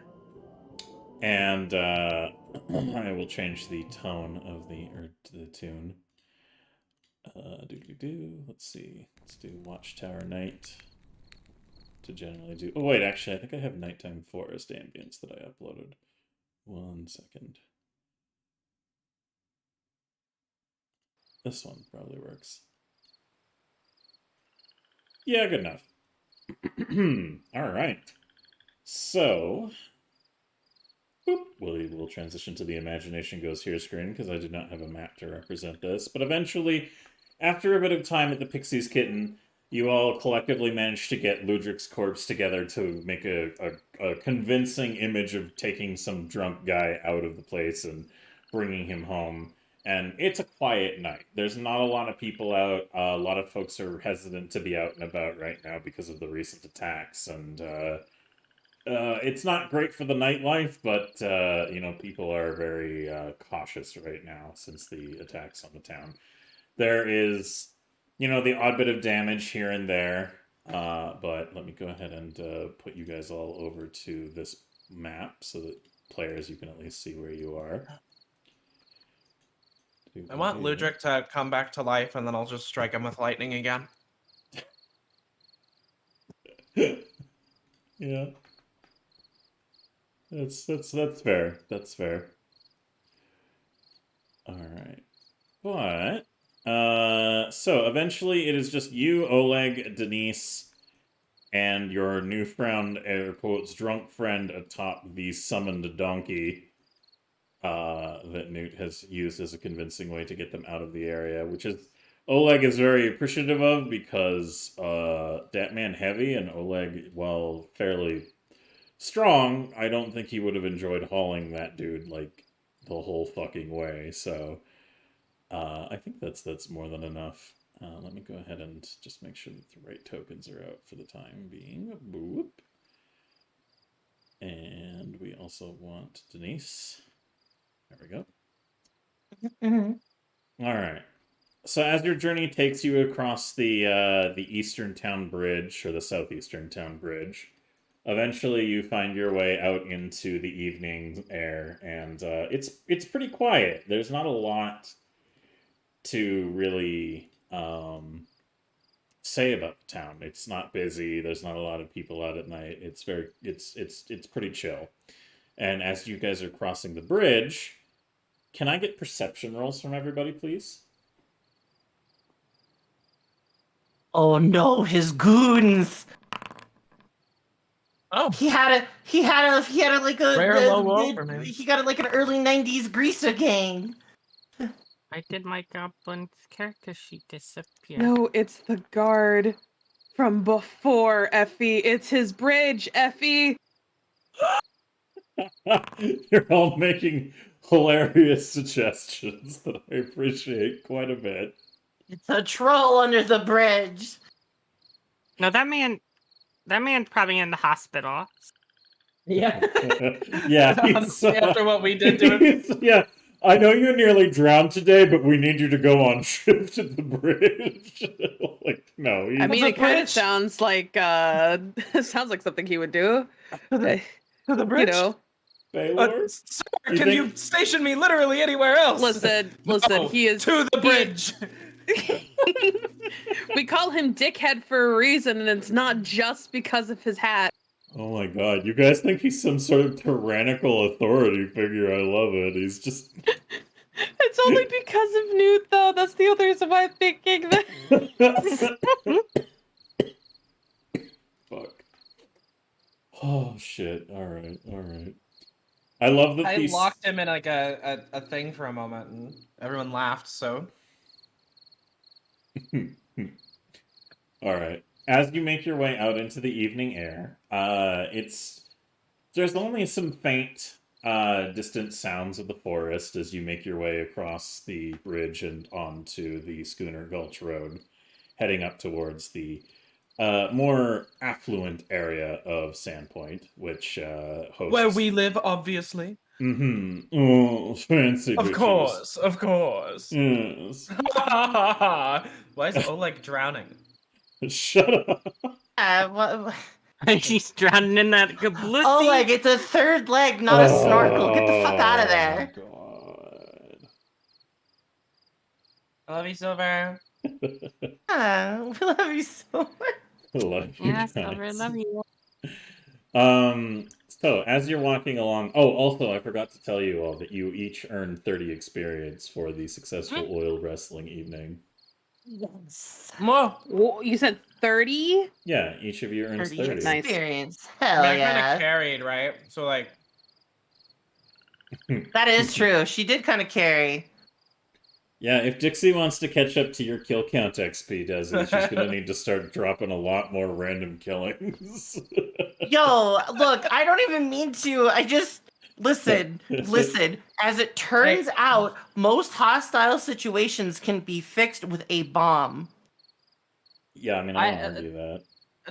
and, I will change the tone of the tune. Let's see. Let's do Watchtower Night. To generally do... Oh, wait, actually, I think I have Nighttime Forest ambience that I uploaded. 1 second. This one probably works. Yeah, good enough. Alright. So... Boop. We'll transition to the Imagination Goes Here screen, because I do not have a map to represent this. But eventually, after a bit of time at the Pixie's Kitten, you all collectively managed to get Ludric's corpse together to make a convincing image of taking some drunk guy out of the place and bringing him home. And it's a quiet night. There's not a lot of people out. A lot of folks are hesitant to be out and about right now because of the recent attacks. And it's not great for the nightlife, but, you know, people are very cautious right now since the attacks on the town. There is, you know, the odd bit of damage here and there. But let me go ahead and put you guys all over to this map so that players, you can at least see where you are. I want Ludric to come back to life, and then I'll just strike him with lightning again. Yeah. That's fair. That's fair. Alright. But so eventually it is just you, Oleg, Denise, and your newfound air quotes drunk friend atop the summoned donkey that Newt has used as a convincing way to get them out of the area, which is Oleg is very appreciative of, because that man heavy, and Oleg, while fairly strong, I don't think he would have enjoyed hauling that dude like the whole fucking way. So I think that's more than enough. Let me go ahead and just make sure that the right tokens are out for the time being. Boop. And we also want Denise. There we go. All right. So as your journey takes you across the eastern town bridge, or the southeastern town bridge, eventually you find your way out into the evening air, and it's pretty quiet. There's not a lot to really say about the town. It's not busy. There's not a lot of people out at night. It's pretty chill. And as you guys are crossing the bridge, can I get perception rolls from everybody, please? Oh no, his goons! Oh, He had like a Rare logo for me. he got it like an early '90s greaser gang. I did my goblin's character sheet disappear. No, it's the guard from before, Effie. It's his bridge, Effie. You're all making hilarious suggestions that I appreciate quite a bit. It's a troll under the bridge. No, that man's probably in the hospital. Yeah. Yeah, he's, After what we did to him. yeah, I know you nearly drowned today, but we need you to go on shift to the bridge. Like, no. I mean, the it kind of bridge? sounds like sounds like something he would do. To the You bridge? know, Baylor? Sir, You can think- you station me literally anywhere else? listen, No, he is to the bridge. We call him Dickhead for a reason, and it's not just because of his hat. Oh my god, you guys think he's some sort of tyrannical authority figure. I love it. He's just... It's only because of Newt, though. That's the other reason why I'm thinking that. Fuck. Oh shit. Alright. I love that I these... locked him in like a thing for a moment, and everyone laughed. So Alright. As you make your way out into the evening air, there's only some faint, distant sounds of the forest as you make your way across the bridge and onto the Schooner Gulch Road, heading up towards the more affluent area of Sandpoint, which hosts... where we live, obviously. Mm-hmm. Oh, fancy Of bitches. course. Yes. Why is Oleg drowning? Shut up. What? She's drowning in that gablussy. Oh, like it's a third leg, not a snorkel. Get the fuck out of there. God. I love you, Silver. We love you so much. I love you Yes, guys. I love you. So as you're walking along, also I forgot to tell you all that you each earned 30 experience for the successful oil wrestling evening. Yes. More. Whoa, you said 30? Yeah, each of you earns 30 30. Nice. experience. I Hell kind yeah. of carried, right? So like, That is true. She did kind of carry. Yeah, if Dixie wants to catch up to your kill count XP, Desi, she's gonna need to start dropping a lot more random killings. Yo, look, I don't even mean to. I just listen. As it turns out, most hostile situations can be fixed with a bomb. Yeah, I mean, I I- don't argue that.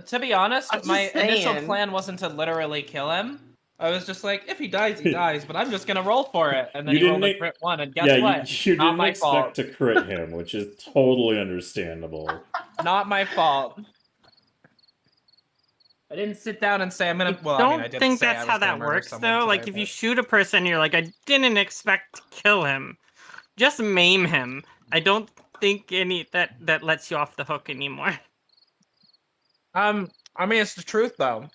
to be honest, I'm just my initial saying. plan wasn't to literally kill him. I was just like, if he dies, he dies, but I'm just gonna roll for it. And then You he rolled didn't a crit one, and guess Yeah, what? you Not didn't my expect fault. to crit him, which is totally understandable. Not my fault. I didn't sit down and say I'm gonna. Well, don't I mean, I did think say I that's was how gonna that murder works, someone though. Like, today, if you but- shoot a person, you're like, I didn't expect to kill him. Just maim him. I don't think that lets you off the hook anymore. I mean, it's the truth, though.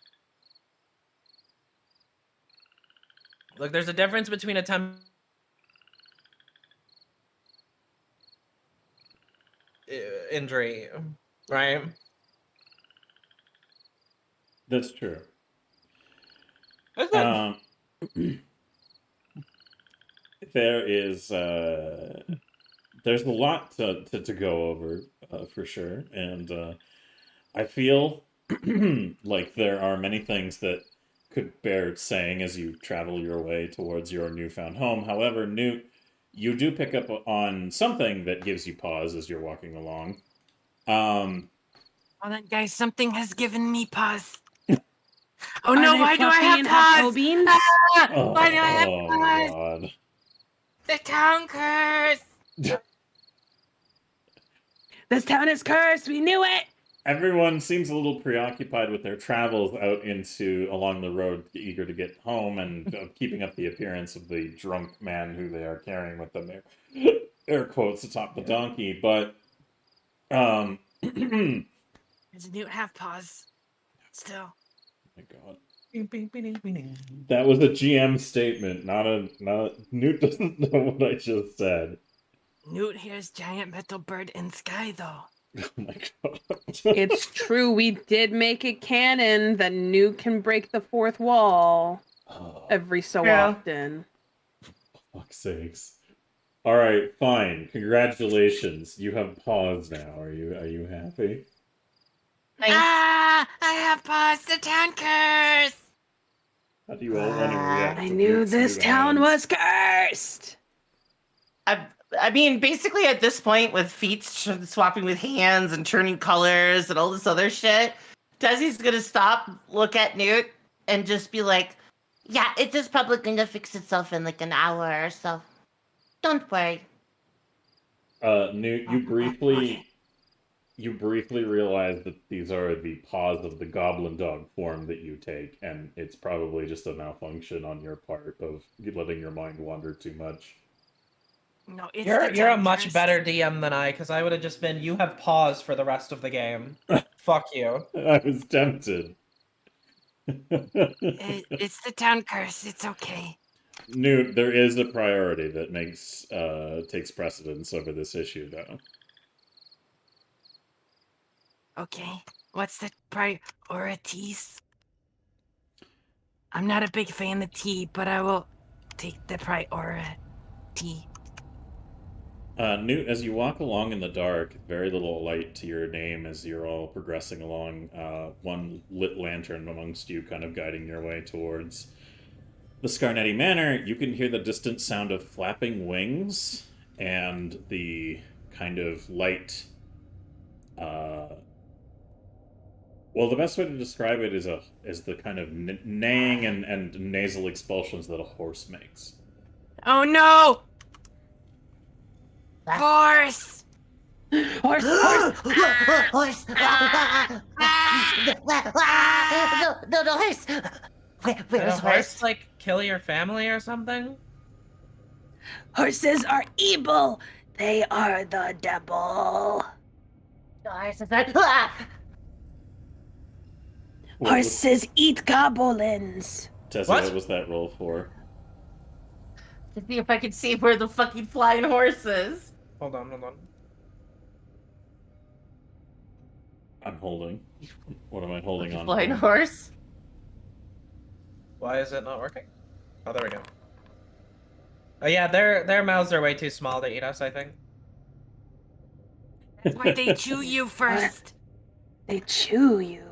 Look, there's a difference between attempt injury, right? That's true. Is it? There is there's a lot to go over for sure, and I feel like there are many things that could bear saying as you travel your way towards your newfound home. However, Newt, you do pick up on something that gives you pause as you're walking along. Well then, guys, something has given me pause. Oh Are no, they why do I fluffy have and have toe pause? beans? Ah, Oh, why do I have oh pause? God. The town curse. This town is cursed. We knew it. Everyone seems a little preoccupied with their travels out along the road, eager to get home and keeping up the appearance of the drunk man who they are carrying with them, air quotes, atop the donkey. But, oh Does Newt have pause? Still. my God. That was a GM statement, not a Newt doesn't know what I just said. Newt hears giant metal bird in sky though. Oh my god. It's true, we did make it canon that Newt can break the fourth wall Oh, every so Yeah. often. fuck's sakes. Alright, fine. Congratulations. You have paws now. Are you happy? Nice. Ah, I have paused the town curse. How do you all want to react I to knew Duke's this new town hands? was cursed. I mean, basically at this point, with feet swapping with hands and turning colors and all this other shit, Desi's gonna stop, look at Newt, and just be like, Yeah, it's just probably going to fix itself in like an hour or so. Don't worry. Newt, you briefly realize that these are the paws of the goblin dog form that you take, and it's probably just a malfunction on your part of letting your mind wander too much. No, it's You're the a town much curse. better DM than I, because I would have just been, you have paws for the rest of the game. Fuck you. I was tempted. It's the town curse. It's okay. Newt, there is a priority that takes precedence over this issue, though. Okay. What's the priorities? I'm not a big fan of tea, but I will take the priority. Newt, as you walk along in the dark, very little light to your name as you're all progressing along, one lit lantern amongst you kind of guiding your way towards the Scarnetti Manor. You can hear the distant sound of flapping wings and the kind of light. Well, the best way to describe it is the kind of neighing and nasal expulsions that a horse makes. Oh no! Ah. Horse! Horse, horse. Horse! No, horse! Did Where's a horse, horse? like, kill your family or something? Horses are evil. They are the devil. The horse is like, Horses eat goblins. Tessa, What? what was that roll for? to see if I can see where the fucking flying horse is. Hold on. I'm holding. What am I holding on Flying for? horse. Why is it not working? Oh, there we go. Oh yeah, their mouths are way too small to eat us, I think. That's why they chew you first. They chew you.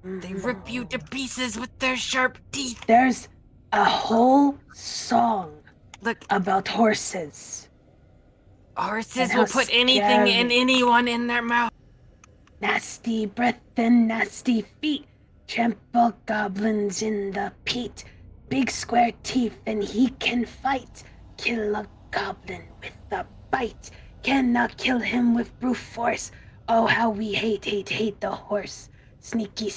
They rip you to pieces with their sharp teeth. There's a whole song Look, about horses. horses And will how put anything and scary. anyone in their mouth. Nasty breath and nasty feet. Trample goblins in the peat. Big square teeth and he can fight. Kill a goblin with a bite. Cannot kill him with brute force. Oh, how we hate the horse. Sneaky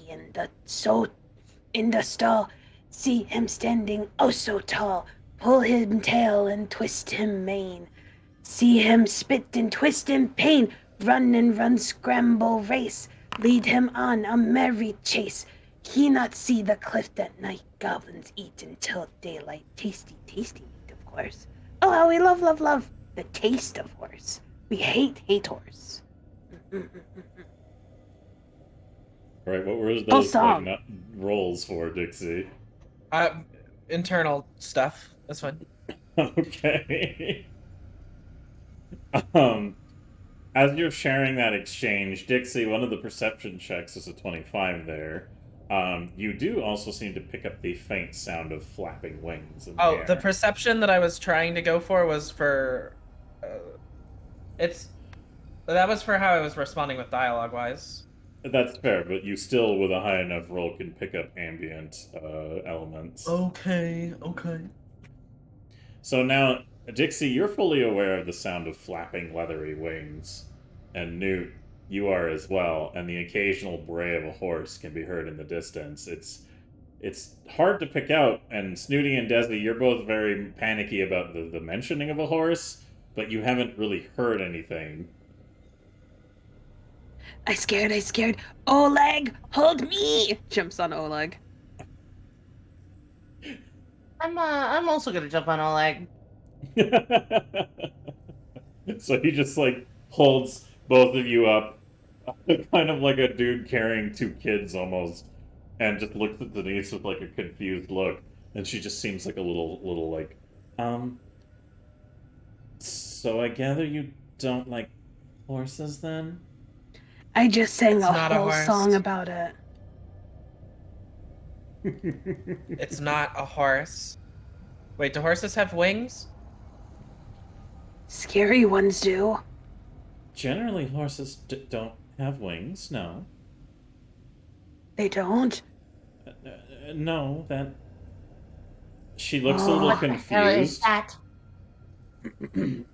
in the stall. See him standing oh so tall. Pull him tail and twist him mane. See him spit and twist in pain. Run and run, scramble, race. Lead him on a merry chase. He not see the cliff that night. Goblins eat until daylight. Tasty meat, of course. Oh, how we love the taste of horse. We hate horse. Right, what were Whole those like, song. rolls for, Dixie? Internal stuff. That's fine. Okay. As you're sharing that exchange, Dixie, one of the perception checks is a 25 there. You do also seem to pick up the faint sound of flapping wings in the Oh, air. the perception that I was trying to go for was for... that was for how I was responding with dialogue-wise. That's fair, but you still, with a high enough roll, can pick up ambient elements. Okay. So now, Dixie, you're fully aware of the sound of flapping leathery wings. And Newt, you are as well, and the occasional bray of a horse can be heard in the distance. It's hard to pick out, and Snooty and Desi, you're both very panicky about the mentioning of a horse, but you haven't really heard anything. I scared. Oleg, hold me! Jumps on Oleg. I'm also gonna jump on Oleg. So he just, like, holds both of you up, kind of like a dude carrying two kids almost, and just looks at Denise with like a confused look, and she just seems like a little like, so I gather you don't like horses then? I just sang It's a not a whole horse. song about it. It's not a horse. Wait, do horses have wings? Scary ones do. Generally, horses don't have wings, no. They don't? No, that... She looks a Oh. little What the hell is confused, that?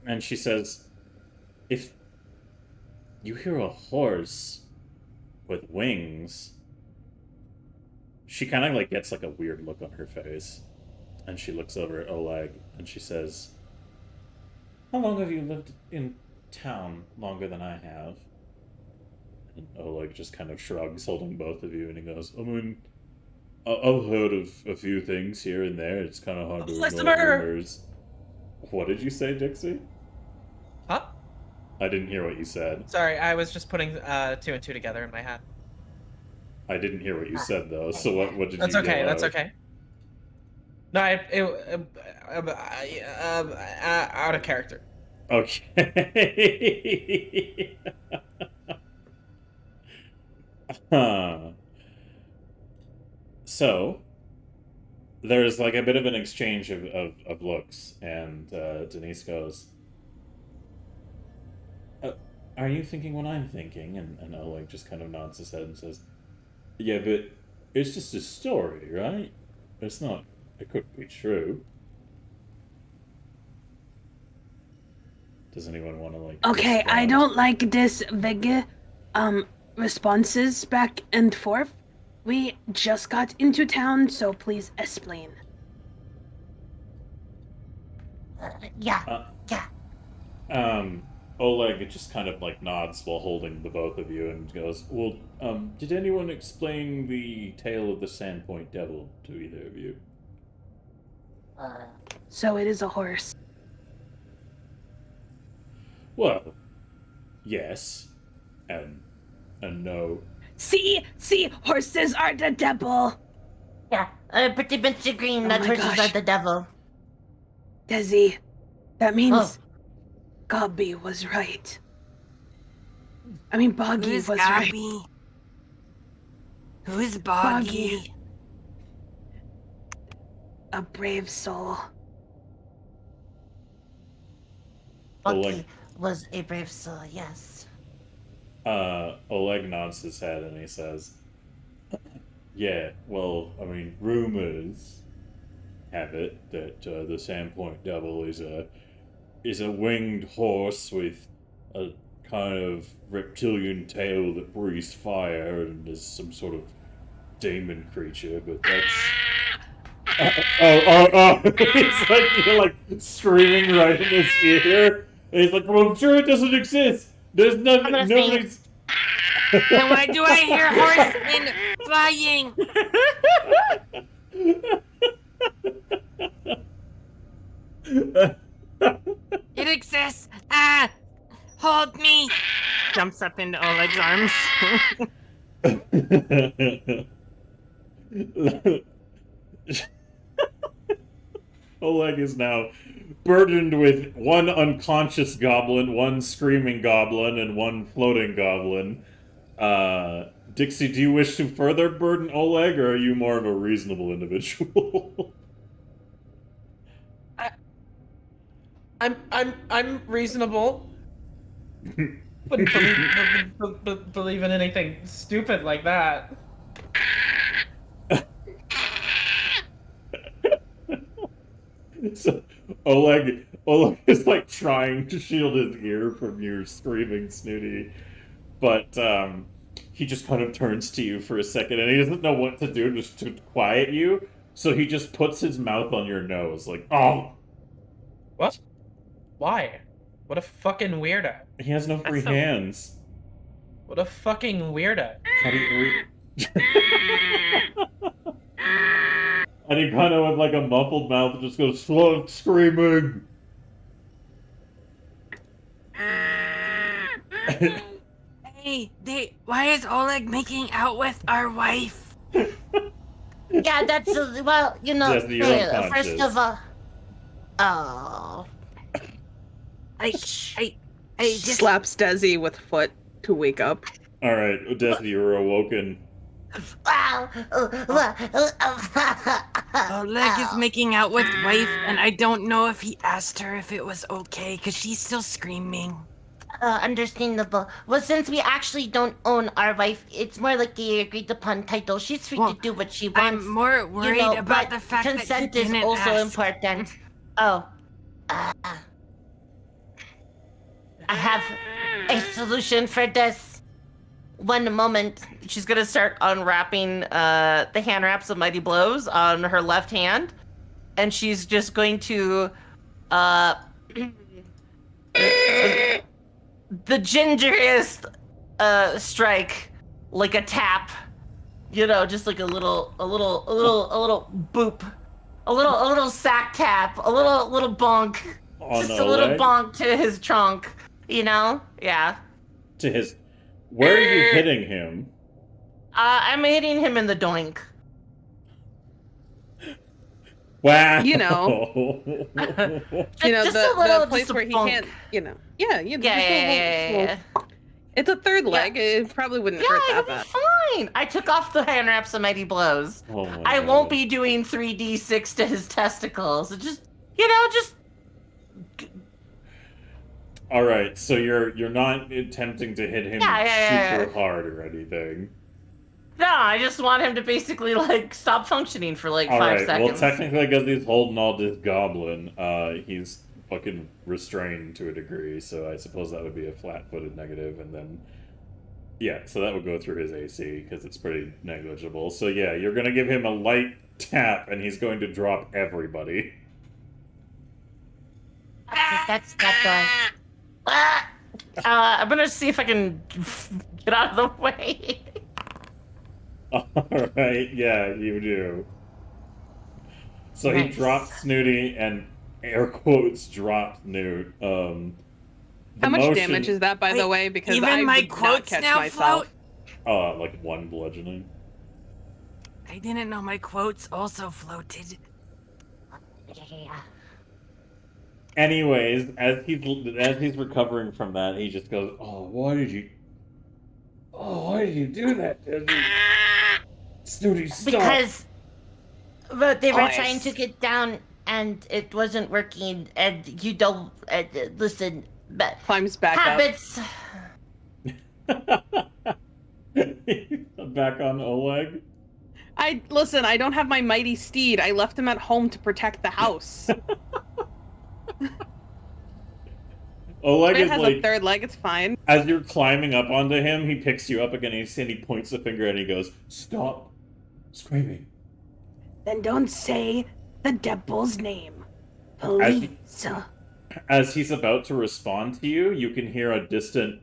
and she says, if you hear a horse with wings... She kind of like gets like a weird look on her face, and she looks over at Oleg, and she says, how long have you lived in town? Longer than I have. And Oleg just kind of shrugs, holding both of you, and he goes, I mean, I've heard of a few things here and there. It's kind of hard to Let's ignore murder! rumors. What did you say, Dixie? Huh? I didn't hear what you said. Sorry, I was just putting 2 and 2 together in my head. I didn't hear what you said, though, so what did That's you okay, yell that's out? okay. No, out of character. Okay. Huh. So, there's like a bit of an exchange of looks, and Denise goes, are you thinking what I'm thinking? And Oleg just kind of nods his head and says, yeah, but it's just a story, right? It's not, it couldn't be true. Does anyone want to, like... Okay, I respond? don't like this vague responses back and forth. We just got into town, so please explain. Yeah. Oleg just kind of like nods while holding the both of you and goes, well, did anyone explain the tale of the Sandpoint Devil to either of you? So it is a horse. Well, yes, and no. See, horses are the devil. Yeah. Pretty Mr. Green, Oh that my horses gosh. are the devil. Desi, that means Oh. Gobby was right. I mean, Boggy Who's was right. Gabby? Who's Boggy? Boggy. A brave soul. Bucky Oleg. was a brave soul, yes. Oleg nods his head and he says, yeah, well, I mean, rumors have it that the Sandpoint Devil is a winged horse with a kind of reptilian tail that breathes fire and is some sort of demon creature, but that's... He's like, you're like screaming right in his ear. And he's like, well, I'm sure it doesn't exist. There's nothing, I'm gonna say it. nobody's... And why do I hear horsemen flying? It exists. Ah, hold me. Jumps up into Oleg's arms. Oleg is now burdened with one unconscious goblin, one screaming goblin, and one floating goblin. Dixie, do you wish to further burden Oleg, or are you more of a reasonable individual? I'm reasonable. Wouldn't believe in anything stupid like that. So Oleg is like trying to shield his ear from your screaming Snooty, but he just kind of turns to you for a second and he doesn't know what to do just to quiet you, so he just puts his mouth on your nose like, oh! What? Why? What a fucking weirdo. He has no free That's so- hands. What a fucking weirdo. How do you... And he kind of with like a muffled mouth just goes, "Stop screaming." Hey, why is Oleg making out with our wife? Yeah, that's well, you know. Jesse, you're Hey, unconscious. first of all, oh, I just Slaps Desi with foot to wake up. All right, Desi, you were awoken. wow. Oleg is making out with wife, and I don't know if he asked her if it was okay, because she's still screaming. Understandable. Well, since we actually don't own our wife, it's more like the agreed upon title. She's free to do what she wants. I'm more worried about but the fact that you consent is didn't also ask. important. Oh. I have a solution for this. One moment. She's gonna start unwrapping the hand wraps of Mighty Blows on her left hand, and she's just going to the gingerest strike, like a tap, you know, just like a little boop, a little sack tap, a little bonk, On just a little Oleg? bonk to his trunk, you know? Yeah. To his. Where are you hitting him? I'm hitting him in the doink. Wow. You know. Just The place just a where he bonk. can't, Yeah, Yeah, yeah. It's a third leg. It probably wouldn't Yeah, hurt it'll that be bad. fine. I took off the hand wraps of Mighty Blows. Oh my I God. won't be doing 3d6 to his testicles. It just, just. All right, so you're not attempting to hit him Yeah. super hard or anything. No, I just want him to basically like stop functioning for like All 5 right. seconds. Well, technically, because he's holding all this goblin, he's fucking restrained to a degree. So I suppose that would be a flat-footed negative, and then yeah, so that would go through his AC because it's pretty negligible. So yeah, you're gonna give him a light tap, and he's going to drop everybody. That's that I'm gonna see if I can get out of the way. All right, yeah, you do. So he Nice. drops Snooty and air quotes dropped Newt. How much damage is that, by the way? Because Even I my would not quotes catch now myself. float. Like 1 bludgeoning. I didn't know my quotes also floated. Yeah. Anyways, as he's recovering from that, he just goes, "Oh, why did you do that, Desi? Snooty, stop!" Because they were Nice. trying to get down and it wasn't working. And you don't listen. But Climbs back habits. Back on Oleg. I don't have my mighty steed. I left him at home to protect the house. Oleg It is has like, a third leg. It's fine. as you're climbing up onto him, he picks you up again and he points the finger and he goes, "Stop screaming." Then don't say the devil's name. Please. As he's about to respond to you, you can hear a distant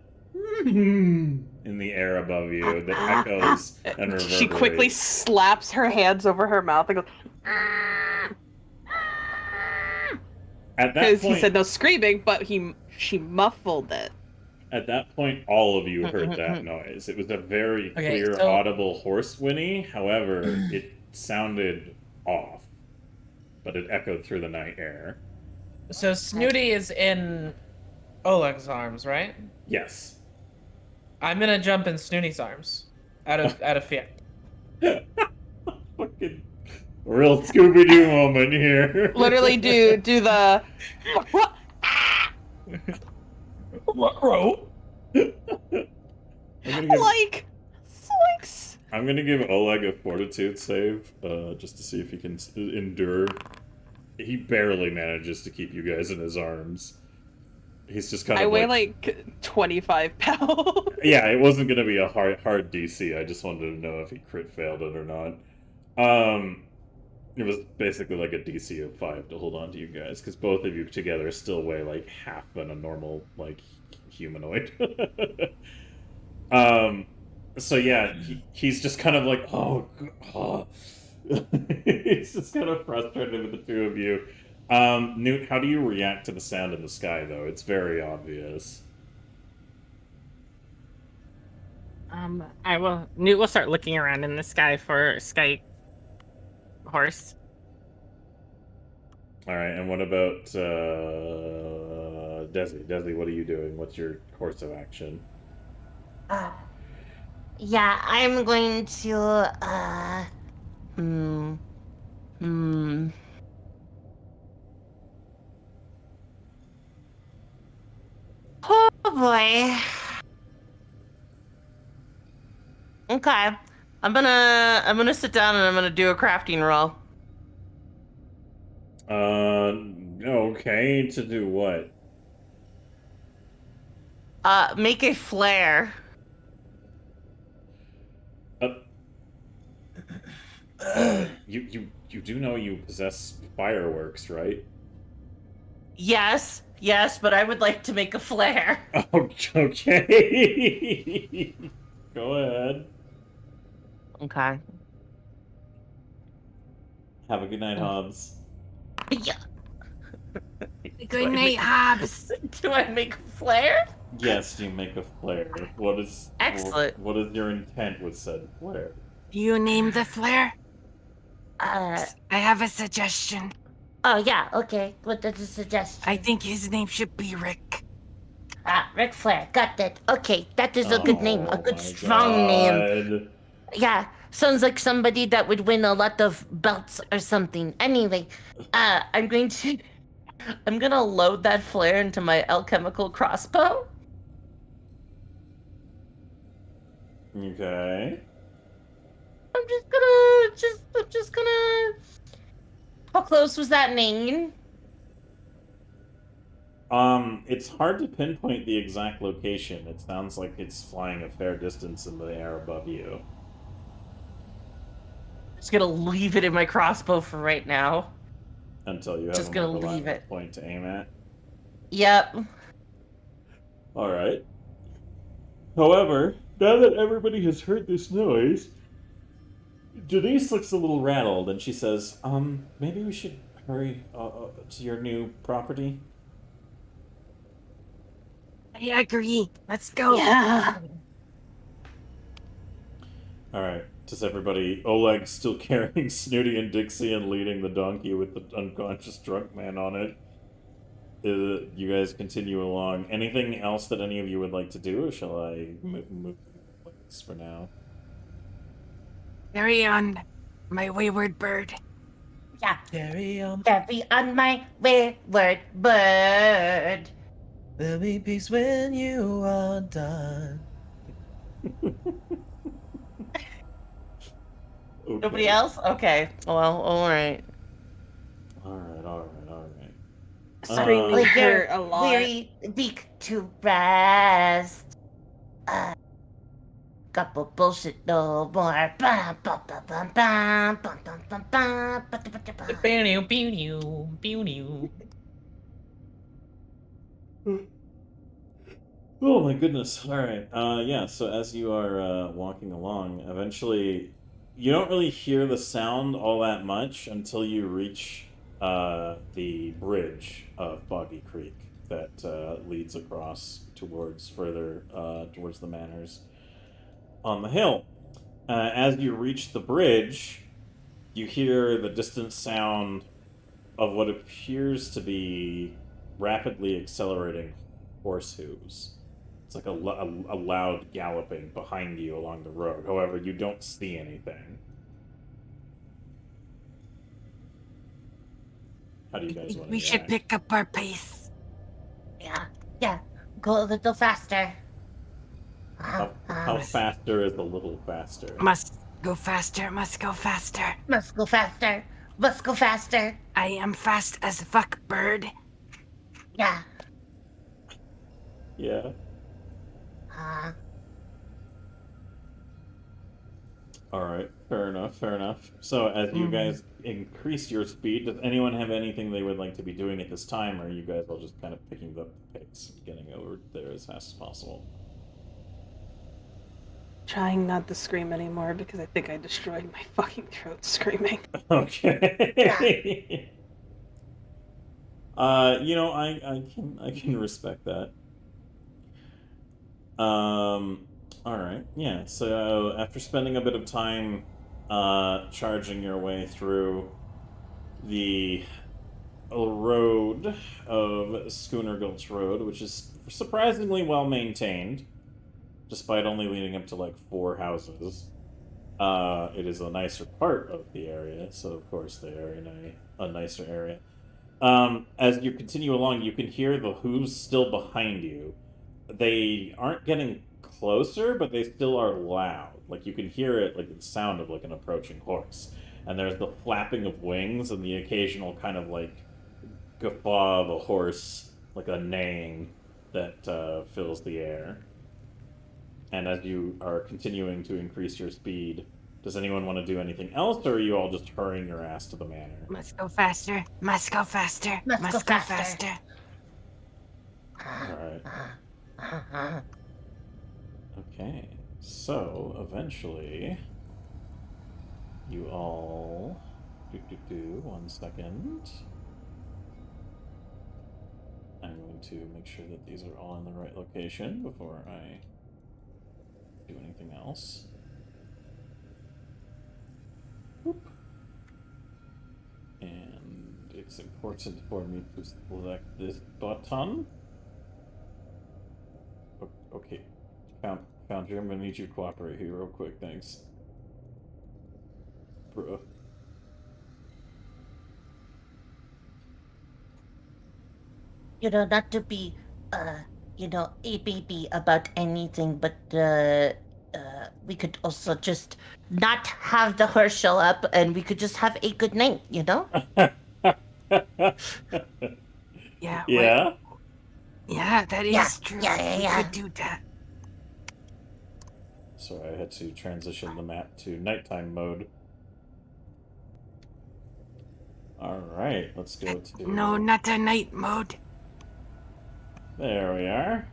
in the air above you that echoes and reverberates. She quickly slaps her hands over her mouth and goes, At that because he point, said no screaming, but she muffled it. at that point, all of you heard that noise. It was a very Okay, clear, so- audible horse whinny. However, it sounded off, but it echoed through the night air. So Snooty is in Oleg's arms, right? Yes. I'm gonna jump in Snooty's arms out of fear. Fucking real Scooby Doo moment here. Literally do the like Zoinks. I'm gonna give Oleg a fortitude save, just to see if he can endure. He barely manages to keep you guys in his arms. He's just kind of I weigh like 25 pounds. Yeah, it wasn't gonna be a hard DC. I just wanted to know if he crit failed it or not. It was basically like a DC of 5 to hold on to you guys, because both of you together still weigh like half than a normal like humanoid. So yeah, he's just kind of like, oh. He's just kind of frustrated with the two of you. Newt, how do you react to the sound in the sky, though? It's very obvious. Newt will start looking around in the sky for Sky Horse. All right, and what about Desi? Desi, what are you doing? What's your course of action? Yeah, I'm going to Oh boy. Okay. I'm gonna sit down and I'm gonna do a crafting roll. Okay, to do what? Make a flare. You do know you possess fireworks, right? Yes, but I would like to make a flare. Oh, okay. Go ahead. Okay. Have a good night, Hobbs. Yeah. Good night, Hobbs. Do I make a flare? Yes, you make a flare. What is Excellent. What is your intent with said flare? Do you name the flare? Uh, I have a suggestion. oh yeah, okay. What is the suggestion? I think his name should be Rick. Ric Flair. Got that. Okay, that is a good name. A good my strong name. God. Yeah, sounds like somebody that would win a lot of belts or something. Anyway, I'm gonna load that flare into my alchemical crossbow. Okay. I'm just gonna. How close was that name? It's hard to pinpoint the exact location. It sounds like it's flying a fair distance in the air above you. Just gonna leave it in my crossbow for right now. Until you have Just a gonna more leave reliable it. point to aim at. Yep. Alright. However, now that everybody has heard this noise, Denise looks a little rattled and she says, maybe we should hurry to your new property? I agree. Let's go. Yeah. Alright. Does everybody... Oleg's still carrying Snooty and Dixie and leading the donkey with the unconscious drunk man on it. You guys continue along. Anything else that any of you would like to do, or shall I move for now? Carry on, my wayward bird. Yeah. Carry on. Carry on my wayward bird. There'll be peace when you are done. Okay. Nobody else? Okay. Well, alright. Alright. Screaming hurt a lot. Weary, weak to rest. Couple bullshit no more. Bum, bum, bum, bum, bum, bum, bum, bum, bum, ba, da, ba, da, ba. Oh my goodness. Alright. Yeah, so as you are walking along, eventually you don't really hear the sound all that much until you reach the bridge of Boggy Creek that leads across towards the manors on the hill. As you reach the bridge, you hear the distant sound of what appears to be rapidly accelerating horse hooves. It's like a loud galloping behind you along the road. However, you don't see anything. How do you guys want to We should pick up our pace. Yeah. Go a little faster. How faster is a little faster? Must go faster, must go faster. Must go faster. Must go faster. I am fast as fuck, bird. Yeah. Yeah. Alright, fair enough. So, as you guys increase your speed, does anyone have anything they would like to be doing at this time, or are you guys all just kind of picking up the pace and getting over there as fast as possible? Trying not to scream anymore because I think I destroyed my fucking throat screaming. Okay. I can respect that. Alright, yeah, so after spending a bit of time charging your way through the road of Schooner Gulch Road, which is surprisingly well maintained, despite only leading up to like 4 houses. It is a nicer part of the area, so of course they are in a nicer area. As you continue along, you can hear the hooves still behind you. They aren't getting closer, but they still are loud. Like you can hear it, like the sound of like an approaching horse. And there's the flapping of wings and the occasional kind of like guffaw of a horse, like a neighing that fills the air. And as you are continuing to increase your speed, does anyone want to do anything else, or are you all just hurrying your ass to the manor? Must go faster. Must go faster. Must go faster. Alright. Okay, so eventually, you all. 1 second. I'm going to make sure that these are all in the right location before I do anything else. Whoop. And it's important for me to select this button. Okay, Foundry, I'm gonna need you to cooperate here real quick, thanks. Bruh. You know, not to be, you know, a baby about anything, but, we could also just not have the horse show up and we could just have a good night, you know? Yeah. Yeah? Yeah, that is Yeah, true. yeah. We could do that. Sorry, I had to transition the map to nighttime mode. Alright, let's go to... No, not a night mode. There we are.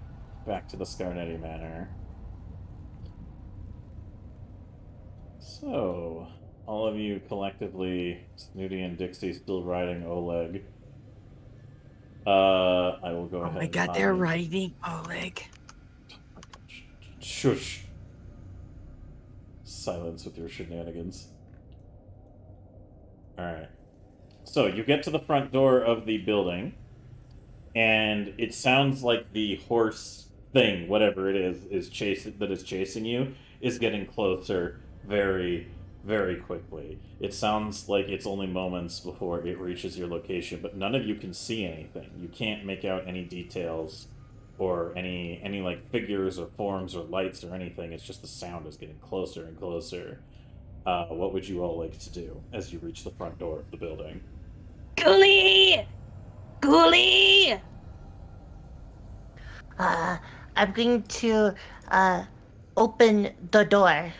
Back to the Scarnetti Manor. So, all of you collectively, Snooty and Dixie still riding Oleg. I will go ahead. Oh my god, they're riding Oleg. Shush. Silence with your shenanigans. Alright. So, you get to the front door of the building, and it sounds like the horse thing, whatever it is chasing you, is getting closer very, very quickly. It sounds like it's only moments before it reaches your location, but none of you can see anything. You can't make out any details or any like figures or forms or lights or anything. It's just the sound is getting closer and closer. What would you all like to do as you reach the front door of the building? Ghoulie! Ghoulie! I'm going to, open the door.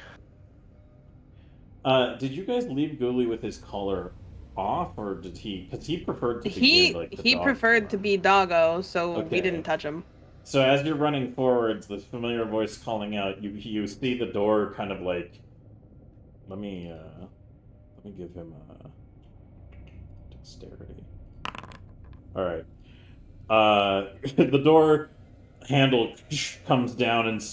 Did you guys leave Ghoulie with his collar off, or did he? Because he preferred to He begin like the he dog preferred to form. be doggo, so Okay. we didn't touch him. So as you're running forwards, the familiar voice calling out, you see the door kind of like. Let me give him a dexterity. All right. The door handle comes down and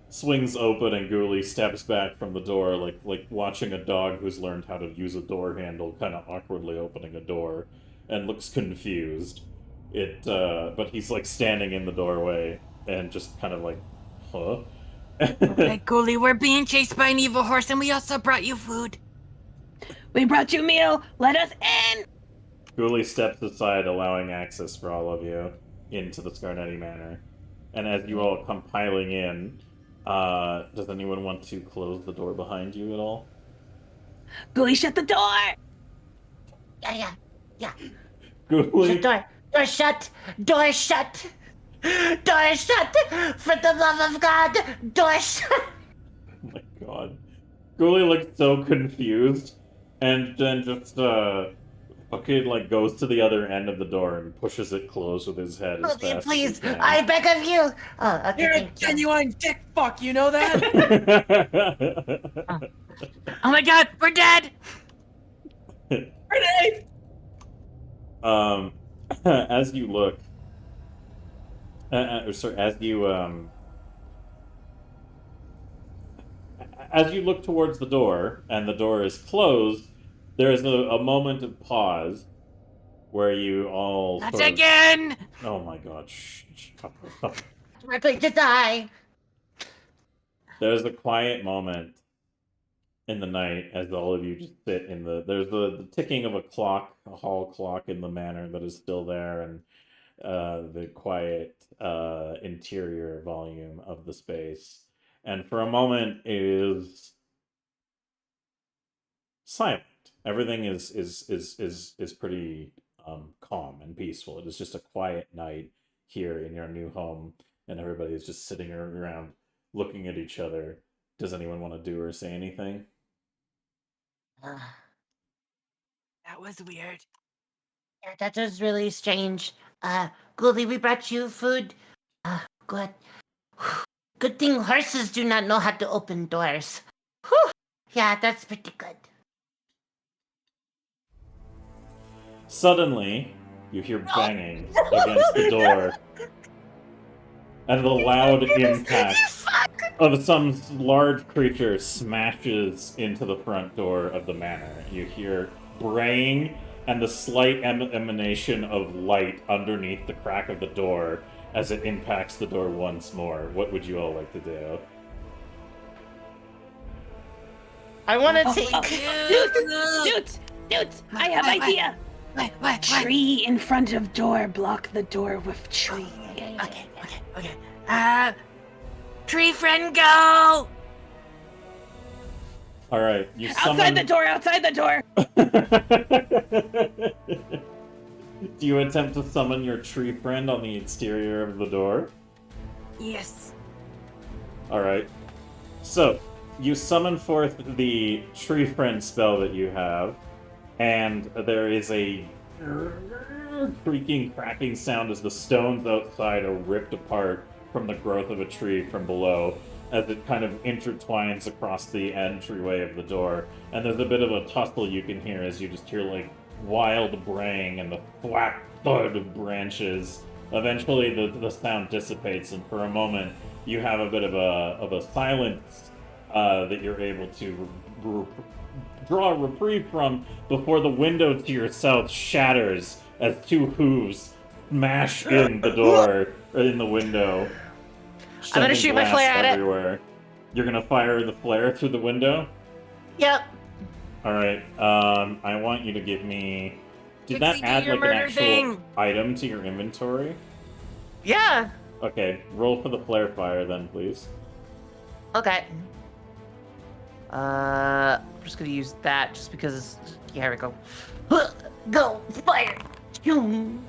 swings open, and Ghoulie steps back from the door, like watching a dog who's learned how to use a door handle, kind of awkwardly opening a door, and looks confused. But he's like standing in the doorway and just kind of like, huh? Hey, Ghoulie, we're being chased by an evil horse, and we also brought you food. We brought you meal. Let us in. Ghoulie steps aside, allowing access for all of you into the Scarnetti Manor. And as you all come piling in, does anyone want to close the door behind you at all? Ghoulie, shut the door. Yeah. Ghoulie, Shut door. Door shut. Door shut. Door shut. For the love of God. Door shut. oh my god. Ghoulie looks so confused, and then just, fucking, like, goes to the other end of the door and pushes it closed with his head as Okay, fast please. as he can. I beg of you. Oh, okay, You're a thank you. genuine dick fuck, you know that? Oh my god, we're dead! Grenade! As you look, as as you look towards the door, and the door is closed, there is a moment of pause where you all Not sort of- again! Oh my god, shut up. We're going to die. There's a quiet moment in the night as all of you just sit in there's the ticking of a clock, a hall clock in the manor that is still there, and the quiet interior volume of the space. And for a moment it is silent. Everything is pretty calm and peaceful. It is just a quiet night here in your new home, and everybody is just sitting around looking at each other. Does anyone want to do or say anything? That was weird. Yeah, that was really strange. Ghoulie, we brought you food. Good. Good thing horses do not know how to open doors. Whew. Yeah, that's pretty good. Suddenly, you hear banging against the door, and the loud impact of some large creature smashes into the front door of the manor. You hear braying and the slight emanation of light underneath the crack of the door as it impacts the door once more. What would you all like to do? I want to take. Newt, I have What? idea. What? Tree in front of door, block the door with tree. Okay. Tree friend, go! All right, you summon... Outside the door! Do you attempt to summon your tree friend on the exterior of the door? Yes. Alright. So, you summon forth the tree friend spell that you have, and there is a creaking, cracking sound as the stones outside are ripped apart from the growth of a tree from below, as it kind of intertwines across the entryway of the door. And there's a bit of a tussle you can hear as you just hear, like, wild braying and the thwack thud of branches. Eventually the sound dissipates, and for a moment you have a bit of a silence that you're able to draw a reprieve from before the window to your south shatters as two hooves smash in the door, or in the window. I'm gonna shoot my glass flare at it. everywhere. You're gonna fire the flare through the window? Yep. Alright, I want you to give me... Did Dixie, that add, do your like, an murder actual thing. item to your inventory? Yeah. Okay, roll for the flare fire then, please. Okay. I'm just gonna use that just because. Yeah, here we go. Go, fire! Choom.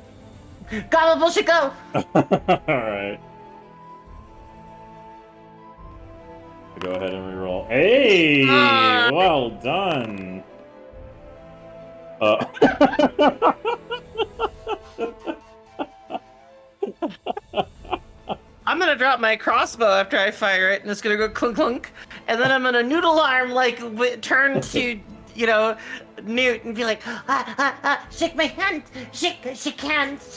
Gobble bullshit, go! Alright. Go ahead and reroll. Hey! Well done! I'm gonna drop my crossbow after I fire it, and it's gonna go clunk clunk, and then I'm gonna noodle arm turn to Newt and be like, shake my hand, shake hands.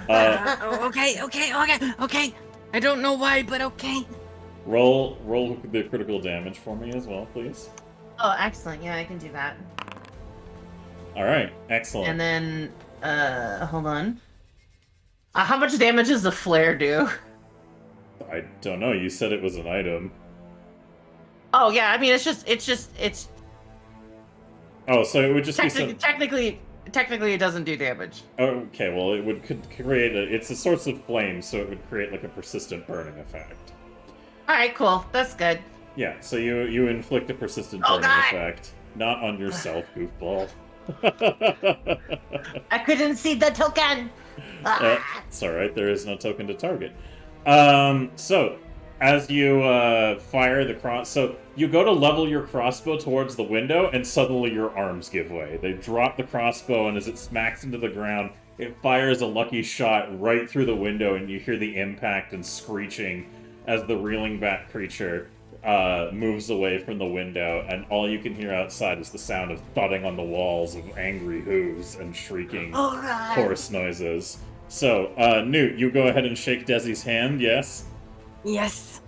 Okay. I don't know why, but okay. Roll the critical damage for me as well, please. Oh, excellent. Yeah, I can do that. Alright, excellent. And then, hold on. How much damage does the flare do? I don't know, you said it was an item. Oh yeah, I mean it's Oh, so it would just be some... technically it doesn't do damage. Okay, well, it could create it's a source of flame, so it would create like a persistent burning effect. All right, cool. That's good. Yeah, so you inflict a persistent burning effect, not on yourself, goofball. I couldn't see the token. It's alright, there is no token to target. So, as you fire the so you go to level your crossbow towards the window, and suddenly your arms give way. They drop the crossbow, and as it smacks into the ground, it fires a lucky shot right through the window, and you hear the impact and screeching as the reeling back creature moves away from the window, and all you can hear outside is the sound of thudding on the walls of angry hooves and shrieking hoarse noises. So, Newt, you go ahead and shake Desi's hand, yes? Yes.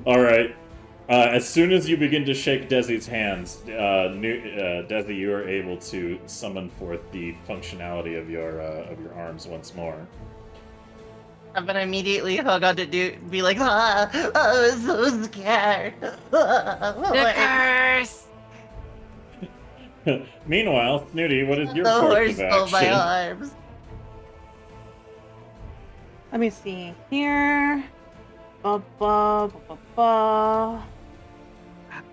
All right. As soon as you begin to shake Desi's hands, Desi, you are able to summon forth the functionality of your arms once more. I'm gonna immediately hug on to be like, I was so scared. The curse! Meanwhile, Snooty, what is your The course horse of stole my action? arms. Let me see here. Ba, ba, ba, ba, ba.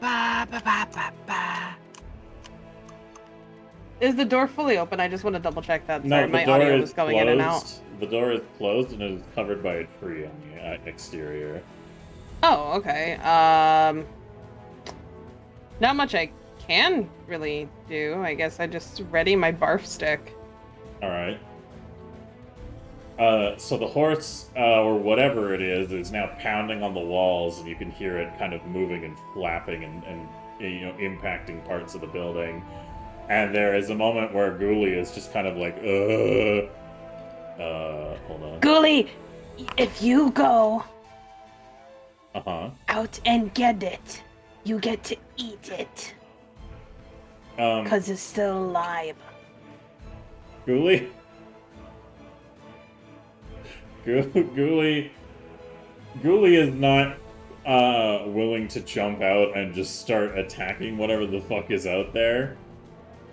Ba, ba, ba, ba, ba. Is the door fully open? I just want to double check that. No, Sorry, the my door audio is was going closed. in and out. The door is closed and it is covered by a tree on the exterior. Oh, okay. Not much I can really do. I guess I just ready my barf stick. All right. So the horse, or whatever it is now pounding on the walls, and you can hear it kind of moving and flapping and impacting parts of the building. And there is a moment where Ghoulie is just kind of like, hold on. Ghoulie, if you go Uh-huh. out and get it, you get to eat it. Because it's still alive. Ghoulie? Ghoulie is not willing to jump out and just start attacking whatever the fuck is out there.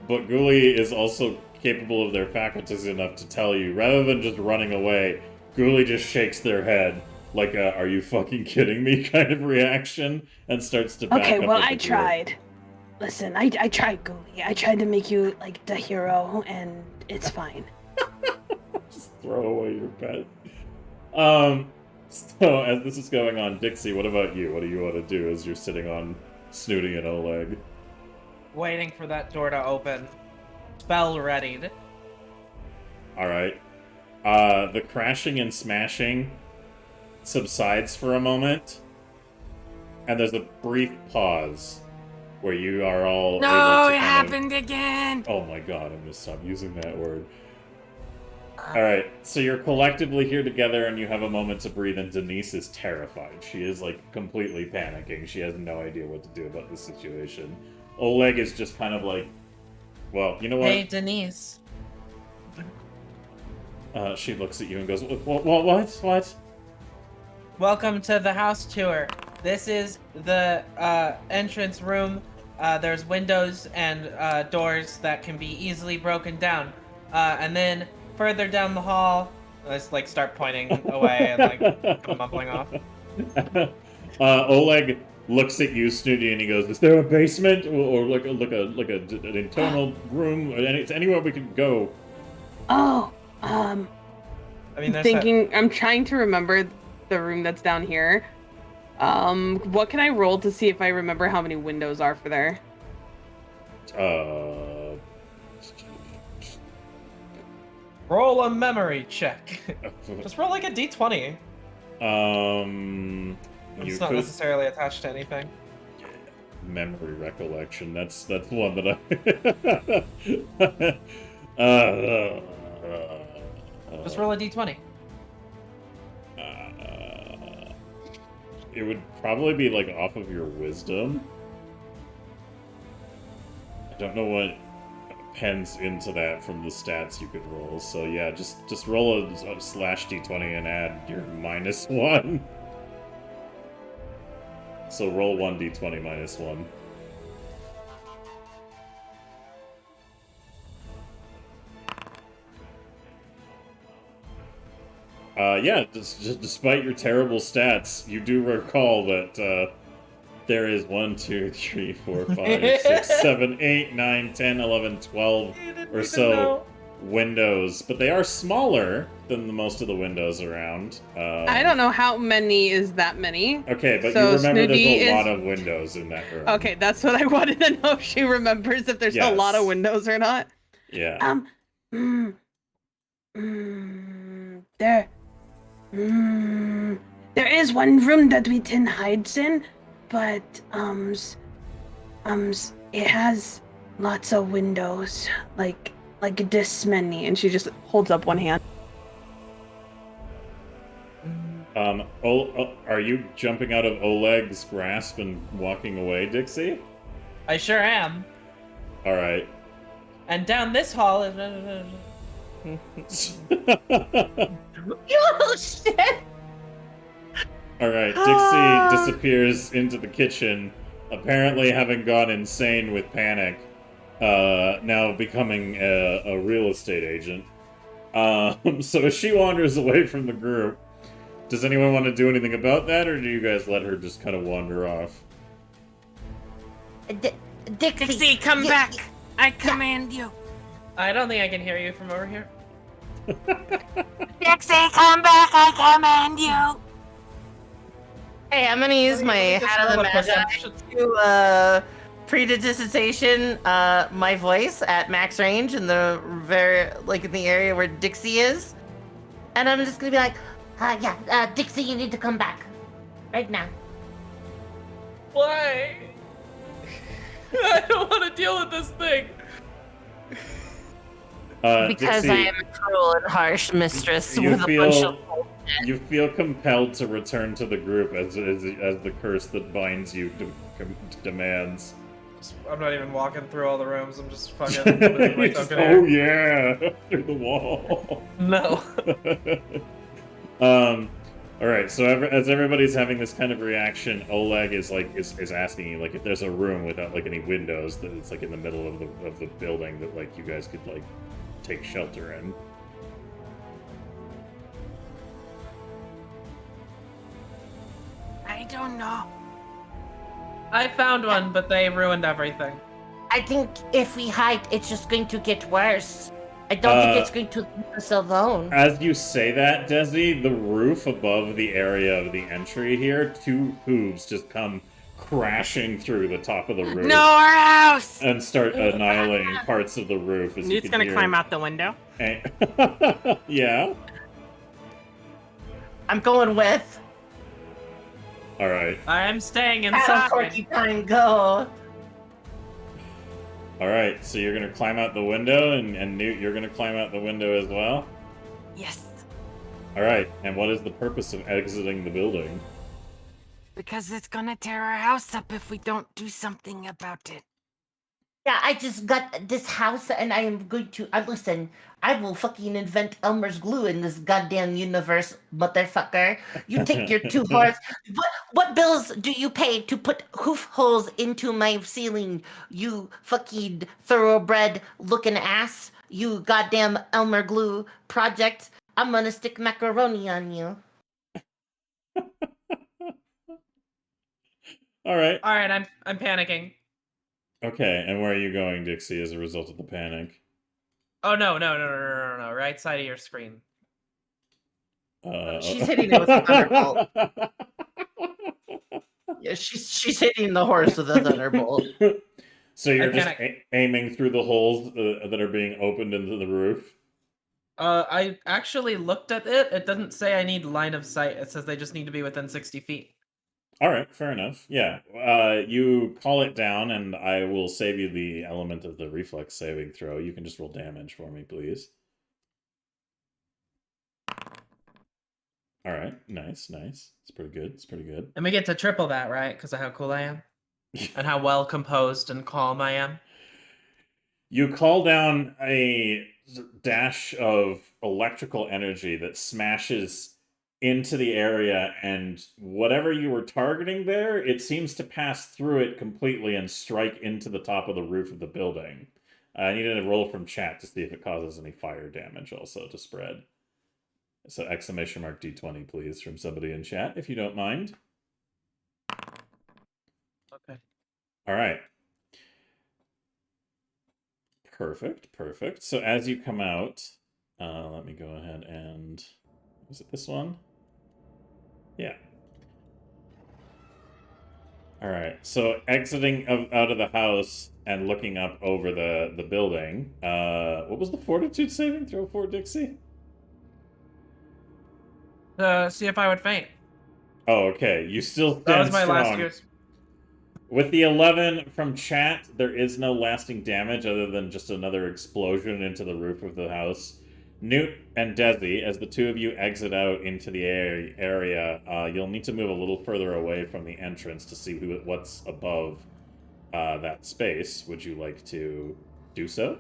But Ghoulie is also capable of their faculties enough to tell you, rather than just running away, Ghoulie just shakes their head like a "are you fucking kidding me" kind of reaction and starts to back Okay, up well, at the I door. tried. Listen, I tried, Ghoulie. I tried to make you, like, the hero, and it's fine. Just throw away your pet. So as this is going on, Dixie, what about you? What do you want to do as you're sitting on Snooty and Oleg? Waiting for that door to open. Spell readied. Alright. The crashing and smashing subsides for a moment, and there's a brief pause where you are all No, able to it kind happened again! of... Oh my god, I'm gonna stop using that word. Alright, so you're collectively here together and you have a moment to breathe, and Denise is terrified. She is, like, completely panicking. She has no idea what to do about this situation. Oleg is just kind of like, well, you know what? Hey, Denise. She looks at you and goes, what? Welcome to the house tour. This is the entrance room. There's windows and doors that can be easily broken down. And then further down the hall, let's like start pointing away and like mumbling off. Oleg looks at you, Snooty, and he goes, "Is there a basement or like an internal room? Anywhere we can go?" Oh, I mean, there's I'm trying to remember the room that's down here. What can I roll to see if I remember how many windows are for there? roll a memory check. Just roll like a d20. It's not necessarily attached to anything. Memory recollection. That's one that I. Just roll a d20. It would probably be like off of your wisdom. I don't know what pens into that from the stats you could roll. So yeah, just roll a slash d20 and add your -1. So roll 1d20 -1. Yeah, just despite your terrible stats, you do recall that there is 1, 2, 3, 4, 5, 6, 7, 8, 9, 10, 11, 12 or so windows, but they are smaller than the most of the windows around. I don't know how many is that many. Okay, but So you remember Snooty there's a is- lot of windows in that room. Okay, that's what I wanted to know, if she remembers if there's a lot of Yes. windows or not. Yeah. There is one room that we tin hides in, but it has lots of windows, like this many. And she just holds up one hand. Are you jumping out of Oleg's grasp and walking away, Dixie? I sure am. All right. And down this hall is. Oh shit! All right. Dixie disappears into the kitchen, apparently having gone insane with panic. Now becoming a real estate agent. So as she wanders away from the group, does anyone want to do anything about that, or do you guys let her just kind of wander off? Dixie, Dixie, come back! I command you. I don't think I can hear you from over here. Dixie, come back! I command you. Hey, I'm gonna use my Just hat of the roll a magi perception. to predigitation my voice at max range in the in the area where Dixie is, and I'm just gonna be like, Dixie, you need to come back right now. Why? I don't want to deal with this thing. because Dixie, I am a cruel and harsh mistress you with a bunch of. you feel compelled to return to the group as the curse that binds you demands. I'm not even walking through all the rooms. I'm just fucking. Like, Just, okay. oh yeah, through the wall. No. All right. So as everybody's having this kind of reaction, Oleg is asking you like if there's a room without like any windows that it's like in the middle of the building that like you guys could like take shelter in. I don't know. I found one, but they ruined everything. I think if we hide, it's just going to get worse. I don't think it's going to leave us alone. As you say that, Desi, the roof above the area of the entry here, two hooves just come crashing through the top of the roof. No, our house! And start annihilating parts of the roof. As Newt's gonna climb out the window. Yeah? I'm going with. Alright. I'm staying Have inside. Porcupine go. Alright, so you're gonna climb out the window, and Newt, you're gonna climb out the window as well? Yes, Alright, and what is the purpose of exiting the building? because it's gonna tear our house up if we don't do something about it. Yeah, I just got this house and I am going to. Listen, I will fucking invent Elmer's glue in this goddamn universe, motherfucker. You take your two horse. What bills do you pay to put hoof holes into my ceiling, you fucking thoroughbred looking ass? You goddamn Elmer glue project. I'm gonna stick macaroni on you. Alright. All right, I'm panicking. Okay, and where are you going, Dixie, as a result of the panic? Oh no! Right side of your screen. She's hitting it with a thunderbolt. Yeah, she's hitting the horse with a thunderbolt. So you're just panic. aiming through the holes that are being opened into the roof? I actually looked at it. It doesn't say I need line of sight. It says they just need to be within 60 feet. Alright, fair enough. Yeah. You call it down, and I will save you the element of the reflex saving throw. You can just roll damage for me, please. Alright, nice. It's pretty good. And we get to triple that, right? Because of how cool I am. And how well composed and calm I am. You call down a dash of electrical energy that smashes into the area, and whatever you were targeting there, it seems to pass through it completely and strike into the top of the roof of the building. I needed a roll from chat to see if it causes any fire damage also to spread. So exclamation mark D20, please, from somebody in chat, if you don't mind. Okay. All right. Perfect. So as you come out, let me go ahead and... Was it this one? Yeah. All right. So exiting out of the house and looking up over the building. What was the fortitude saving throw for, Dixie? See if I would faint. Oh, okay. You still stand That was my last strong. year's. With the 11 from chat, there is no lasting damage other than just another explosion into the roof of the house. Newt and Desi, as the two of you exit out into the area, you'll need to move a little further away from the entrance to see what's above that space. Would you like to do so?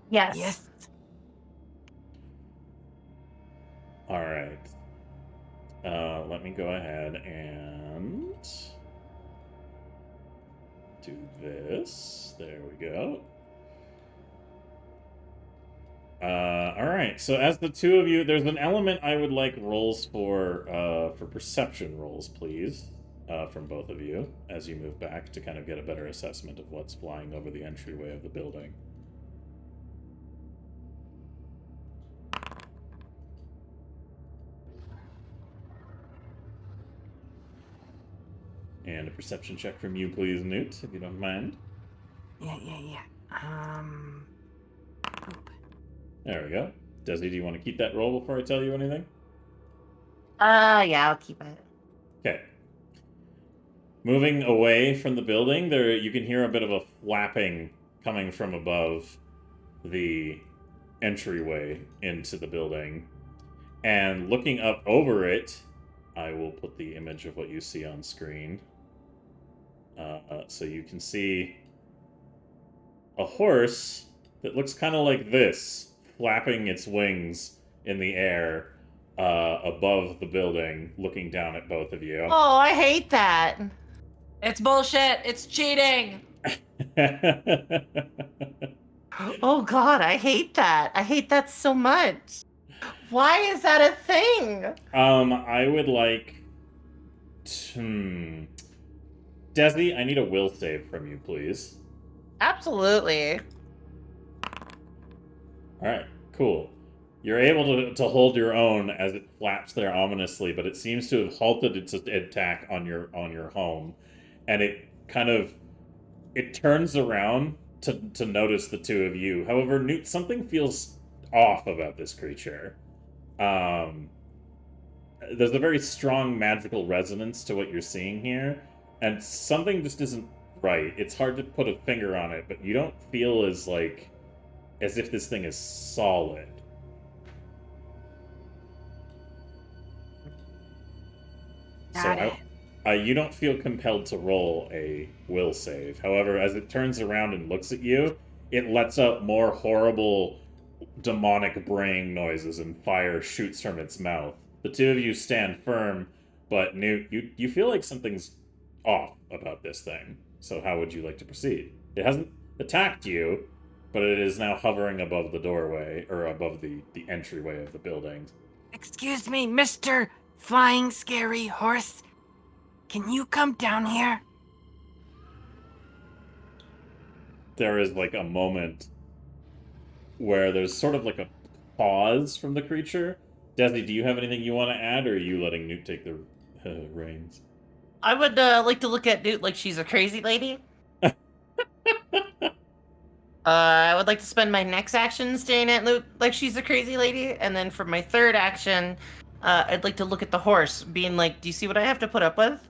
Yes. Yes. All right. Let me go ahead and do this. There we go. All right. So as the two of you, there's an element I would like rolls for perception rolls, please, from both of you as you move back to kind of get a better assessment of what's flying over the entryway of the building. And a perception check from you, please, Newt, if you don't mind. Yeah. Oop. There we go. Desi, do you want to keep that roll before I tell you anything? Yeah, I'll keep it. Okay. Moving away from the building, there you can hear a bit of a flapping coming from above the entryway into the building. And looking up over it, I will put the image of what you see on screen. So you can see a horse that looks kind of like this, flapping its wings in the air above the building, looking down at both of you. Oh, I hate that. It's bullshit. It's cheating. Oh God, I hate that. I hate that so much. Why is that a thing? I would like to... Desi, I need a will save from you, please. Absolutely. Alright, cool. You're able to hold your own as it flaps there ominously, but it seems to have halted its attack on your home. And it kind of... It turns around to notice the two of you. However, Newt, something feels off about this creature. There's a very strong magical resonance to what you're seeing here, and something just isn't right. It's hard to put a finger on it, but you don't feel as if this thing is solid. Got it. You don't feel compelled to roll a will save. However, as it turns around and looks at you, it lets out more horrible demonic braying noises and fire shoots from its mouth. The two of you stand firm, but Newt, you feel like something's off about this thing. So how would you like to proceed? It hasn't attacked you, but it is now hovering above the doorway, or above the entryway of the building. Excuse me, Mr. Flying Scary Horse. Can you come down here? There is like a moment where there's sort of like a pause from the creature. Desi, do you have anything you want to add, or are you letting Newt take the reins? I would like to look at Newt like she's a crazy lady. I would like to spend my next action staring at Newt like she's a crazy lady, and then for my third action, I'd like to look at the horse, being like, "Do you see what I have to put up with?"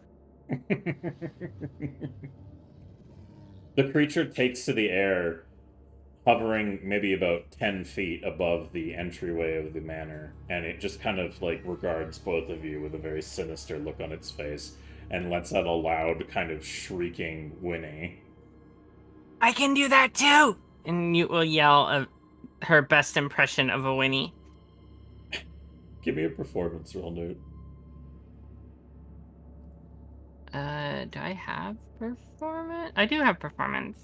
The creature takes to the air, hovering maybe about 10 feet above the entryway of the manor, and it just kind of like regards both of you with a very sinister look on its face and lets out a loud kind of shrieking whinny. I can do that too. And Newt will yell her best impression of a whinny. Give me a performance roll, Newt. Do I have performance? I do have performance.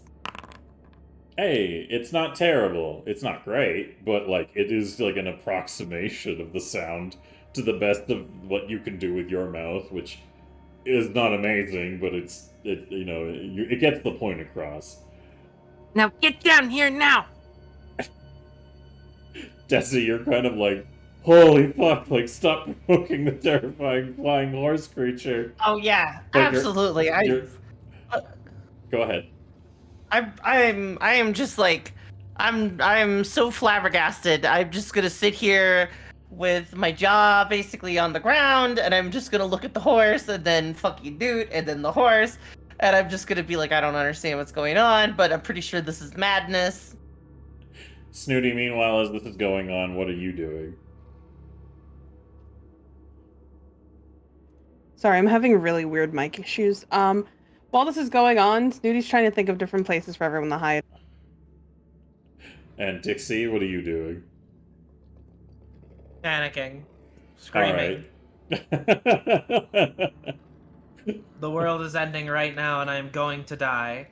Hey, it's not terrible. It's not great, but like it is like an approximation of the sound to the best of what you can do with your mouth, which is not amazing, but it gets the point across. Now get down here now. Desi, you're kind of like, holy fuck, like stop provoking the terrifying flying horse creature. Oh yeah, Like, absolutely. Go ahead. I am just like, I'm so flabbergasted. I'm just gonna sit here with my jaw basically on the ground, and I'm just gonna look at the horse, and then fucking Newt, and then the horse, and I'm just gonna be like, I don't understand what's going on, but I'm pretty sure this is madness. Snooty, meanwhile, as this is going on, what are you doing? Sorry, I'm having really weird mic issues. While this is going on, Snooty's trying to think of different places for everyone to hide. And Dixie, what are you doing? Panicking. Screaming. Alright. The world is ending right now, and I am going to die.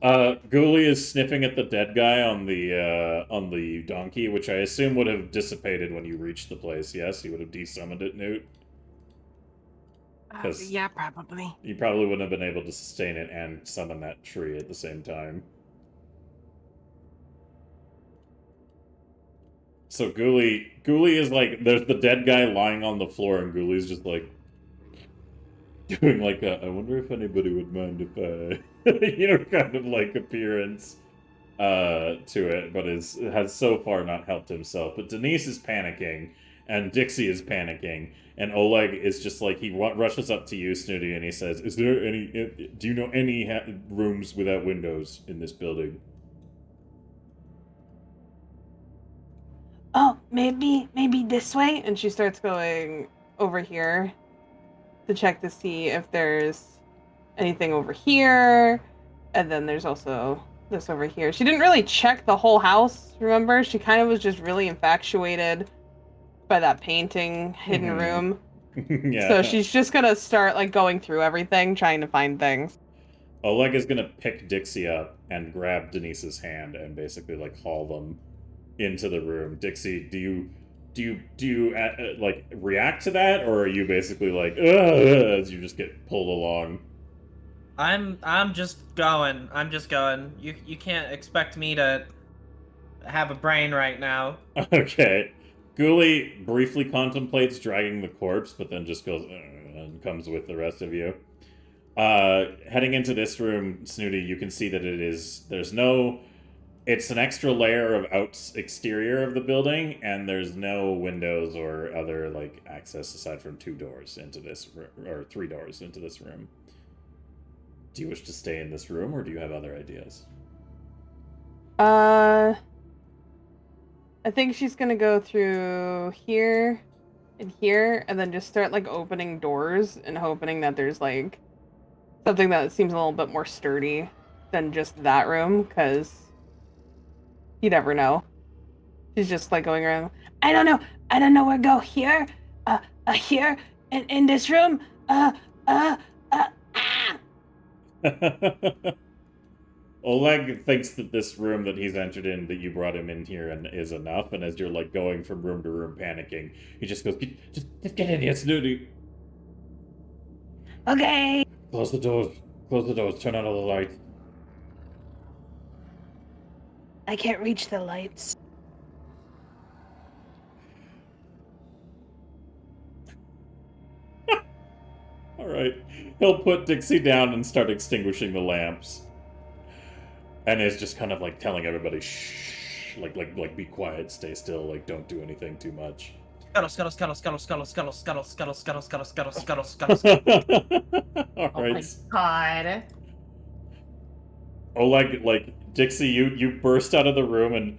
Ghoulie is sniffing at the dead guy on the donkey, which I assume would have dissipated when you reached the place. Yes, you would have desummoned it, Newt. Yeah, probably. You probably wouldn't have been able to sustain it and summon that tree at the same time. So Ghoulie is like, there's the dead guy lying on the floor, and Ghoulie's just like doing like a, I wonder if anybody would mind if I, kind of like appearance to it, but has so far not helped himself. But Denise is panicking, and Dixie is panicking, and Oleg is just like, he rushes up to you, Snooty, and he says, "Is there any? Do you know any rooms without windows in this building?" Oh, maybe this way? And she starts going over here to check to see if there's anything over here. And then there's also this over here. She didn't really check the whole house, remember? She kind of was just really infatuated by that painting hidden room. Yeah. So she's just gonna start like going through everything, trying to find things. Oleg is gonna pick Dixie up and grab Denise's hand and basically like haul them into the room. Dixie, do you like react to that, or are you basically like as you just get pulled along? I'm just going. I'm just going. You can't expect me to have a brain right now. Okay. Ghoulie briefly contemplates dragging the corpse, but then just goes and comes with the rest of you. Heading into this room, Snooty, you can see that it's an extra layer of exterior of the building, and there's no windows or other like access aside from 2 doors into this or 3 doors into this room. Do you wish to stay in this room, or do you have other ideas? I think she's gonna go through here and here, and then just start like opening doors and hoping that there's like something that seems a little bit more sturdy than just that room, because you never know. She's just like going around. I don't know where to go. Here, here, in this room. Oleg thinks that this room that he's entered in, that you brought him in here, and is enough. And as you're like going from room to room, panicking, he just goes, "Just get in here, Snooty. Okay. Close the doors. Close the doors. Turn on all the lights." I can't reach the lights. All right. He'll put Dixie down and start extinguishing the lamps. And is just kind of like telling everybody, shh, like be quiet, stay still, like don't do anything too much. Scuttle, scuttle, scuttle, scuttle, scuttle, scuttle, scuttle, scuttle, scuttle, scuttle, scuttle, scuttle, scuttle. All Oh right. my god. Oleg, like Dixie, you burst out of the room and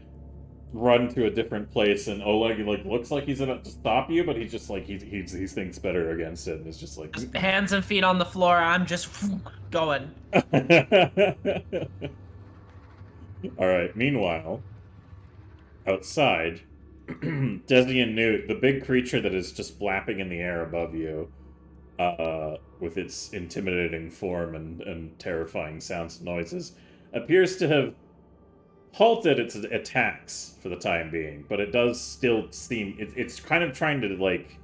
run to a different place, and Oleg like looks like he's about to stop you, but he's just like he thinks better against it, and it's just like Just hands and feet on the floor. I'm just going. All right. Meanwhile, outside, Desi and Newt, the big creature that is just flapping in the air above you, with its intimidating form and terrifying sounds and noises, appears to have halted its attacks for the time being, but it does still seem it's kind of trying to like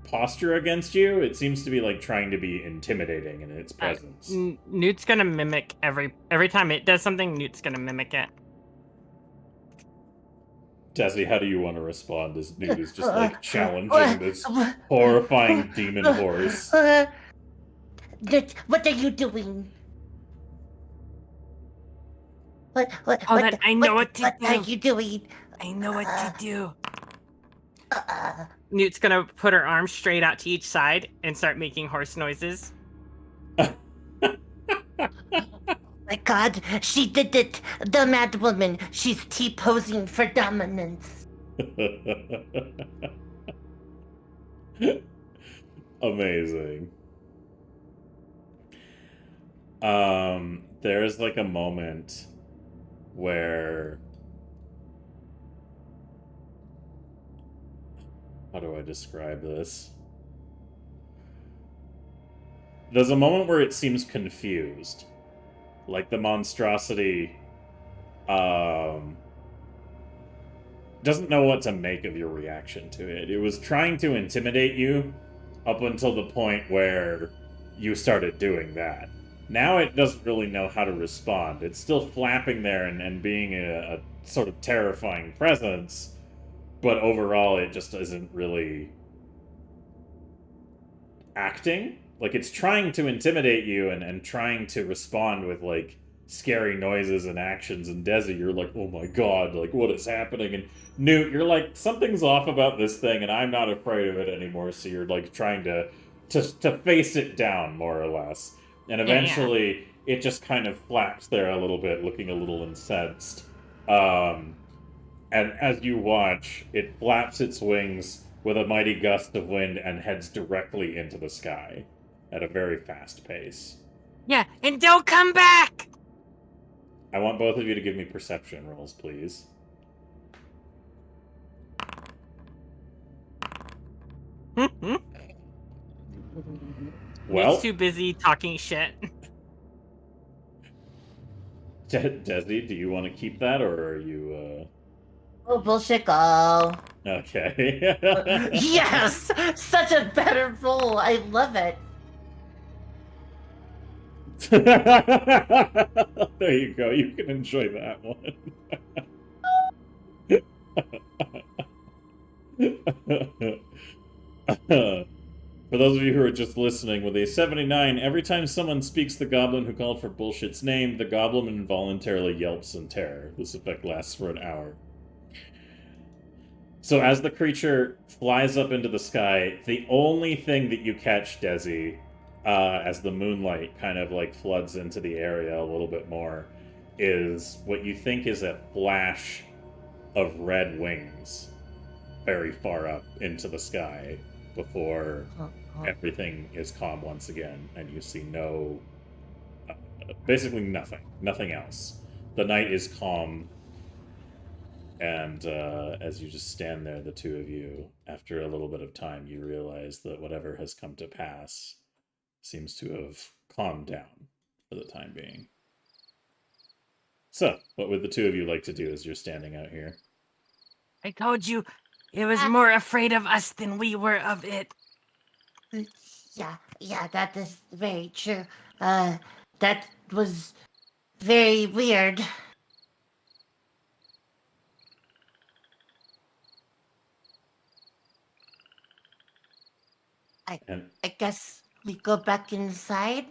posture against you. It seems to be like trying to be intimidating in its presence. Newt's gonna mimic every time it does something. Newt's gonna mimic it. Desi, how do you want to respond as Newt is just like challenging this horrifying demon horse? What are you doing? I know what to do. What are you doing? I know what to do. Newt's gonna put her arms straight out to each side and start making horse noises. My God, she did it! The mad woman. She's T-posing for dominance. Amazing. There's like a moment where, how do I describe this? There's a moment where it seems confused. Like the monstrosity doesn't know what to make of your reaction to it. It was trying to intimidate you up until the point where you started doing that. Now it doesn't really know how to respond. It's still flapping there and being a sort of terrifying presence, but overall it just isn't really acting. Like, it's trying to intimidate you and trying to respond with, like, scary noises and actions, and Desi, you're like, oh my god, like, what is happening? And Newt, you're like, something's off about this thing, and I'm not afraid of it anymore, so you're, like, trying to face it down, more or less. And eventually, it just kind of flaps there a little bit, looking a little incensed. And as you watch, it flaps its wings with a mighty gust of wind and heads directly into the sky at a very fast pace. Yeah, and don't come back! I want both of you to give me perception rolls, please. Well, He's too busy talking shit. Desi, do you want to keep that, or are you, Oh, bullshit, go. Okay. Yes! Such a better roll. I love it. There you go. You can enjoy that one. For those of you who are just listening, with a 79, every time someone speaks the goblin who called for bullshit's name, the goblin involuntarily yelps in terror. This effect lasts for an hour. So as the creature flies up into the sky, the only thing that you catch, Desi, as the moonlight kind of like floods into the area a little bit more, is what you think is a flash of red wings very far up into the sky before everything is calm once again, and you see basically nothing else. The night is calm, and as you just stand there, the two of you, after a little bit of time, you realize that whatever has come to pass seems to have calmed down for the time being. So, what would the two of you like to do as you're standing out here? I told you, it was more afraid of us than we were of it. Yeah, that is very true. That was very weird. I guess we go back inside?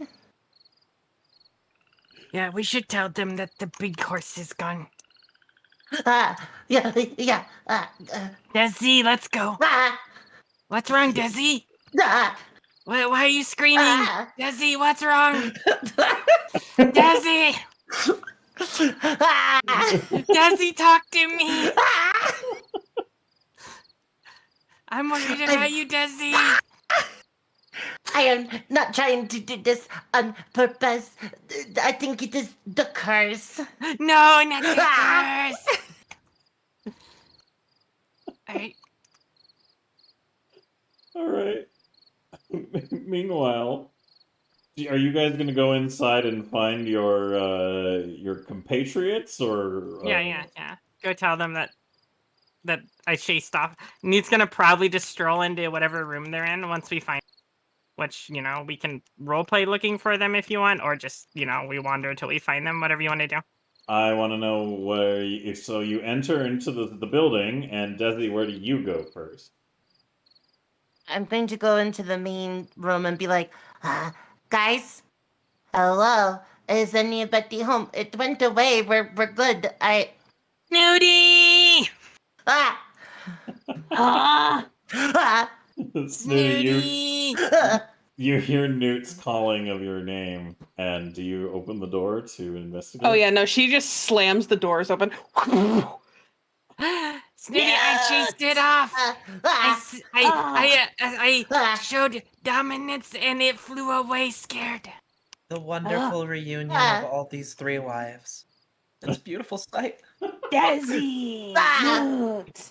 Yeah, we should tell them that the big horse is gone. Yeah. Desi, let's go. What's wrong, Desi? Why are you screaming? Desi, what's wrong? Desi! Desi, talk to me! I'm worried about you, Desi! I am not trying to do this on purpose. I think it is the curse. No, not the curse! Alright. Meanwhile, are you guys going to go inside and find your compatriots, or? Yeah. Go tell them that I chased off. And he's gonna probably just stroll into whatever room they're in once we find. Which, we can roleplay looking for them if you want, or just, we wander until we find them. Whatever you want to do. I want to know where. So you enter into the building, and Desi, where do you go first? I'm going to go into the main room and be like, guys, hello, is anybody home? It went away. We're good. Snooty! Ah! Snooty, Snooty! You hear Newt's calling of your name, and do you open the door to investigate? Oh yeah, no, she just slams the doors open. Snooty, I chased it off. I showed dominance and it flew away scared. The wonderful reunion of all these 3 wives. It's a beautiful sight. Desi! Newt!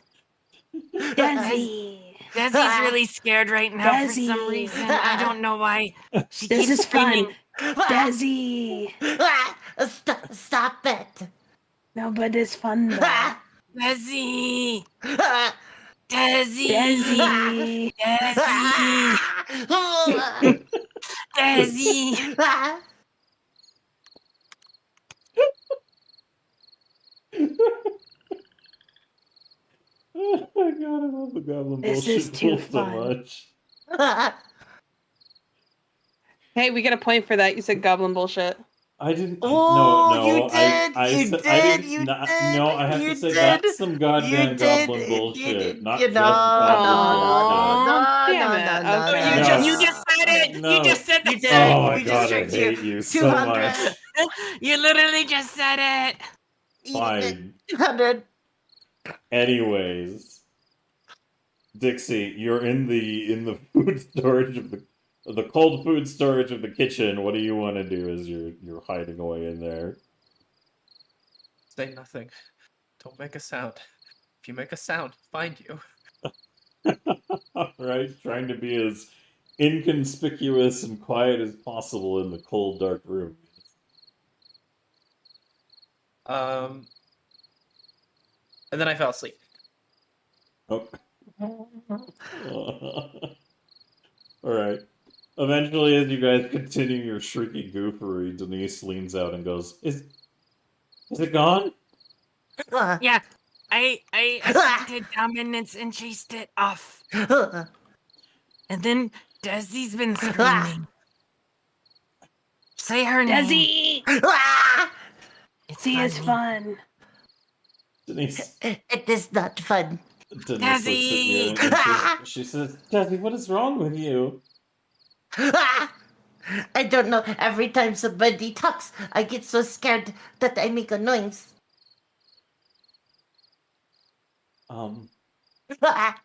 Desi! Desi's really scared right now for some Desi. reason. I don't know why. She This keeps is fun. screaming. Desi! Stop it. No, but it's fun though. Desi! Desi! Desi! Desi! Desi! Oh my god, I love the goblin This bullshit is too pool so fun. much. Hey, we get a point for that. You said goblin bullshit. I didn't. Oh, no, you did, I you said, did, I didn't, you not- did, No, I have you to say did, that's some goddamn you did, goblin you bullshit. did, Not you just know, goblin no, bullshit. damn it. no, Okay. You just- You just said it! No. You just said You that! did. Oh my You just god, I tricked you. hate you so 200. much. You literally just said it! Fine. 200. Anyways, Dixie, you're in the food storage of the cold food storage of the kitchen. What do you want to do as you're hiding away in there? Say nothing. Don't make a sound. If you make a sound, find you. Right, trying to be as inconspicuous and quiet as possible in the cold, dark room. And then I fell asleep. Oh. Alright. Eventually, as you guys continue your shrieky goofery, Denise leans out and goes, Is it gone? Yeah, I asserted dominance and chased it off. And then Desi's been screaming. Say her name. Desi! It's See, it's funny. fun. Denise It is not fun. looks at you and she says, Desi, what is wrong with you? I don't know. Every time somebody talks, I get so scared that I make a noise. Oh, I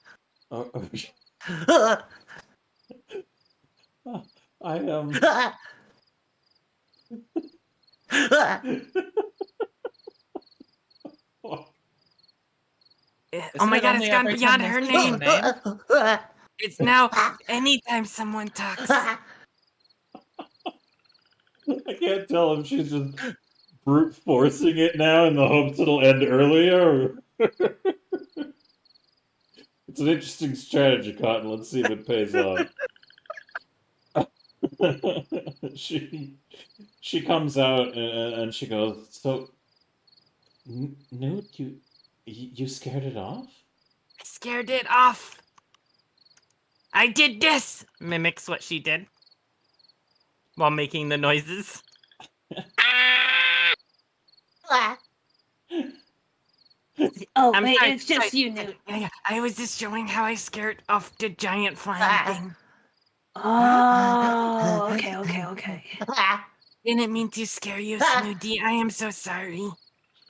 Oh my Isn't it god, only it's gone every beyond time her they say name. your name? It's now anytime someone talks. I can't tell if she's just brute forcing it now in the hopes it'll end earlier. Or... It's an interesting strategy, Cotton. Let's see if it pays off. she comes out and she goes, So, Newt, you scared it off? I scared it off. I did this. Mimics what she did while making the noises. Oh, I'm wait, sorry, it's just sorry. you, Newt. Yeah, I was just showing how I scared off the giant flying thing. Oh, okay. Didn't mean to scare you, Snooty. I am so sorry.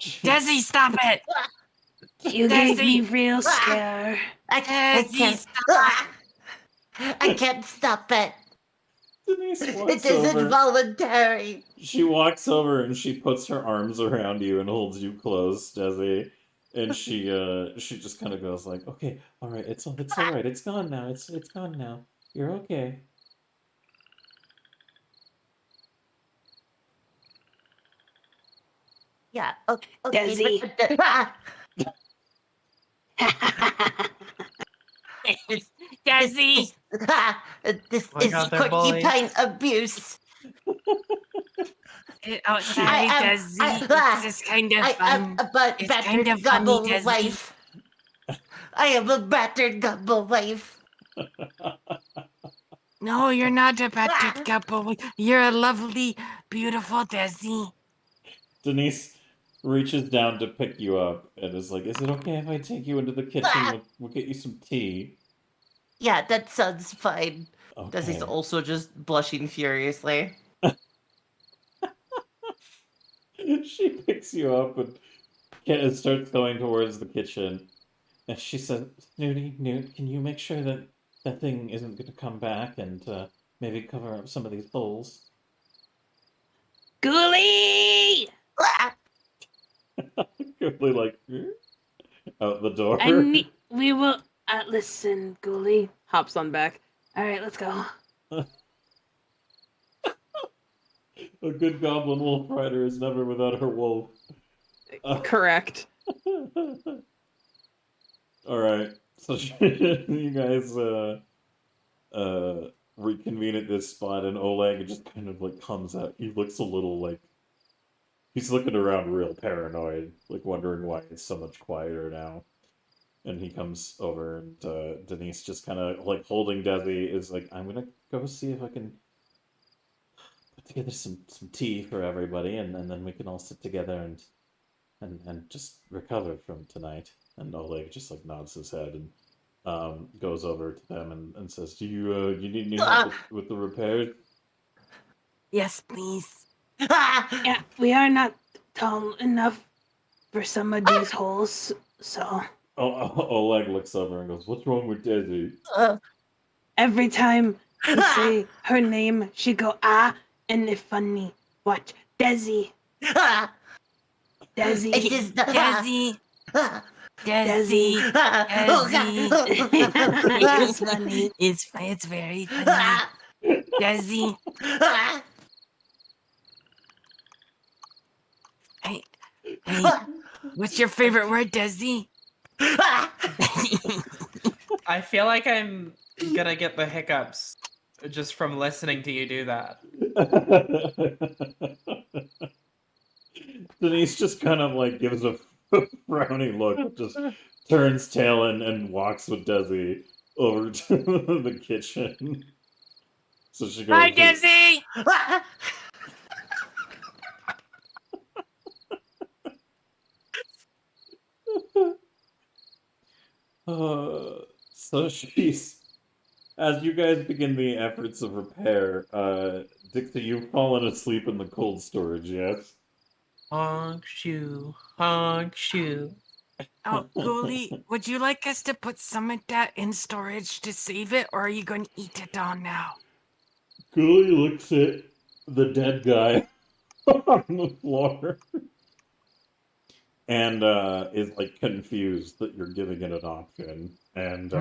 Desi, stop it! You gave me real scare. I Desi, can't stop. I can't stop it. Denise It walks is over. involuntary. She walks over and she puts her arms around you and holds you close, Desi. And she just kind of goes like, "Okay, all right, it's all right. It's gone now. It's gone now. You're okay." Yeah. Okay. Desi. Desi! This Oh my is God, they're porcupine abuse. Sorry, Desi. It's just kind of I fun. am a It's battered kind of funny, gobble Desi. wife. I am a battered gobble wife. No, you're not a battered couple. You're a lovely, beautiful Desi. Denise reaches down to pick you up and is like, "Is it okay if I take you into the kitchen? We'll get you some tea." Yeah, that sounds fine. Desi's Okay. also just blushing furiously. She picks you up and starts going towards the kitchen. And she said, Snooty, Newt, can you make sure that that thing isn't going to come back and maybe cover up some of these holes? Ghoulie! Quickly, like, out the door. We will. Listen, Ghoulie. Hops on back. All right, let's go. A good goblin wolf rider is never without her wolf. Correct. All right. So you guys reconvene at this spot, and Oleg just kind of like comes out. He looks a little like he's looking around real paranoid, like wondering why it's so much quieter now. And he comes over, and Denise just kind of like holding Desi is like, I'm gonna go see if I can put together some tea for everybody, and then we can all sit together and just recover from tonight. And Oleg just like nods his head and goes over to them and says, "Do you need any help with the repairs?" Yes, please. Yeah, we are not tall enough for some of these holes, so Oleg looks over and goes, "What's wrong with Desi?" every time we say her name, she go and it's funny. Watch, Desi. Desi. It is the Desi. Desi. It's funny. It's very funny. Desi. Hey, what's your favorite word, Desi? I feel like I'm gonna get the hiccups just from listening to you do that. Denise just kind of like gives a frowny look, just turns tail and walks with Desi over to the kitchen. So she goes, Hi, Desi. So she's, as you guys begin the efforts of repair, Dixie, you've fallen asleep in the cold storage, yes? Honk shoe, honk shoe. Oh, Ghoulie, would you like us to put some of that in storage to save it, or are you going to eat it all now? Cooley looks at the dead guy on the floor and is like confused that you're giving it an option. And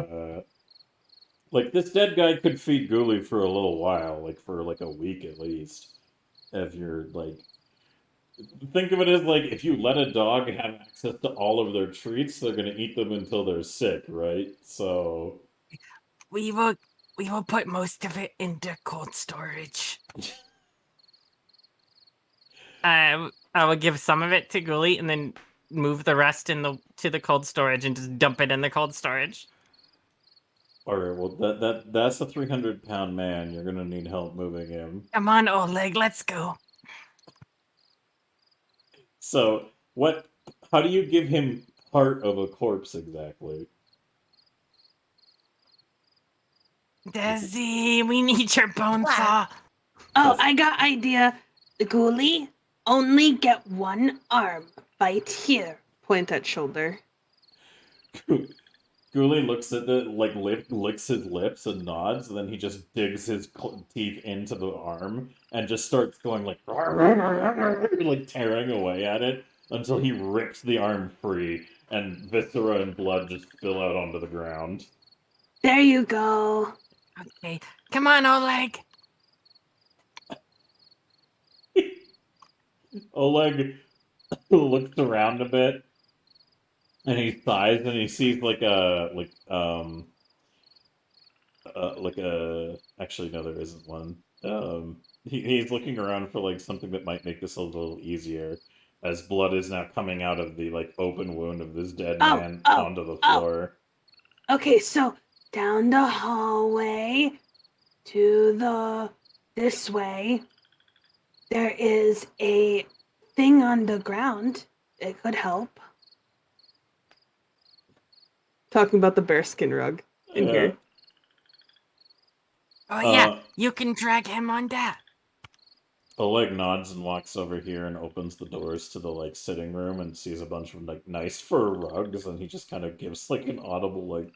like this dead guy could feed Ghoulie for a little while, like for like a week at least. If you're like, think of it as like if you let a dog have access to all of their treats, they're gonna eat them until they're sick, right? So We will put most of it into cold storage. I will give some of it to Ghoulie and then move the rest to the cold storage and just dump it in the cold storage. all right, well that's a 300-pound man. You're gonna need help moving him. Come on, Oleg, let's go. So what? How do you give him part of a corpse exactly? Desi, we need your bone saw. Oh, I got idea. Ghoulie, only get one arm. Right here. Point at shoulder. Ghoulie looks at the licks his lips and nods, and then he just digs his teeth into the arm and just starts going like tearing away at it until he rips the arm free, and viscera and blood just spill out onto the ground. There you go. Okay, come on, Oleg. Oleg looks around a bit, and he sighs, and he sees actually no, there isn't one. He's looking around for like something that might make this a little easier, as blood is now coming out of the like open wound of this dead man onto the floor. Okay, so down the hallway to this way, there is a thing on the ground. It could help. Talking about the bearskin rug in here. Oh yeah, you can drag him on that. Oleg nods and walks over here and opens the doors to the like sitting room and sees a bunch of like nice fur rugs, and he just kind of gives like an audible like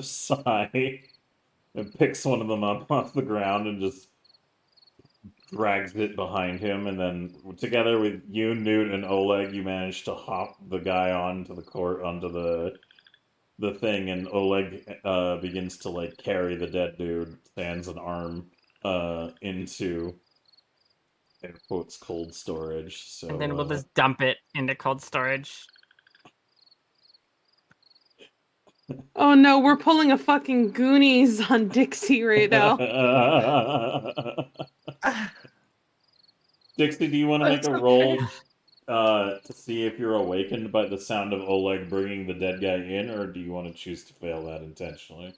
sigh and picks one of them up off the ground and just drags it behind him, and then together with you, Newt, and Oleg, you manage to hop the guy onto the thing, and Oleg begins to like carry the dead dude, stands an arm into air quotes cold storage. So And then we'll just dump it into cold storage. Oh no, we're pulling a fucking Goonies on Dixie right now. Dixie, do you want to make a roll to see if you're awakened by the sound of Oleg bringing the dead guy in, or do you want to choose to fail that intentionally?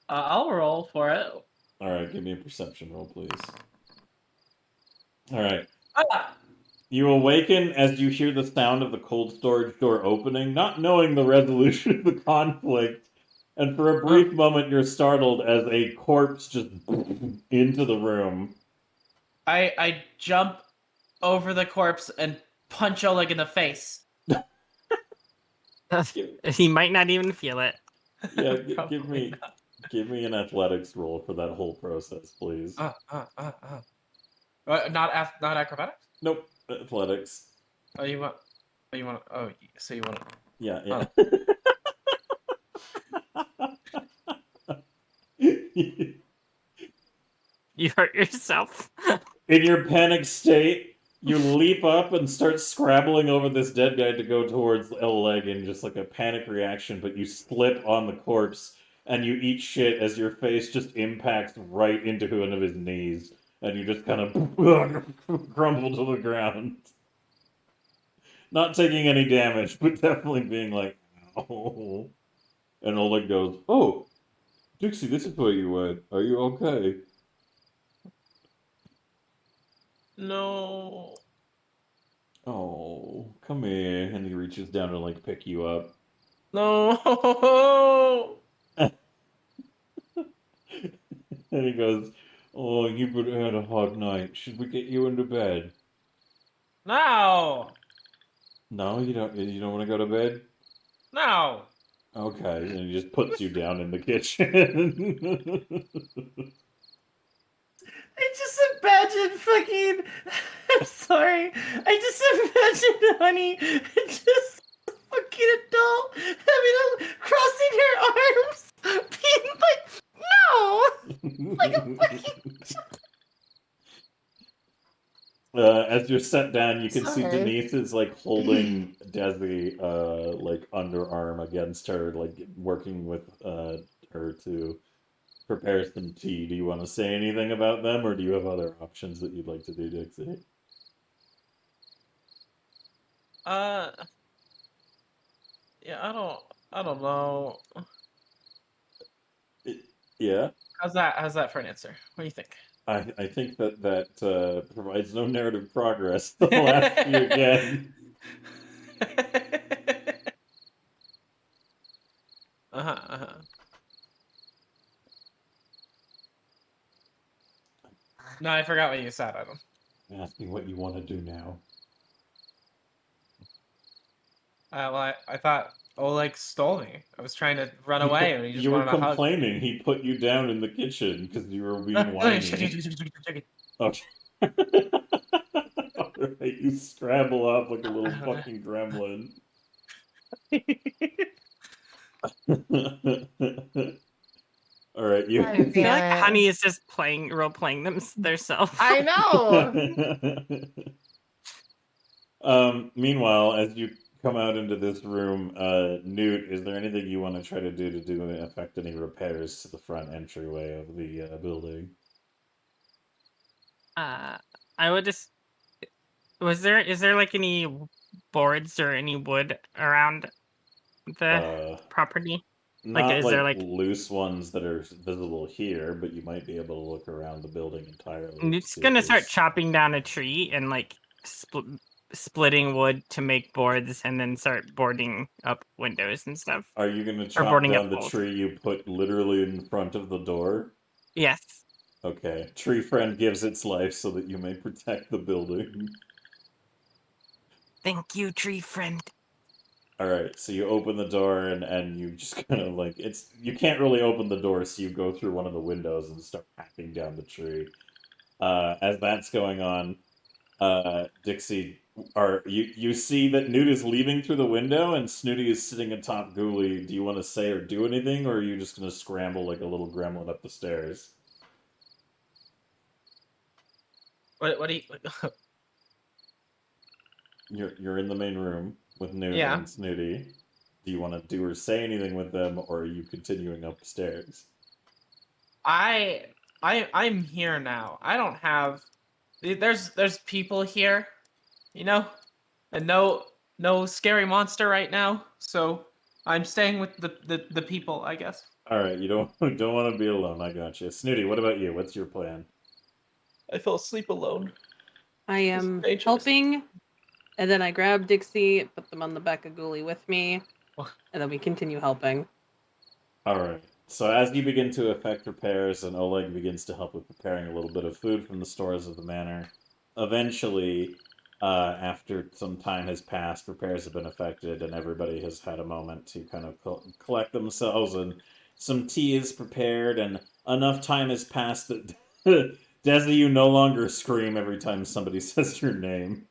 I'll roll for it. Alright, give me a perception roll, please. Alright. Ah! You awaken as you hear the sound of the cold storage door opening, not knowing the resolution of the conflict, and for a brief moment you're startled as a corpse just into the room. I jump over the corpse and punch Oleg in the face. He might not even feel it. Yeah, give me an athletics roll for that whole process, please. Not acrobatics? Nope, athletics. So you want? Yeah. You hurt yourself. In your panic state, you leap up and start scrabbling over this dead guy to go towards Oleg in just like a panic reaction, but you slip on the corpse and you eat shit as your face just impacts right into one of his knees, and you just kind of crumble to the ground. Not taking any damage, but definitely being like, oh. And Oleg goes, "Oh, Dixie, this is where you went. Are you okay?" No. Oh, come here. And he reaches down to like pick you up. No. And he goes, "Oh, you've had a hard night. Should we get you into bed?" No. No, you don't want to go to bed? No. Okay, and he just puts you down in the kitchen. I just imagine fucking. I'm sorry. I just imagine Honey just fucking adult crossing her arms, being like, no! Like a fucking. As you're set down, you can see Sorry. Denise is like holding Desi like underarm against her, like working with her to prepare some tea. Do you want to say anything about them, or do you have other options that you'd like to do, Dixie? Yeah, I don't know. Yeah. How's that for an answer? What do you think? I think that provides no narrative progress. I'll ask you again. No, I forgot what you said, Adam. I'm asking what you want to do now. Well, I thought Oleg stole me. I was trying to run away, and he just You were wanted a hug. complaining. He put you down in the kitchen because you were being whiny. Okay. Alright, you scramble off like a little fucking gremlin. Alright, you. I feel like Honey is just role playing themselves. I know. Meanwhile, as you come out into this room, Newt, is there anything you want to try to affect any repairs to the front entryway of the building? I would just. Is there like any boards or any wood around the property? Not is there like loose ones that are visible here, but you might be able to look around the building entirely. Newt's gonna start chopping down a tree and like splitting wood to make boards and then start boarding up windows and stuff. Are you gonna Or chop boarding down up the poles. tree you put literally in front of the door? Yes. Okay. Tree friend gives its life so that you may protect the building. Thank you, tree friend. Alright, so you open the door and you just kind of like you can't really open the door, so you go through one of the windows and start hacking down the tree. As that's going on, Dixie, you see that Newt is leaving through the window and Snooty is sitting atop Ghoulie. Do you want to say or do anything, or are you just gonna scramble like a little gremlin up the stairs? What do you? You're in the main room with Newt Yeah. and Snooty. Do you want to do or say anything with them, or are you continuing upstairs? I'm here now. I don't have. There's people here, you know, and no scary monster right now. So I'm staying with the people, I guess. All right, you don't want to be alone. I got you. Snooty, what about you? What's your plan? I fell asleep alone. I am dangerous. helping, and then I grab Dixie, put them on the back of Ghoulie with me, and then we continue helping. All right. So as you begin to effect repairs, and Oleg begins to help with preparing a little bit of food from the stores of the manor, eventually, after some time has passed, repairs have been effected, and everybody has had a moment to kind of collect themselves, and some tea is prepared, and enough time has passed that Desi, you no longer scream every time somebody says your name.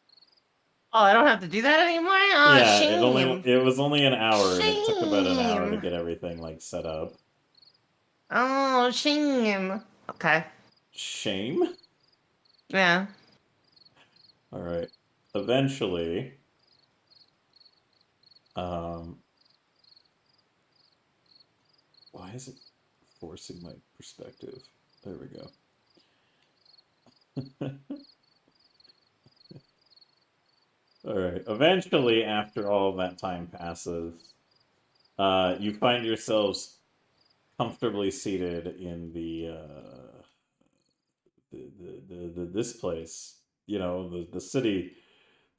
Oh, I don't have to do that anymore? Oh, Yeah, shame. it was only an hour, and it took about an hour to Shame. get everything like set up. Oh, shame. Okay. Shame? Yeah. All right. Eventually, why is it forcing my perspective? There we go. All right. Eventually, after all of that time passes, you find yourselves comfortably seated in this place. You know, the city,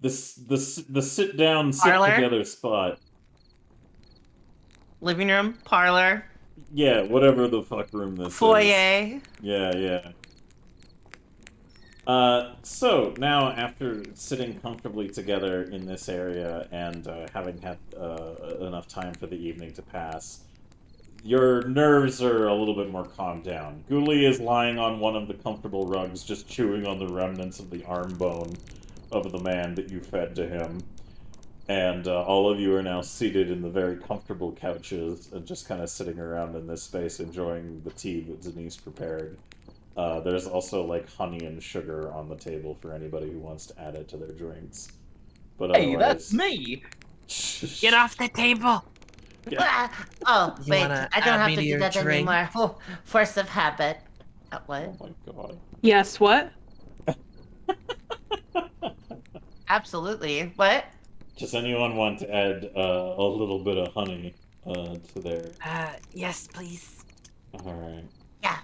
the sit down, sit Parlor? together spot. Living room, parlor, Yeah, whatever the fuck room this is. foyer. Yeah. So now after sitting comfortably together in this area and having had enough time for the evening to pass, your nerves are a little bit more calmed down. Ghoulie is lying on one of the comfortable rugs, just chewing on the remnants of the arm bone of the man that you fed to him. And all of you are now seated in the very comfortable couches and just kind of sitting around in this space enjoying the tea that Denise prepared. There's also like honey and sugar on the table for anybody who wants to add it to their drinks. But Hey, otherwise... that's me. Get off the table. Yeah. Oh, You wait. wanna I don't add have me to to do your that drink? anymore. Oh, force of habit. What? Oh my god. Yes, what? Absolutely. What? Does anyone want to add a little bit of honey to their... Yes, please. Alright. Yeah.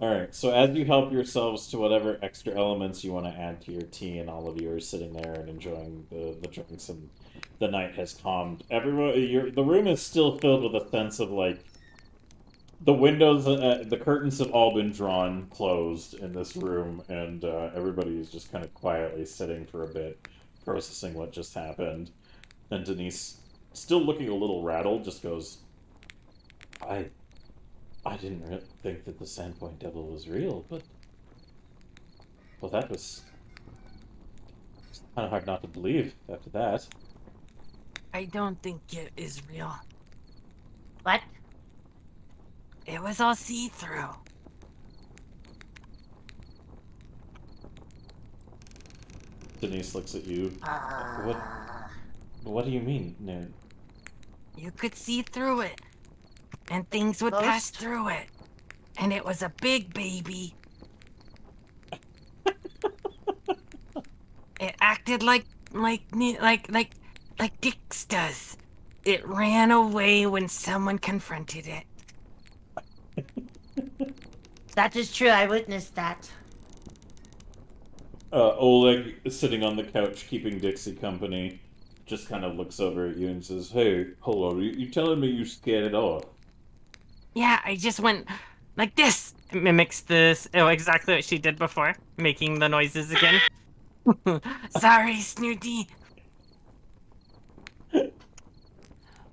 Alright, so as you help yourselves to whatever extra elements you want to add to your tea, and all of you are sitting there and enjoying the drinks, and the night has calmed, the room is still filled with a sense of, like, the windows, the curtains have all been drawn closed in this room, and everybody is just kind of quietly sitting for a bit, processing what just happened. And Denise, still looking a little rattled, just goes, I didn't think that the Sandpoint Devil was real, but... Well, that was... It's kind of hard not to believe after that. I don't think it is real. What? It was all see-through. Denise looks at you. What do you mean, Ned? You could see through it. And things would pass Ghost? through it. And it was a big baby. It acted like Dix does. It ran away when someone confronted it. That is true. I witnessed that. Oleg is sitting on the couch keeping Dixie company. Just kind of looks over at you and says, "Hey, hold on. You telling me you scared it off?" Yeah, I just went like this. It mimics this. Oh, exactly what she did before, making the noises again. Sorry, Snooty.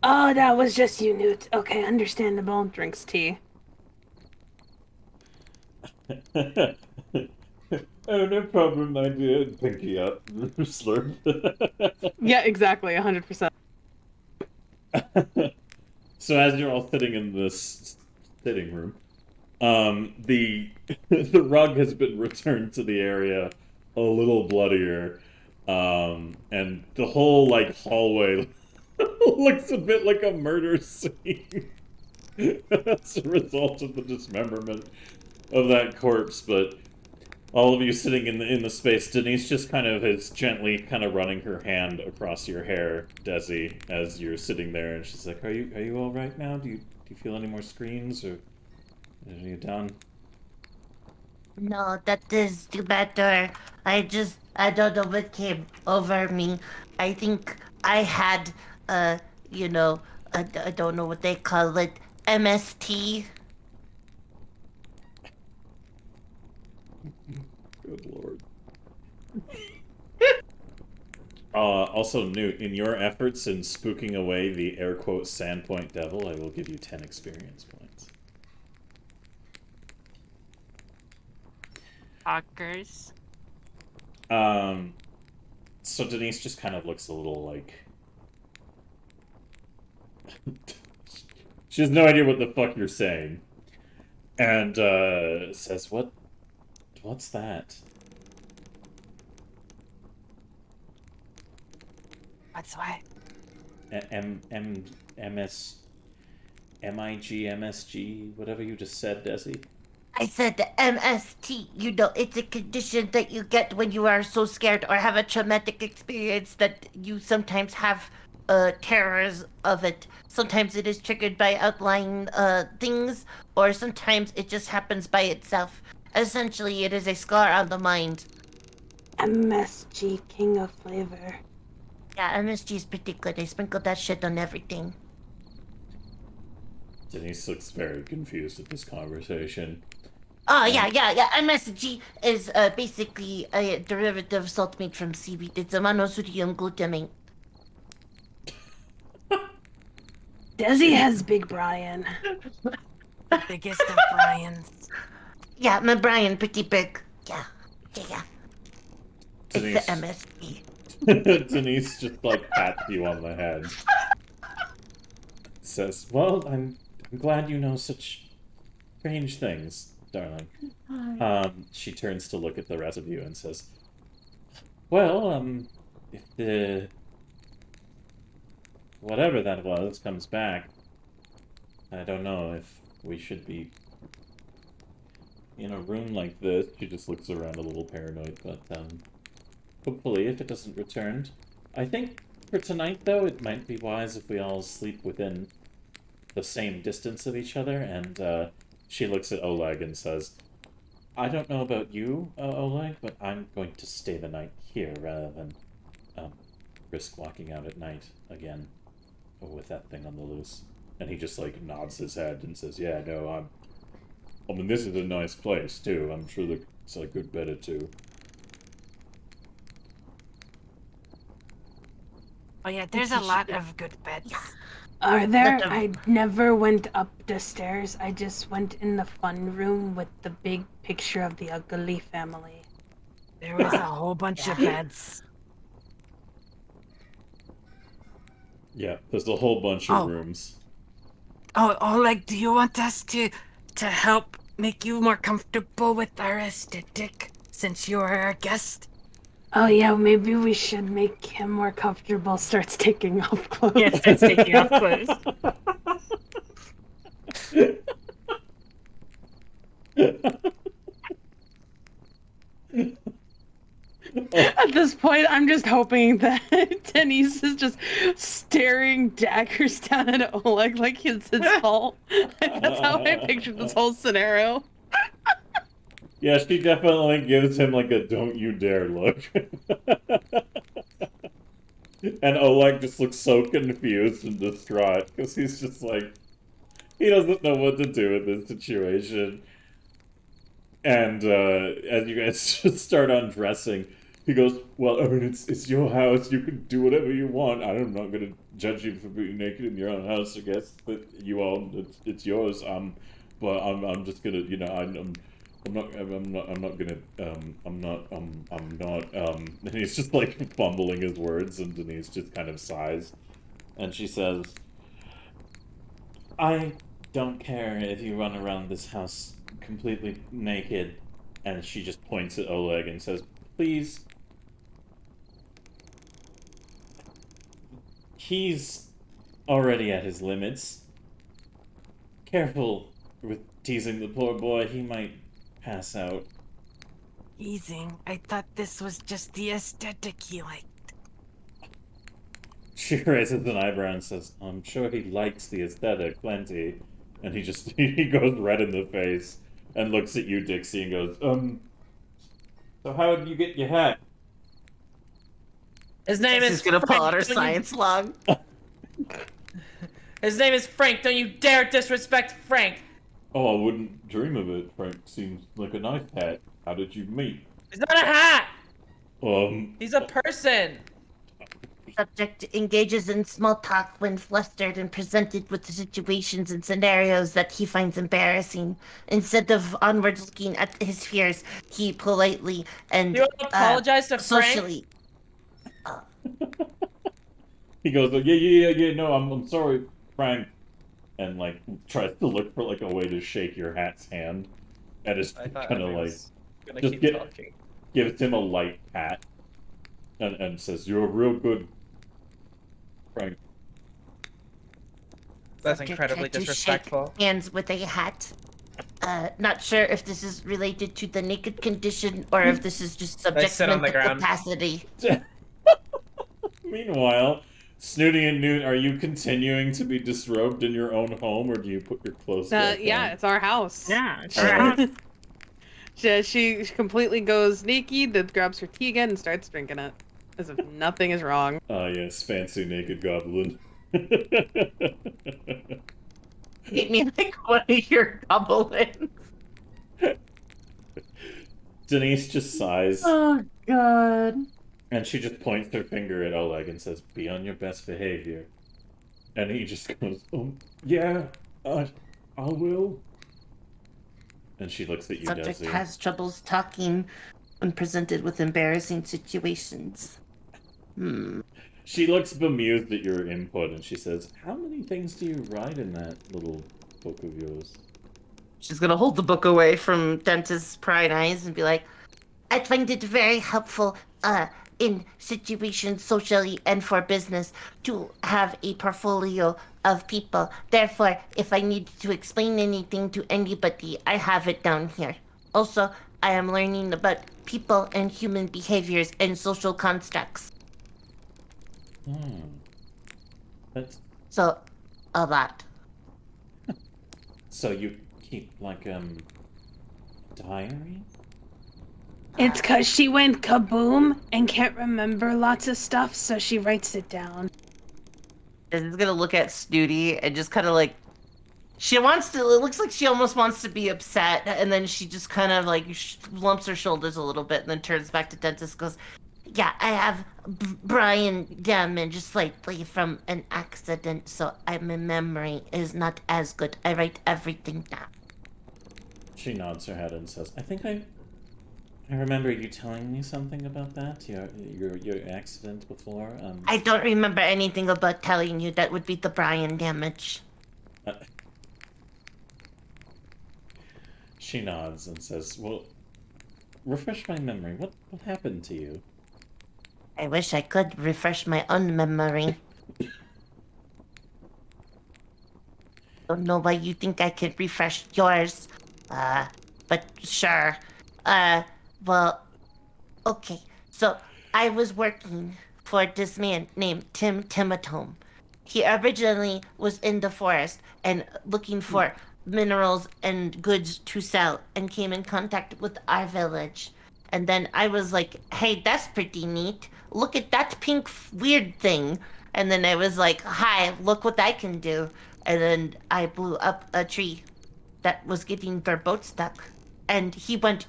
Oh, that was just you, Newt. Okay, understandable. Drinks tea. Oh, no problem, my dear. Pinky up. Slurp. Yeah, exactly, 100%. So as you're all sitting in this sitting room, the the rug has been returned to the area a little bloodier, and the whole like hallway looks a bit like a murder scene as a result of the dismemberment of that corpse. But all of you sitting in the space, Denise just kind of is gently kind of running her hand across your hair, Desi, as you're sitting there, and she's like, "Are you all right now? Do you feel any more screams, or are you done?" No, that is too better. I don't know what came over me. I think I had, I don't know what they call it, MST. Good lord. Also, Newt, in your efforts in spooking away the air quote Sandpoint Devil, I will give you 10 experience points. Talkers. So Denise just kind of looks a little like... she has no idea what the fuck you're saying. And, says, what's that? What's what? MIG, whatever you just said, Desi? I said the MST. You know, it's a condition that you get when you are so scared or have a traumatic experience that you sometimes have terrors of it. Sometimes it is triggered by outlying things, or sometimes it just happens by itself. Essentially, it is a scar on the mind. MSG, king of flavor. Yeah, MSG is pretty good. They sprinkle that shit on everything. Denise looks very confused at this conversation. Oh, yeah. MSG is basically a derivative of salt made from seaweed. It's a monosodium glutamate. Desi has Big Brian. Biggest of Brian's. Yeah, my Brian, pretty big. Yeah. Denise, It's the MSG. Denise just like pats you on the head. Says, "Well, I'm glad you know such strange things, darling." She turns to look at the rest of you and says, "Well, if the whatever that was comes back, I don't know if we should be in a room like this." She just looks around a little paranoid, but hopefully, if it doesn't return. I think for tonight, though, it might be wise if we all sleep within the same distance of each other. And she looks at Oleg and says, "I don't know about you, Oleg, but I'm going to stay the night here rather than risk walking out at night again with that thing on the loose." And he just like nods his head and says, "Yeah, no, I mean, this is a nice place too. I'm sure it's a good bed or two." Oh yeah, there's a lot of good beds. Are there? I never went up the stairs. I just went in the fun room with the big picture of the ugly family. There was a whole bunch of beds. Yeah, there's a whole bunch of rooms. Oh, Oleg, do you want us to help make you more comfortable with our aesthetic since you are our guest? Oh yeah, maybe we should make him more comfortable. Starts taking off clothes. Yeah, starts taking off clothes. At this point, I'm just hoping that Denise is just staring daggers down at Oleg like it's his fault. That's how I pictured this whole scenario. Yeah, she definitely gives him like a "don't you dare" look. And Oleg just looks so confused and distraught because he's just like, he doesn't know what to do with this situation. And as you guys just start undressing, he goes, "Well, I mean, it's your house. You can do whatever you want. I'm not gonna judge you for being naked in your own house. I guess that you own it's yours. But I'm just gonna, you know, I'm not gonna, I'm not, and he's just like fumbling his words, and Denise just kind of sighs, and she says, "I don't care if you run around this house completely naked," and she just points at Oleg and says, "Please." He's already at his limits. Careful with teasing the poor boy, he might pass out. Teasing. I thought this was just the aesthetic he liked. She raises an eyebrow and says, "I'm sure he likes the aesthetic plenty." And he just, he goes red in the face and looks at you, Dixie, and goes, so how did you get your hat? His name is She's gonna pull out her Frank, don't science log. His name is Frank. Don't you dare disrespect Frank. Oh, I wouldn't dream of it. Frank seems like a nice hat. How did you meet? He's not a hat. Um, He's a person. Subject engages in small talk when flustered and presented with situations and scenarios that he finds embarrassing. Instead of onwards looking at his fears, he politely and You want to apologize to Frank? socially. He goes, yeah, no, I'm sorry, Frank. And, like, tries to look for, like, a way to shake your hat's hand. And it's kind of like, gonna just keep talking. gives him a light pat. And says, "You're real good, Frank." That's Subject incredibly had to shake disrespectful. hands with a hat. Not sure if this is related to the naked condition or if this is just subject's sit on the mental ground. capacity. Meanwhile, Snooty and Newt, are you continuing to be disrobed in your own home, or do you put your clothes back Yeah, on? it's our house. Yeah, it's Alright. right. She completely goes naked, then grabs her tea again and starts drinking it. As if nothing is wrong. Ah, yes, fancy naked goblin. Hit me like one of your goblins. Denise just sighs, Oh god. and she just points her finger at Oleg and says, "Be on your best behavior." And he just goes, "Yeah, I will." And she looks at you, Subject Desi. has troubles talking when presented with embarrassing situations. She looks bemused at your input, and she says, "How many things do you write in that little book of yours?" She's gonna hold the book away from Dentist's prying eyes and be like, I find it very helpful in situations socially and for business to have a portfolio of people. Therefore, if I need to explain anything to anybody, I have it down here. Also, I am learning about people and human behaviors and social constructs. That's So, a lot. so you keep like diary? It's cause she went kaboom and can't remember lots of stuff, so she writes it down. this is gonna look at Snooty and just kind of like, she wants to, it looks like she almost wants to be upset, and then she just kind of like lumps her shoulders a little bit and then turns back to Dentist and goes, Yeah, I have brain damage slightly from an accident, so my memory is not as good. I write everything down. She nods her head and says, I remember you telling me something about that, your accident before. I don't remember anything about telling you. That would be the brain damage. She nods and says, "Well, refresh my memory. What happened to you?" I wish I could refresh my own memory. Don't know why you think I could refresh yours. But sure. Well, okay. So, I was working for this man named Tim Timatome. He originally was in the forest and looking for minerals and goods to sell and came in contact with our village. And then I was like, hey, that's pretty neat. Look at that pink weird thing. And then I was like, hi, look what I can do. And then I blew up a tree that was getting their boat stuck. And he went,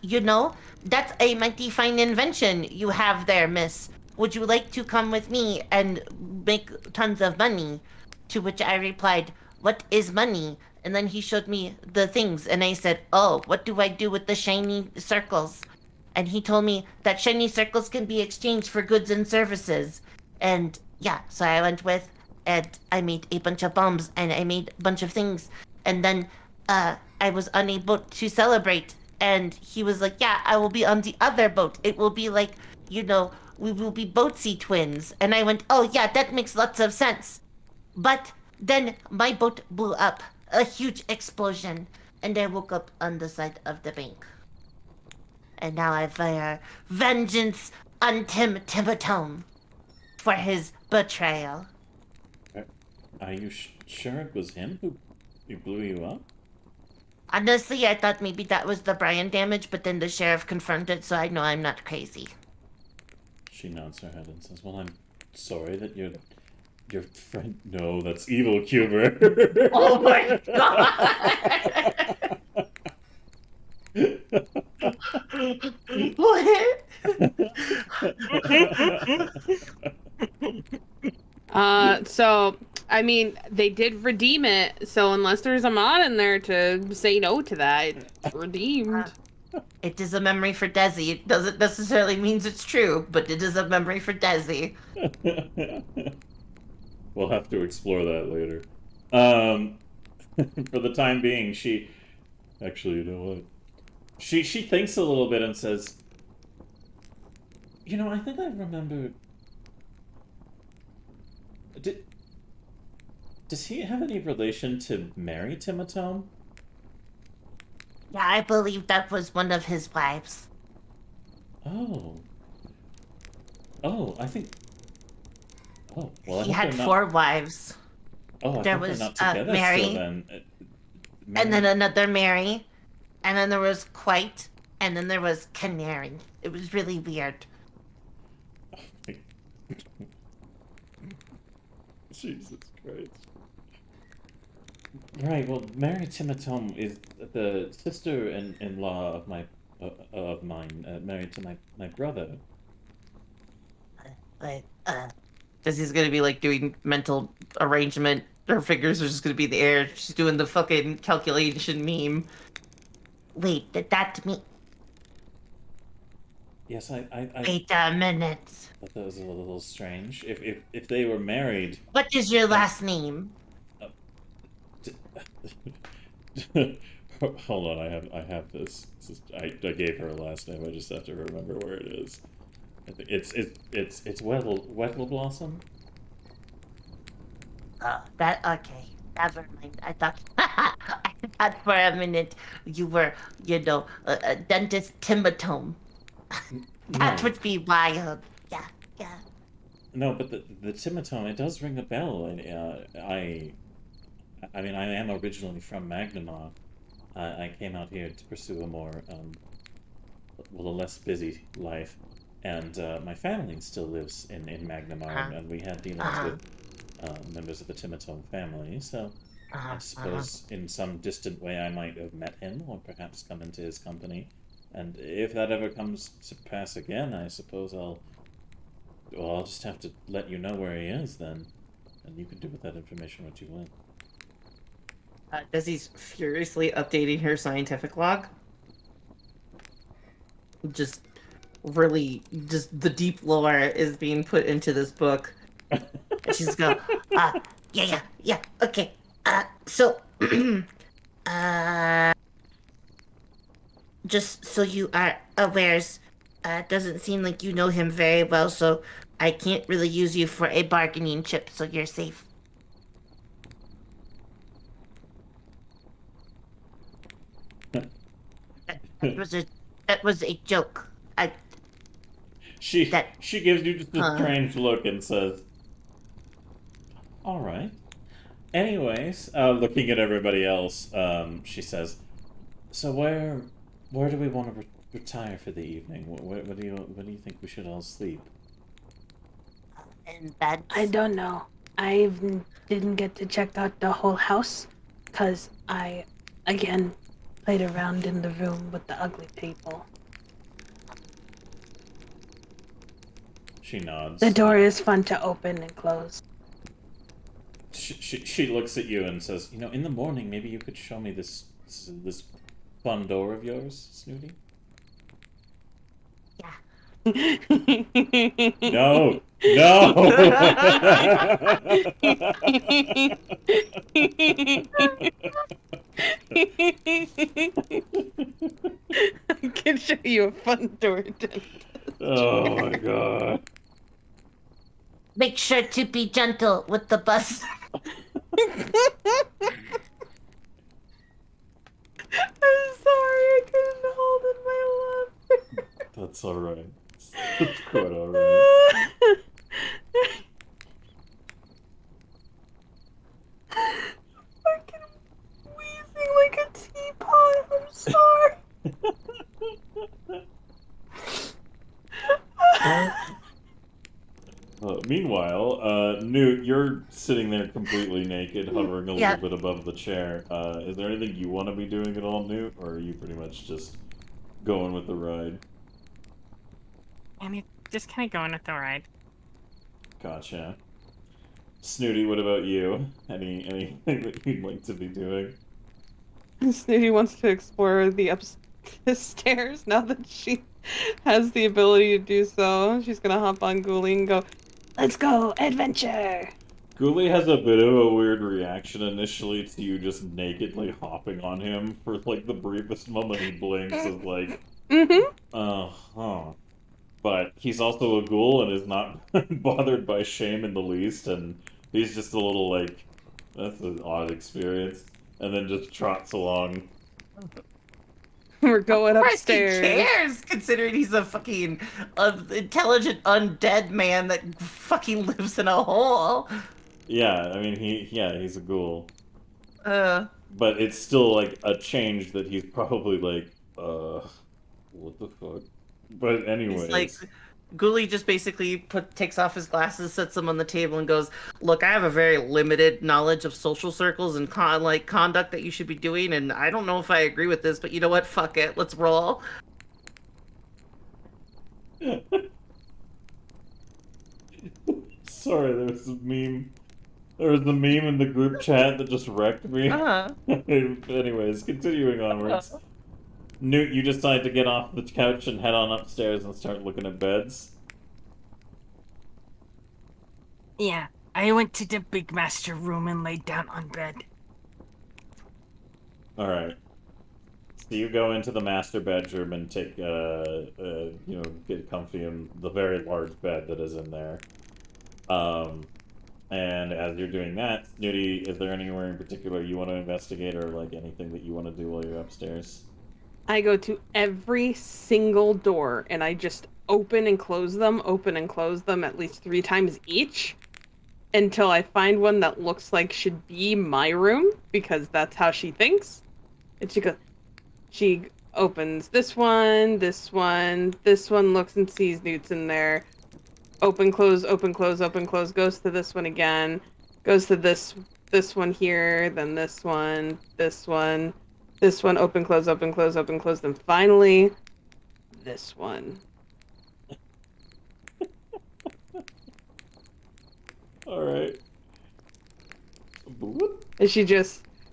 that's a mighty fine invention you have there, miss. Would you like to come with me and make tons of money? To which I replied, what is money? And then he showed me the things, and I said, oh, what do I do with the shiny circles? And he told me that shiny circles can be exchanged for goods and services. And yeah, so I went with, and I made a bunch of bombs, and I made a bunch of things. And then I was on a boat to celebrate, and he was like, yeah, I will be on the other boat. It will be like, we will be boatsy twins. And I went, oh yeah, that makes lots of sense. But then my boat blew up, a huge explosion, and I woke up on the side of the bank. And now I fire vengeance on Timotome for his betrayal. Are you sure it was him who blew you up? Honestly, I thought maybe that was the Brian damage, but then the sheriff confirmed it, so I know I'm not crazy. She nods her head and says, well, I'm sorry that your friend... No, that's evil, Cuber. Oh my god! What? So I mean, they did redeem it. So unless there's a mod in there to say no to that, it's redeemed. It is a memory for Desi. It doesn't necessarily means it's true, but it is a memory for Desi. We'll have to explore that later. For the time being, she... Actually, you know what? She thinks a little bit and says, I think I remember... Does he have any relation to Mary Timotome? Yeah, I believe that was one of his wives. Oh. Oh, I think... Oh, well, He had 4 wives. Oh, I there think was they're not together Mary, still, then. and then another Mary, and then there was Quite, and then there was Canary. It was really weird. Jesus Christ. Right, well, Mary Timotome is the sister-in-law of mine, married to my brother. Desi's gonna be like doing mental arrangement. Her fingers are just gonna be in the air. She's doing the fucking calculation meme. Wait, did that mean... Yes, I Wait a minute. thought that was a little strange. If they were married... What is your last name? Hold on, I have this. I gave her a last name. I just have to remember where it is. I think it's Wettle Blossom. Oh, that okay. Never mind. I thought for a minute you were, a dentist Timotome. That would be wild. Yeah. No, but the Timotome, it does ring a bell. I mean, I am originally from Magnamar. I came out here to pursue a more, a less busy life. And my family still lives in Magnamar, and we had dealings with members of the Timotome family, so I suppose in some distant way I might have met him, or perhaps come into his company. And if that ever comes to pass again, I suppose I'll just have to let you know where he is then, and you can do with that information what you will. Desi's furiously updating her scientific log. Just the deep lore is being put into this book. And she's going, yeah, okay. So, just so you are aware, doesn't seem like you know him very well, so I can't really use you for a bargaining chip, so you're safe. That was a joke. She gives you just a strange look and says, "All right. Anyways, looking at everybody else, she says, "So where do we want to retire for the evening? Where do you think we should all sleep?" In bed. I don't know. I didn't get to check out the whole house because I, again, played around in the room with the ugly people. She nods. The door is fun to open and close. She looks at you and says, "You know, in the morning, maybe you could show me this fun door of yours, Snooty." No, no. I can show you a fun door. Oh my god. Make sure to be gentle with the bus. I'm sorry, I couldn't hold in my laughter. That's alright. It's quite alright. Fucking wheezing like a teapot. I'm sorry. Meanwhile, Newt, you're sitting there completely naked, hovering a Yeah. little bit above the chair. Is there anything you want to be doing at all, Newt, or are you pretty much just going with the ride? I mean, just kind of going with the ride. Gotcha. Snooty, what about you? Anything that you'd like to be doing? Snooty wants to explore the upstairs now that she has the ability to do so. She's gonna hop on Ghoulie and go, Let's go, adventure! Ghoulie has a bit of a weird reaction initially to you just nakedly hopping on him for like the briefest moment he blinks is like, huh. But he's also a ghoul and is not bothered by shame in the least, and he's just a little like, that's an odd experience, and then just trots along. We're going Of course upstairs. he cares, considering he's a fucking intelligent undead man that fucking lives in a hole. Yeah, I mean, he's a ghoul. Uh, But it's still like a change that he's probably like, what the fuck? But anyways. he's like, Ghoulie just basically takes off his glasses, sets them on the table, and goes, "Look, I have a very limited knowledge of social circles and conduct that you should be doing, and I don't know if I agree with this, but you know what? Fuck it, let's roll." Sorry, there was a meme. There was a meme in the group chat that just wrecked me. Uh-huh. Anyways, continuing onwards. Newt, you decide to get off the couch and head on upstairs and start looking at beds. Yeah, I went to the big master room and laid down on bed. Alright. So you go into the master bedroom and take, get comfy in the very large bed that is in there. And as you're doing that, Snooty, is there anywhere in particular you want to investigate or, like, anything that you want to do while you're upstairs? I go to every single door and I just open and close them at least 3 times each until I find one that looks like should be my room because that's how she thinks. And she opens this one looks and sees Newt's in there. Open, close, goes to this one again, goes to this one here, then this one, open, close, then finally, this one. Alright. And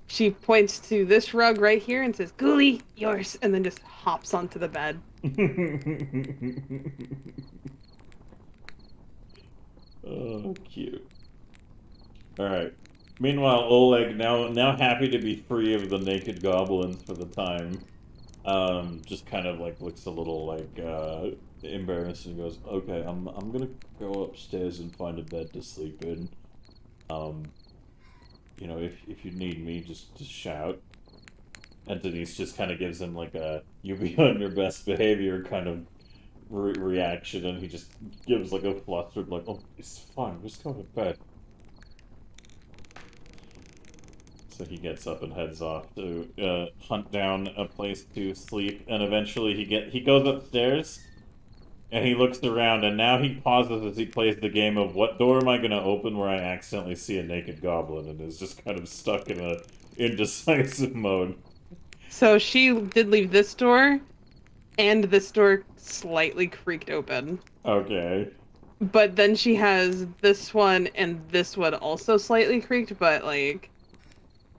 she points to this rug right here and says, Ghoulie, yours, and then just hops onto the bed. Oh, cute. Alright. Meanwhile, Oleg, now happy to be free of the naked goblins for the time, just kind of like looks a little like embarrassed and goes, "Okay, I'm gonna go upstairs and find a bed to sleep in. If you need me, just shout." And Denise just kind of gives him like a "you be on your best behavior" kind of reaction, and he just gives like a flustered like, "Oh, it's fine, just go to bed." So he gets up and heads off to hunt down a place to sleep, and eventually he goes upstairs, and he looks around, and now he pauses as he plays the game of what door am I going to open where I accidentally see a naked goblin, and is just kind of stuck in a indecisive mode. So she did leave this door, and this door slightly creaked open. Okay. But then she has this one and this one also slightly creaked, but like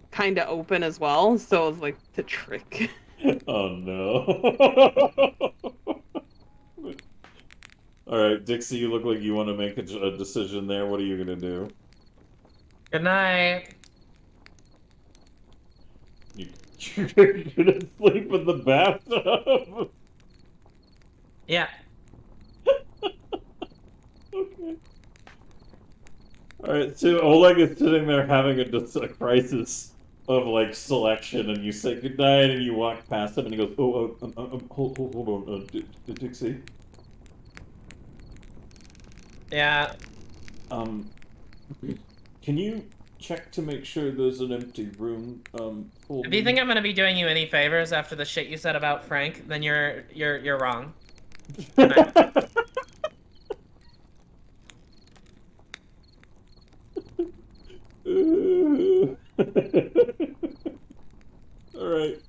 kind of open as well. So it was like the trick. Oh no. Alright, Dixie, you look like you want to make a decision there. What are you gonna do? Good night. You're gonna sleep in the bathtub? Yeah. Okay. Alright, so Oleg is sitting there having a crisis of, like, selection, and you say goodnight, and you walk past him, and he goes, hold on, Dixie? Yeah. Can you check to make sure there's an empty room, for If you think I'm gonna be doing you any favors after the shit you said about Frank, then you're wrong. Good night. Alright.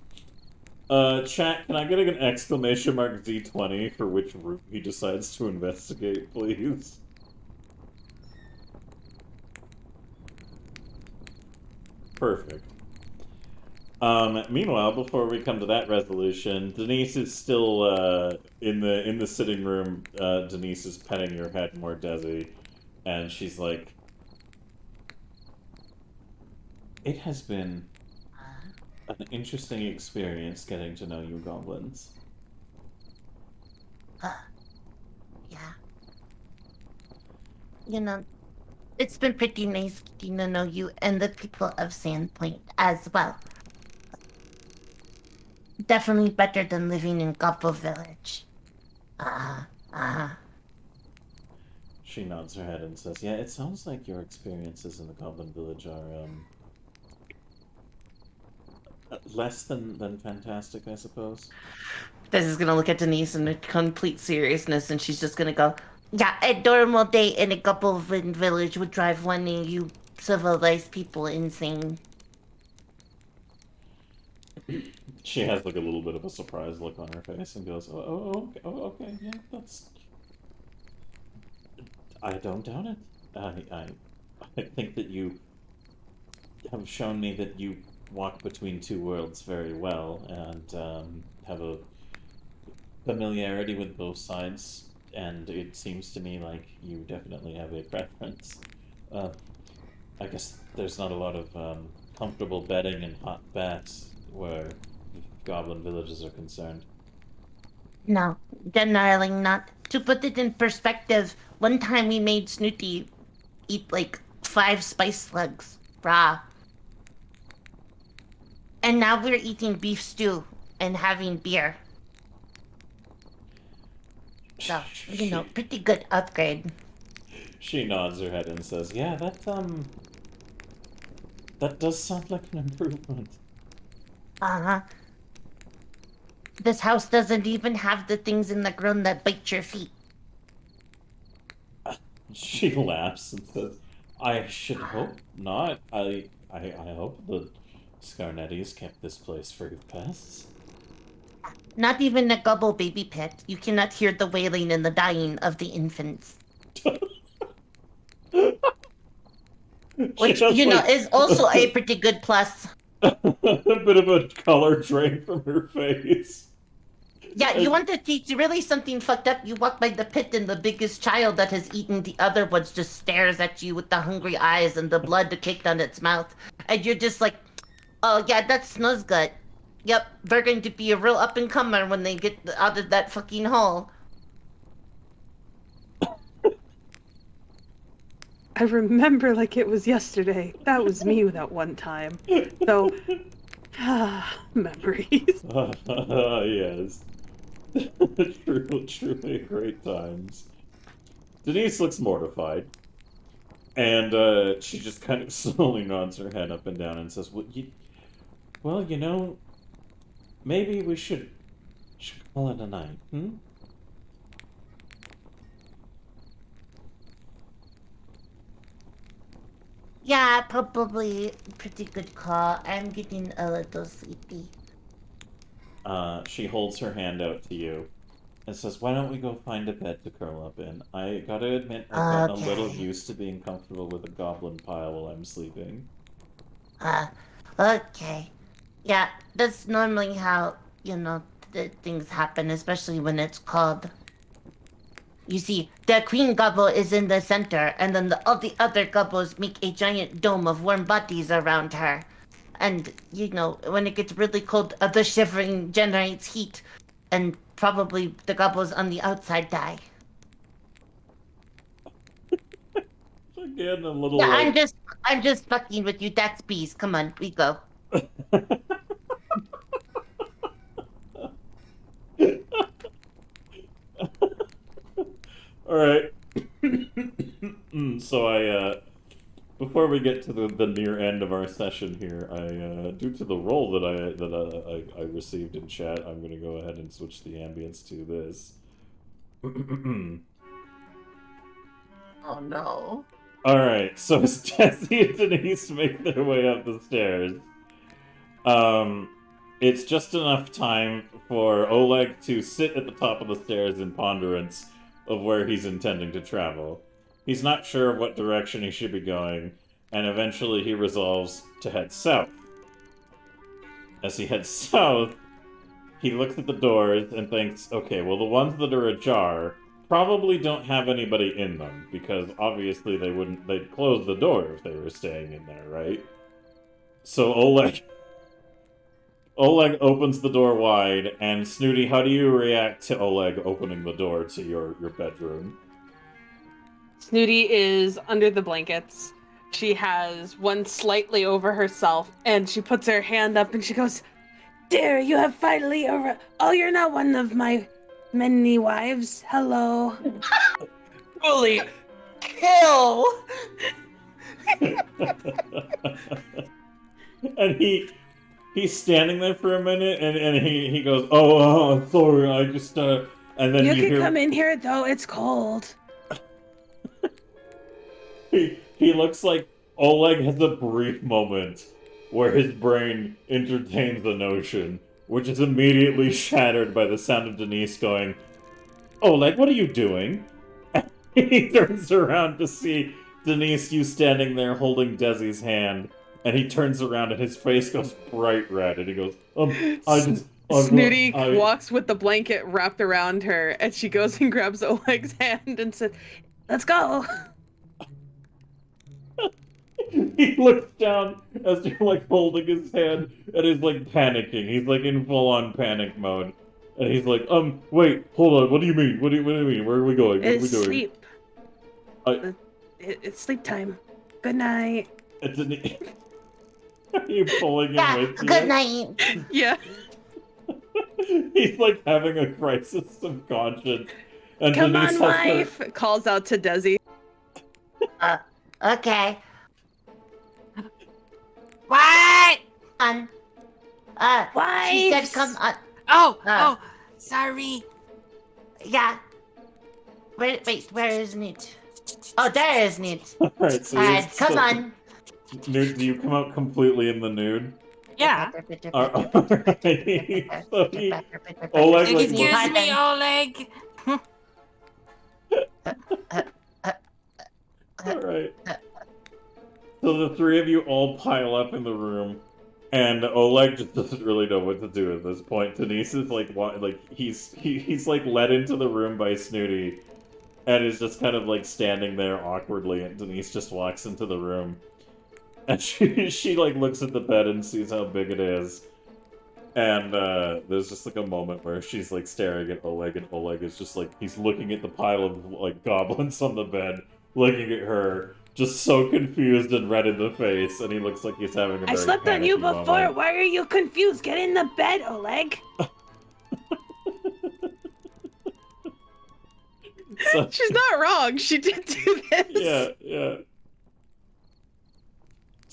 Chat, can I get an exclamation mark Z20 for which room he decides to investigate, please? Perfect. Meanwhile, before we come to that resolution, Denise is still, in the sitting room. Denise is petting your head more, Desi, and she's like, it has been an interesting experience getting to know you goblins. Yeah. You know, it's been pretty nice getting to know you and the people of Sandpoint as well. Definitely better than living in Gobble Village. She nods her head and says, yeah, it sounds like your experiences in the Goblin Village are, less than fantastic, I suppose. This is gonna look at Denise in complete seriousness, and she's just gonna go, yeah, a normal day in a Goblin Village would drive one of you civilized people insane. She has, like, a little bit of a surprised look on her face and goes, okay, yeah, that's... I don't doubt it. I think that you have shown me that you walk between two worlds very well, and have a familiarity with both sides, and it seems to me like you definitely have a preference. I guess there's not a lot of comfortable bedding and hot baths where goblin villages are concerned. No, generally not. To put it in perspective, one time we made Snooty eat like 5 spice slugs, raw. And now we're eating beef stew and having beer. So, you know, pretty good upgrade. She nods her head and says, yeah, that does sound like an improvement. Uh-huh. This house doesn't even have the things in the ground that bite your feet. She laughs and says, I should hope not. I hope the Scarnettis kept this place free of pests. Not even a gobble baby pet. You cannot hear the wailing and the dying of the infants. Which, you know, is also a pretty good plus. A bit of a color drain from her face. Yeah, you want to teach really something fucked up? You walk by the pit and the biggest child that has eaten the other ones just stares at you with the hungry eyes and the blood caked on its mouth. And you're just like, oh yeah, that's Snuzzgut. Yep, they're going to be a real up-and-comer when they get out of that fucking hole. I remember like it was yesterday. That was me that one time. So, memories. Yes. Truly great times. Denise looks mortified. And she just kind of slowly nods her head up and down and says, well, you know, maybe we should call it a night, hmm? Yeah, probably pretty good call. I'm getting a little sleepy. She holds her hand out to you and says, why don't we go find a bed to curl up in? I gotta admit, I've gotten a little Okay. used to being comfortable with a goblin pile while I'm sleeping. Okay. Yeah, that's normally how, you know, things happen, especially when it's cold. You see, the queen gobble is in the center, and then all the other gobbles make a giant dome of warm bodies around her. And, you know, when it gets really cold, the shivering generates heat, and probably the gobbles on the outside die. Again, a little Yeah, like... I'm just fucking with you. That's bees. Come on, we go. Alright. So before we get to the near end of our session here, due to the role that I received in chat, I'm gonna go ahead and switch the ambience to this. Oh no. Alright, so as Jesse and Denise make their way up the stairs, it's just enough time for Oleg to sit at the top of the stairs in ponderance of where he's intending to travel. He's not sure what direction he should be going, and eventually he resolves to head south. As he heads south, he looks at the doors and thinks, okay, well, the ones that are ajar probably don't have anybody in them, because obviously they'd close the door if they were staying in there, right? So Oleg opens the door wide, and Snooty, how do you react to Oleg opening the door to your bedroom? Snooty is under the blankets. She has one slightly over herself, and she puts her hand up and she goes, Dear, you have finally Oh, you're not one of my many wives. Hello. Holy kill! And he's standing there for a minute, and he goes, oh, sorry, I just, and then You you can hear... come in here, though. It's cold. He looks like Oleg has a brief moment where his brain entertains the notion, which is immediately shattered by the sound of Denise going, Oleg, what are you doing? And he turns around to see Denise, you standing there holding Desi's hand, and he turns around and his face goes bright red, and he goes, Snooty walks with the blanket wrapped around her, and she goes and grabs Oleg's hand and says, Let's go. He looks down as you're like holding his hand and he's like panicking. He's like in full-on panic mode. And he's like, wait, hold on, what do you mean? What do you mean? Where are we going? What are we doing? Sleep. It's sleep time. Good night. Are you pulling him with you? Good night. yeah. He's like having a crisis of conscience. And Come Denise on, has wife. Calls out to Desi. Okay. What? She said come on. Oh, sorry. Yeah. Wait, where is Newt? Oh, there is Newt. Alright, so Alright, come on. Newt, do you come out completely in the nude? Yeah. Alright. So Oleg, like, Excuse me, Oleg. Alright. So the three of you all pile up in the room, and Oleg just doesn't really know what to do at this point. Denise is like, he's like led into the room by Snooty, and is just kind of like standing there awkwardly, and Denise just walks into the room. And she like looks at the bed and sees how big it is. And there's just like a moment where she's like staring at Oleg, and Oleg is just like, he's looking at the pile of like goblins on the bed, looking at her, just so confused and red in the face, and he looks like he's having a very I slept on you panicky before. moment. Why are you confused? Get in the bed, Oleg. So, She's not wrong. She did do this. yeah.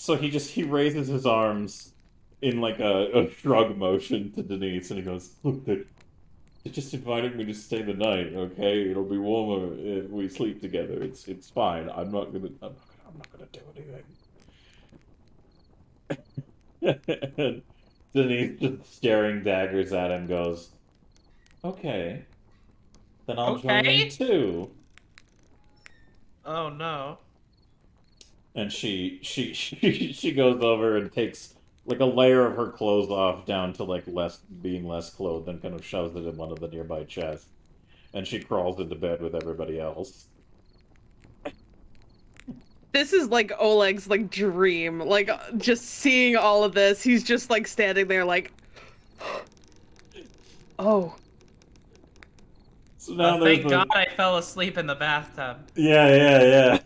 So he raises his arms in like a shrug motion to Denise, and he goes, "Look, they're just inviting me to stay the night. Okay, it'll be warmer if we sleep together. It's fine. I'm not gonna do anything." And Denise, just staring daggers at him, goes, "Okay, then I'll join Okay. in too." Oh no. And she goes over and takes like a layer of her clothes off down to like being less clothed, and kind of shoves it in one of the nearby chests. And she crawls into bed with everybody else. This is like Oleg's like dream. Like just seeing all of this, he's just like standing there like, oh. So now there's Thank God I fell asleep in the bathtub. Yeah.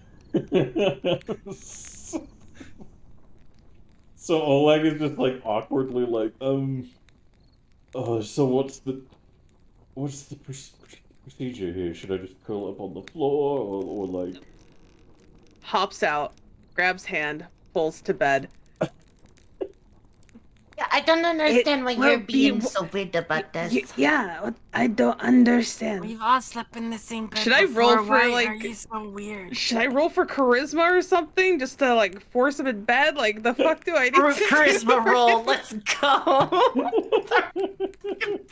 So Oleg is just like awkwardly like, oh, so what's the procedure here? Should I just curl up on the floor or like? Hops out, grabs hand, pulls to bed. Yeah, I don't understand why will you're being be- so weird about this. Yeah, I don't understand. We've all slept in the same bed Should I roll before. for, Why like- are you so weird? Should I roll for charisma or something just to like force him in bed? Like the fuck do I need to Charisma do? roll. Let's go.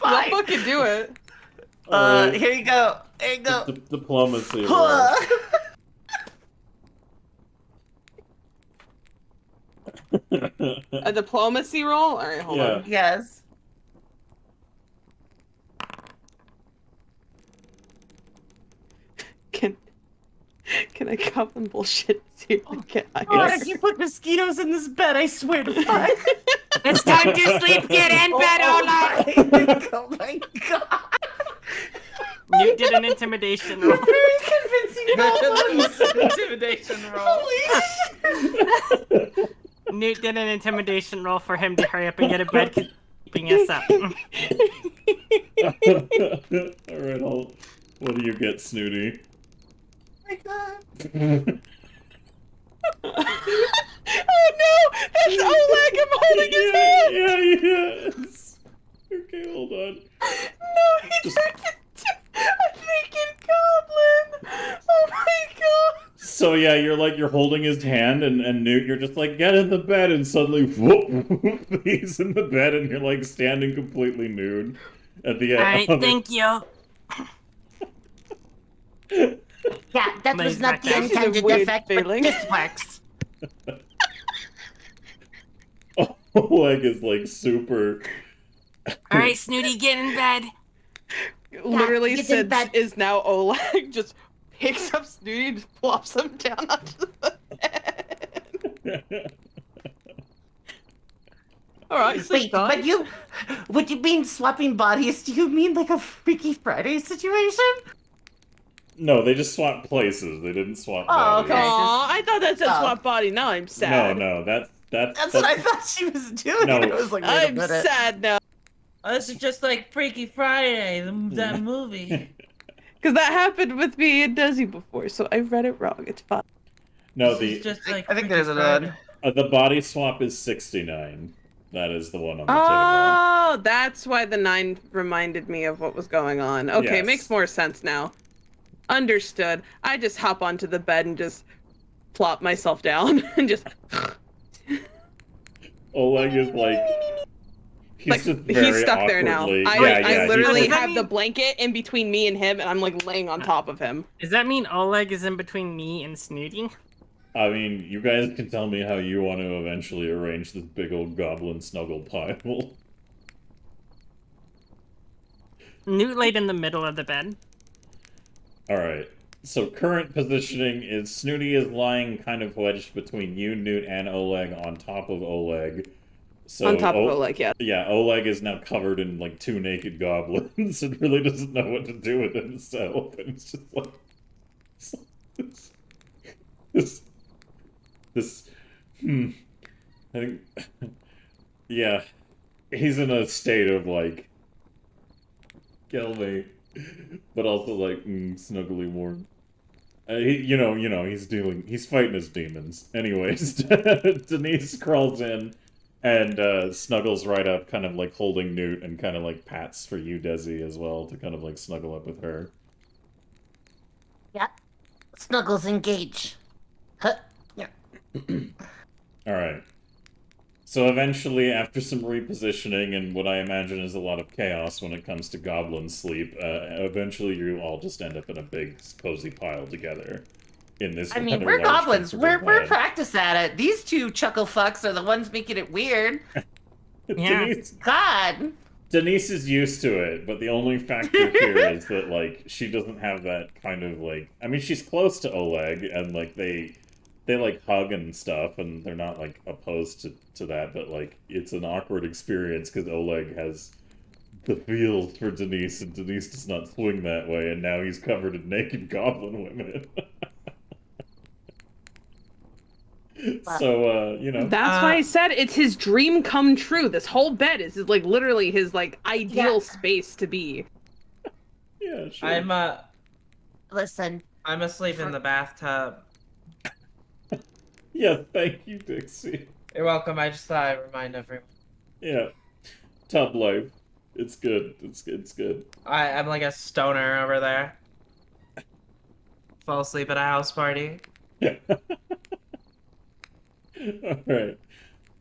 I'll fucking do it. Alright. Here you go. Here you go. Diplomacy. roll. A diplomacy roll? Alright, hold Yeah. on. Yes. Can I goblin bullshit? See if I get God, Yes. if you put mosquitoes in this bed, I swear to God. It's time to sleep. Get in bed, Ola. Oh my God. Newt did an intimidation roll. Very convincing. Intimidation roll. Newt did an intimidation roll for him to hurry up and get a bed, keeping us up. Alright, what do you get, Snooty? Oh my God. Oh no! That's Oleg! I'm holding his hand! Yes. Okay, hold on. No, he turned into a naked goblin! Oh my god! So yeah, you're holding his hand, and Newt, you're just like, get in the bed, and suddenly, whoop, he's in the bed, and you're like standing completely nude at the end. Alright, of it. thank you. Yeah, that was Lays not back the down. This is a intended weird effect, feeling. but this works. Oleg is like super. Alright, Snooty, get in bed. Literally, get in Sid bed. is now Oleg, just picks up Snooty and just plops him down onto the bed. Alright, sleep Wait, time. but you, what you mean swapping bodies? Do you mean like a Freaky Friday situation? No, they just swapped places. They didn't swap. Oh, bodies. okay. Aw, I thought that said Oh. swap body. Now I'm sad. No, that's That's what I thought she was doing. No. I was like, wait a I'm minute. sad now. Oh, this is just like Freaky Friday, that movie. Because that happened with me and Desi before, so I read it wrong. It's fine. No, This is just like I think Freaky there's an Friday. the body swap is 69. That is the one on the table. Oh, that's why the 9 reminded me of what was going on. Okay, Yes. makes more sense now. Understood. I just hop onto the bed and just plop myself down and just Oleg is like. He's like just very he's stuck there now. awkwardly- I he's literally Does that have the mean- blanket in between me and him, and I'm like laying on top of him. Does that mean Oleg is in between me and Snooty? I mean, you guys can tell me how you want to eventually arrange this big old goblin snuggle pile. Newt laid in the middle of the bed. Alright. So current positioning is Snooty is lying kind of wedged between you, Newt, and Oleg on top of Oleg. So on top of Oleg, yeah. Yeah, Oleg is now covered in like 2 naked goblins and really doesn't know what to do with himself. And it's just like this I think yeah. He's in a state of like kill me. But also like snuggly warm. He's fighting his demons. Anyways, Denise crawls in and snuggles right up, kind of like holding Newt, and kind of like pats for you, Desi, as well, to kind of like snuggle up with her. Yeah. Snuggles engage. Huh. Yeah. All right. So eventually, after some repositioning and what I imagine is a lot of chaos when it comes to goblin sleep, eventually you all just end up in a big, cozy pile together. In this I mean, rather we're large, goblins. We're comfortable practiced at it. These two chuckle fucks are the ones making it weird. bed. Yeah. God. Denise is used to it, but the only factor here is that, like, she doesn't have that kind of, like... I mean, she's close to Oleg, and, like, they like, hug and stuff, and they're not, like, opposed to that, but, like, it's an awkward experience, because Oleg has the feels for Denise, and Denise does not swing that way, and now he's covered in naked goblin women. So, That's why I said it's his dream come true. This whole bed is like literally his like ideal space to be. Yeah, sure. Listen. I'm asleep in the bathtub. Yeah, thank you, Dixie. You're welcome. I just thought I'd remind everyone. Yeah. Tub life. It's good. It's good. I'm like a stoner over there. Fall asleep at a house party. Yeah. Alright.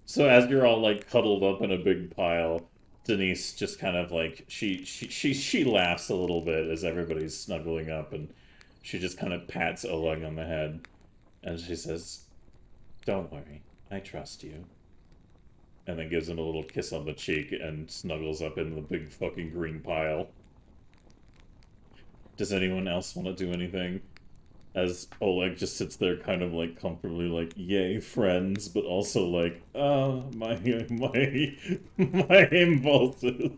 So as you're all like cuddled up in a big pile, Denise just kind of like she laughs a little bit as everybody's snuggling up, and she just kind of pats Oleg on the head and she says, "Don't worry, I trust you." And then gives him a little kiss on the cheek and snuggles up in the big fucking green pile. Does anyone else want to do anything? As Oleg just sits there kind of like comfortably like, yay, friends, but also like, my impulses.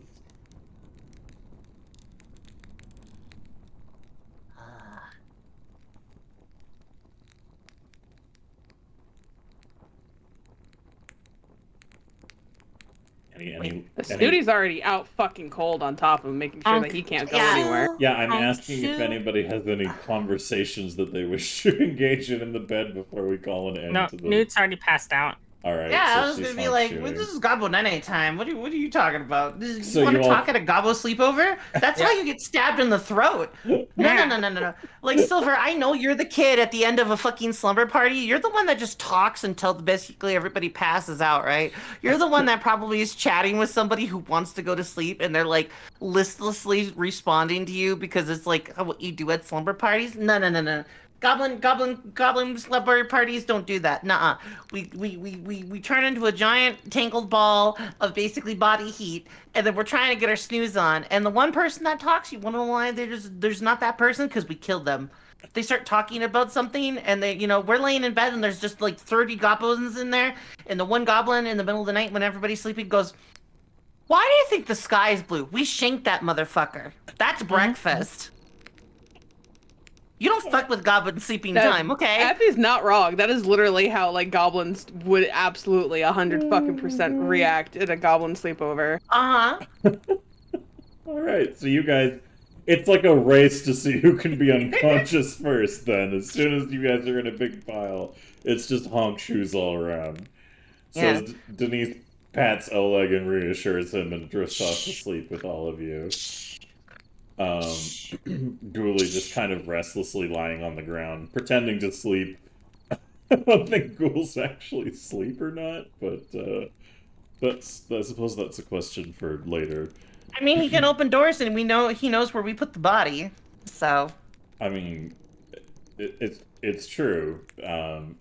The Snooty's already out fucking cold on top of him, making sure that he can't go anywhere. Yeah, I'm asking if anybody has any conversations that they wish to engage in the bed before we call an end No, to the... Newt's already passed out. Alright, Yeah, so I was she's gonna be not like, chewing. well, this is Gobbo Night time. What are you talking about? So You want to you all- talk at a Gobbo sleepover? That's how you get stabbed in the throat. No. Like, Silver, I know you're the kid at the end of a fucking slumber party. You're the one that just talks until basically everybody passes out, right? You're the one that probably is chatting with somebody who wants to go to sleep, and they're like listlessly responding to you because it's like what you do at slumber parties. No. Goblin slumber parties don't do that. Nuh-uh. We turn into a giant tangled ball of basically body heat, and then we're trying to get our snooze on. And the one person that talks, you want to know why there's not that person? Because we killed them. They start talking about something, and we're laying in bed, and there's just like 30 goblins in there, and the one goblin in the middle of the night when everybody's sleeping goes, "Why do you think the sky is blue? We shanked that motherfucker. That's breakfast." You don't fuck with goblin sleeping time, okay? Effie's not wrong. That is literally how like goblins would absolutely 100% react at a goblin sleepover. Alright, so you guys... It's like a race to see who can be unconscious first, then. As soon as you guys are in a big pile, it's just honk shoes all around. So Yeah. Denise pats Oleg and reassures him and drifts off to sleep with all of you. Ghoulie just kind of restlessly lying on the ground, pretending to sleep. I don't think ghouls actually sleep or not, but I suppose that's a question for later. I mean, he can open doors, and he knows where we put the body. So. I mean, it's true.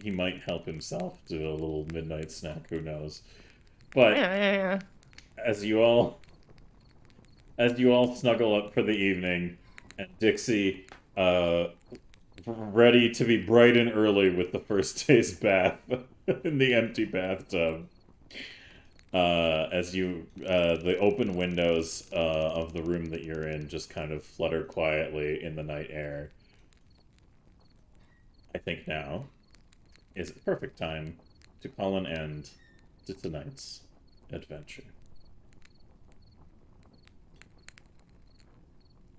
He might help himself to a little midnight snack. Who knows? But Yeah. as you all snuggle up for the evening, and Dixie, ready to be bright and early with the first day's bath in the empty bathtub, as the open windows of the room that you're in just kind of flutter quietly in the night air. I think now is the perfect time to call an end to tonight's adventure.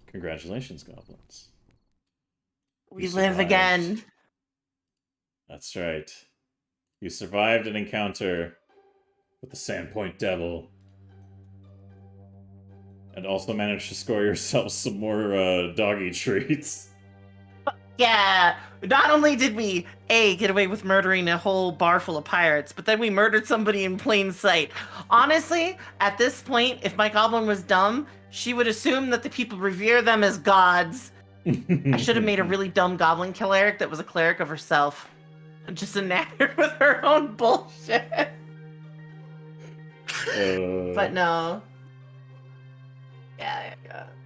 Congratulations, goblins. We You live survived. again. That's right. You survived an encounter with the Sandpoint Devil. And also managed to score yourself some more doggy treats. Yeah, not only did we get away with murdering a whole bar full of pirates, but then we murdered somebody in plain sight. Honestly, at this point, if my goblin was dumb, she would assume that the people revere them as gods. I should have made a really dumb goblin cleric that was a cleric of herself. Just enamored with her own bullshit. But no. Yeah.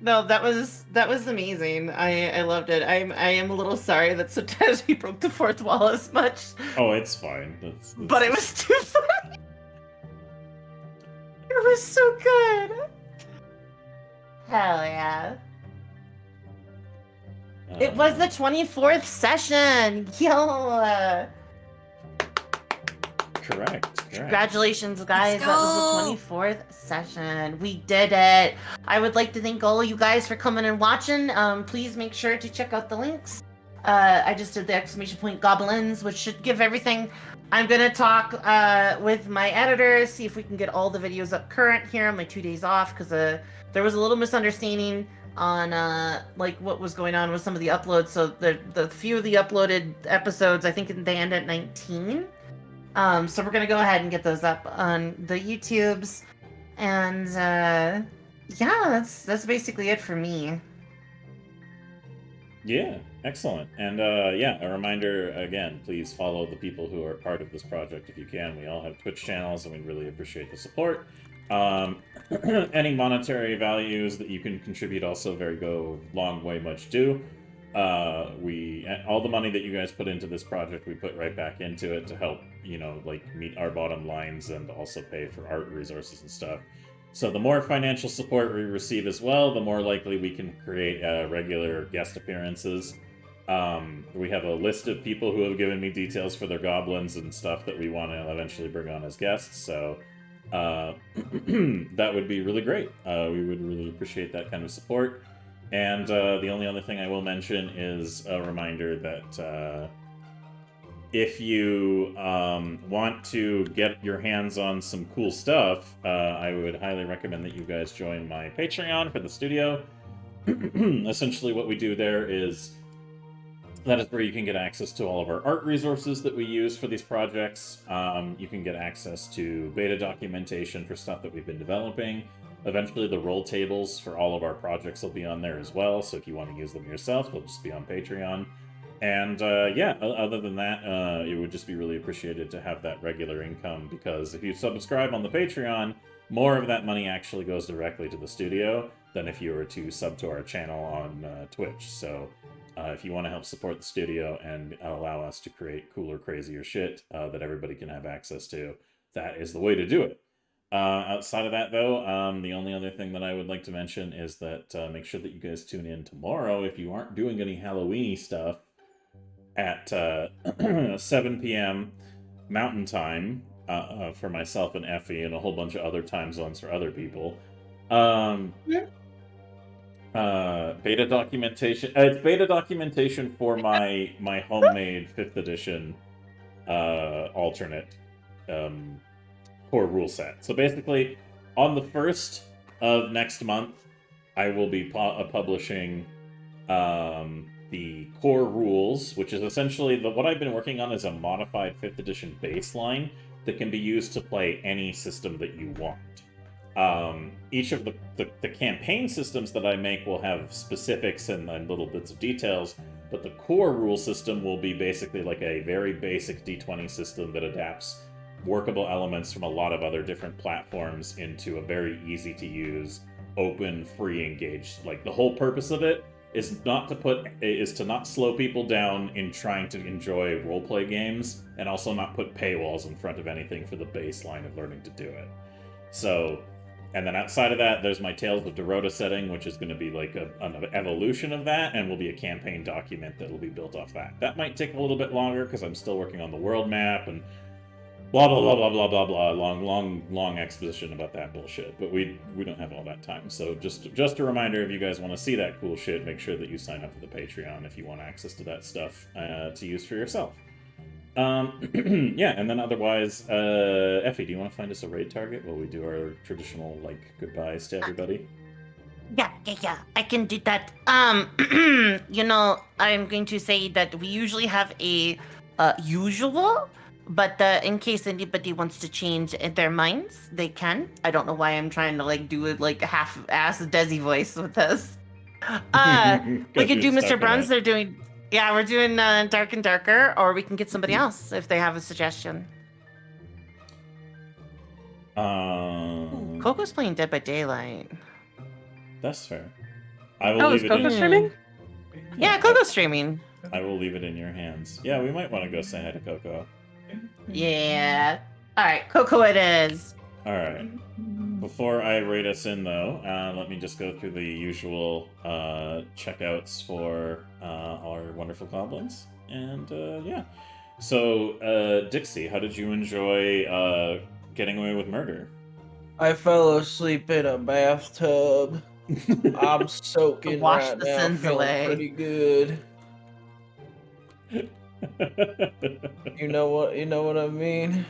No, that was amazing. I loved it. I am a little sorry that sometimes we broke the fourth wall as much. Oh, it's fine. But it was too funny. It was so good. Hell yeah. It was the 24th session. Yo. Correct. Congratulations, guys. That was the 24th session. We did it. I would like to thank all of you guys for coming and watching. Please make sure to check out the links. I just did the !point Goblinz, which should give everything. I'm going to talk with my editor, see if we can get all the videos up current here on my 2 days off, because there was a little misunderstanding on like what was going on with some of the uploads. So the few of the uploaded episodes, I think they end at 19. So we're gonna go ahead and get those up on the YouTubes, and yeah, that's basically it for me. Yeah, excellent. And yeah, a reminder again, please follow the people who are part of this project if you can. We all have Twitch channels, and we really appreciate the support. Any monetary values that you can contribute also go long way much do. All the money that you guys put into this project, we put right back into it to help, like meet our bottom lines and also pay for art resources and stuff. So the more financial support we receive as well, the more likely we can create regular guest appearances. We have a list of people who have given me details for their goblins and stuff that we want to eventually bring on as guests. So that would be really great. We would really appreciate that kind of support. And the only other thing I will mention is a reminder that if you want to get your hands on some cool stuff, I would highly recommend that you guys join my Patreon for the studio. Essentially what we do there is that is where you can get access to all of our art resources that we use for these projects. You can get access to beta documentation for stuff that we've been developing. Eventually, the roll tables for all of our projects will be on there as well, so if you want to use them yourself, they'll just be on Patreon. And yeah, other than that, it would just be really appreciated to have that regular income, because if you subscribe on the Patreon, more of that money actually goes directly to the studio than if you were to sub to our channel on Twitch. So if you want to help support the studio and allow us to create cooler, crazier shit that everybody can have access to, that is the way to do it. Outside of that, though, the only other thing that I would like to mention is that make sure that you guys tune in tomorrow if you aren't doing any Halloween-y stuff at 7 p.m. Mountain Time for myself and Effie, and a whole bunch of other time zones for other people. Beta documentation. It's beta documentation for my homemade 5th edition alternate core rule set. So basically, on the 1st of next month, I will be publishing the core rules, which is essentially what I've been working on is a modified 5th edition baseline that can be used to play any system that you want. Each of the campaign systems that I make will have specifics and little bits of details, but the core rule system will be basically like a very basic D20 system that adapts workable elements from a lot of other different platforms into a very easy to use, open, free, engaged. Like, the whole purpose of it is to not slow people down in trying to enjoy roleplay games, and also not put paywalls in front of anything for the baseline of learning to do it. So, and then outside of that, there's my Tales of Dorota setting, which is going to be like an evolution of that, and will be a campaign document that will be built off that. That might take a little bit longer, because I'm still working on the world map, and blah blah blah blah blah blah blah. Long exposition about that bullshit. But we don't have all that time. So just a reminder, if you guys want to see that cool shit, make sure that you sign up for the Patreon if you want access to that stuff to use for yourself. Yeah, and then otherwise, Effie, do you want to find us a raid target while we do our traditional goodbyes to everybody? Yeah, I can do that. I'm going to say that we usually have a usual, but in case anybody wants to change their minds, they can. I don't know why I'm trying to do it a half-ass Desi voice with this. We could do Mr. Bruns. They're doing. Yeah, we're doing Dark and Darker, or we can get somebody else if they have a suggestion. Coco's playing Dead by Daylight. That's fair. I will leave is it Coco in. streaming? Yeah, Coco's streaming. I will leave it in your hands. Yeah, we might want to go say hi to Coco. Yeah. All right, Coco it is. All right. Before I rate us in, though, let me just go through the usual checkouts for our wonderful goblins. And yeah. So, Dixie, how did you enjoy getting away with murder? I fell asleep in a bathtub. I'm soaking Wash right the now, sins feeling away. pretty good. You know what I mean?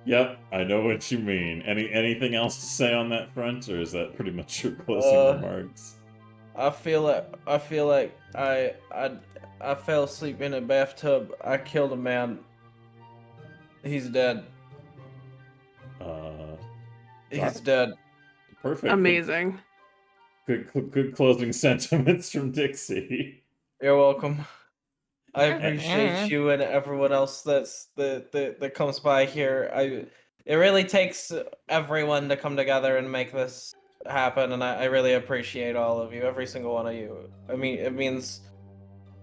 Yep, I know what you mean. Anything else to say on that front, or is that pretty much your closing remarks? I feel like I fell asleep in a bathtub. I killed a man. He's dead. He's dead. Perfect. Amazing. Good closing sentiments from Dixie. You're welcome. I appreciate you and everyone else that comes by here. It really takes everyone to come together and make this happen, and I really appreciate all of you, every single one of you. I mean, it means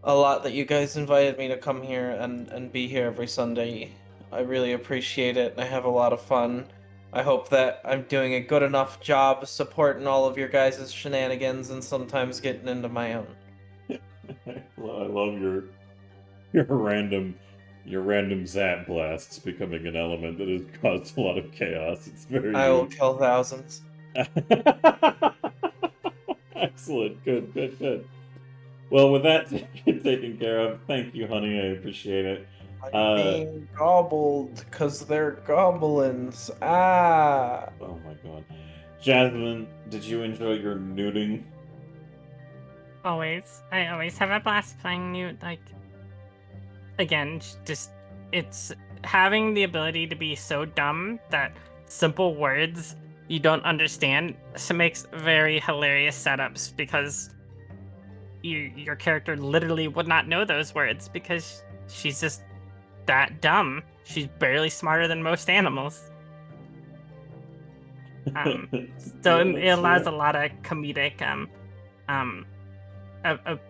a lot that you guys invited me to come here and be here every Sunday. I really appreciate it, and I have a lot of fun. I hope that I'm doing a good enough job supporting all of your guys' shenanigans and sometimes getting into my own. I love your random zap blasts becoming an element that has caused a lot of chaos. It's very. I will kill thousands. Excellent. Good. Well, with that taken care of, thank you, honey. I appreciate it. I'm being gobbled because they're goblins. Ah. Oh my god. Jasmine, did you enjoy your nuding? Always. I always have a blast playing Newt. Again, just it's having the ability to be so dumb that simple words you don't understand makes very hilarious setups because your character literally would not know those words because she's just that dumb. She's barely smarter than most animals. So it allows a lot of comedic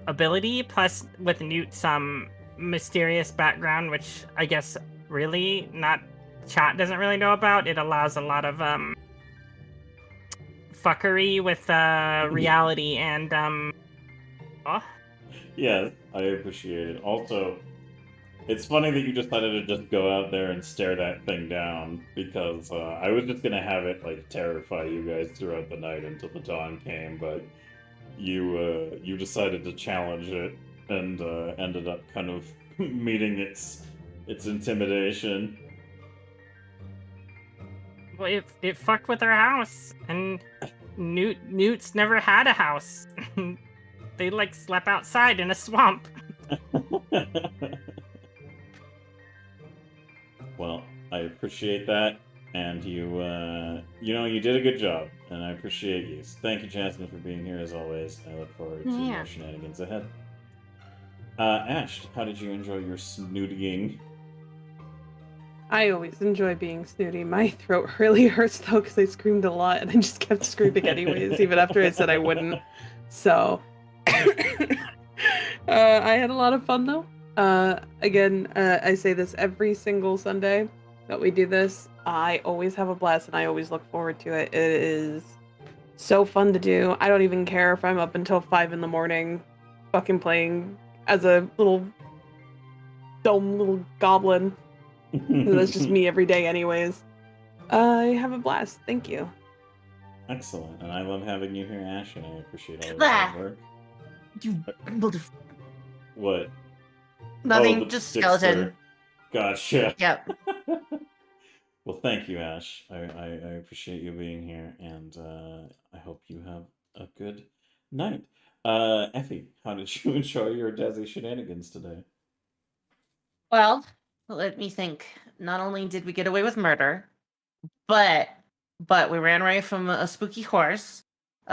ability, plus with Newt some mysterious background, which I guess really not chat doesn't really know about. It allows a lot of fuckery with reality and Yes, I appreciate it. Also, it's funny that you decided to just go out there and stare that thing down, because I was just gonna have it terrify you guys throughout the night until the dawn came, but you decided to challenge it and ended up kind of meeting its intimidation. well, it fucked with our house, and Newt's never had a house. They slept outside in a swamp. Well, I appreciate that, and you did a good job, and I appreciate you. So thank you, Jasmine, for being here as always. I look forward to more shenanigans ahead. Ash, how did you enjoy your snootying? I always enjoy being snooty. My throat really hurts though because I screamed a lot and I just kept screaming anyways, even after I said I wouldn't. So I had a lot of fun though. Again, I say this every single Sunday that we do this. I always have a blast and I always look forward to it. It is so fun to do. I don't even care if I'm up until 5 a.m. fucking playing as a dumb little goblin. That's just me every day, anyways. I have a blast. Thank you. Excellent, and I love having you here, Ash, and I appreciate all your Ah. hard work. You motherf- What? Nothing, the just Dixter. skeleton. Gotcha. Yep. Well, thank you, Ash. I appreciate you being here, and I hope you have a good night. Effie, how did you enjoy your Desi shenanigans today? Well, let me think. Not only did we get away with murder, but we ran away from a spooky horse.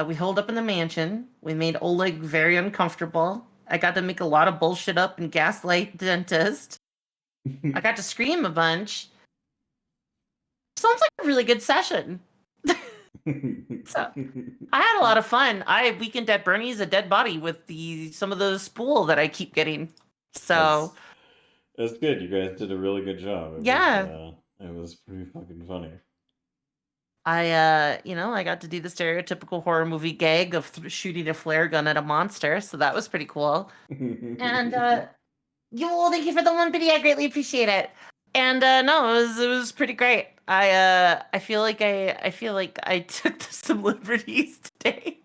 We holed up in the mansion. We made Oleg very uncomfortable. I got to make a lot of bullshit up and gaslight the dentist. I got to scream a bunch. Sounds like a really good session. So, I had a lot of fun. I weekend at Bernie's a dead body with some of the spool that I keep getting. So that's good. You guys did a really good job. It was pretty fucking funny. I got to do the stereotypical horror movie gag of shooting a flare gun at a monster, so that was pretty cool. And thank you for the one pity. I greatly appreciate it. And no, it was pretty great. I feel like I took some liberties today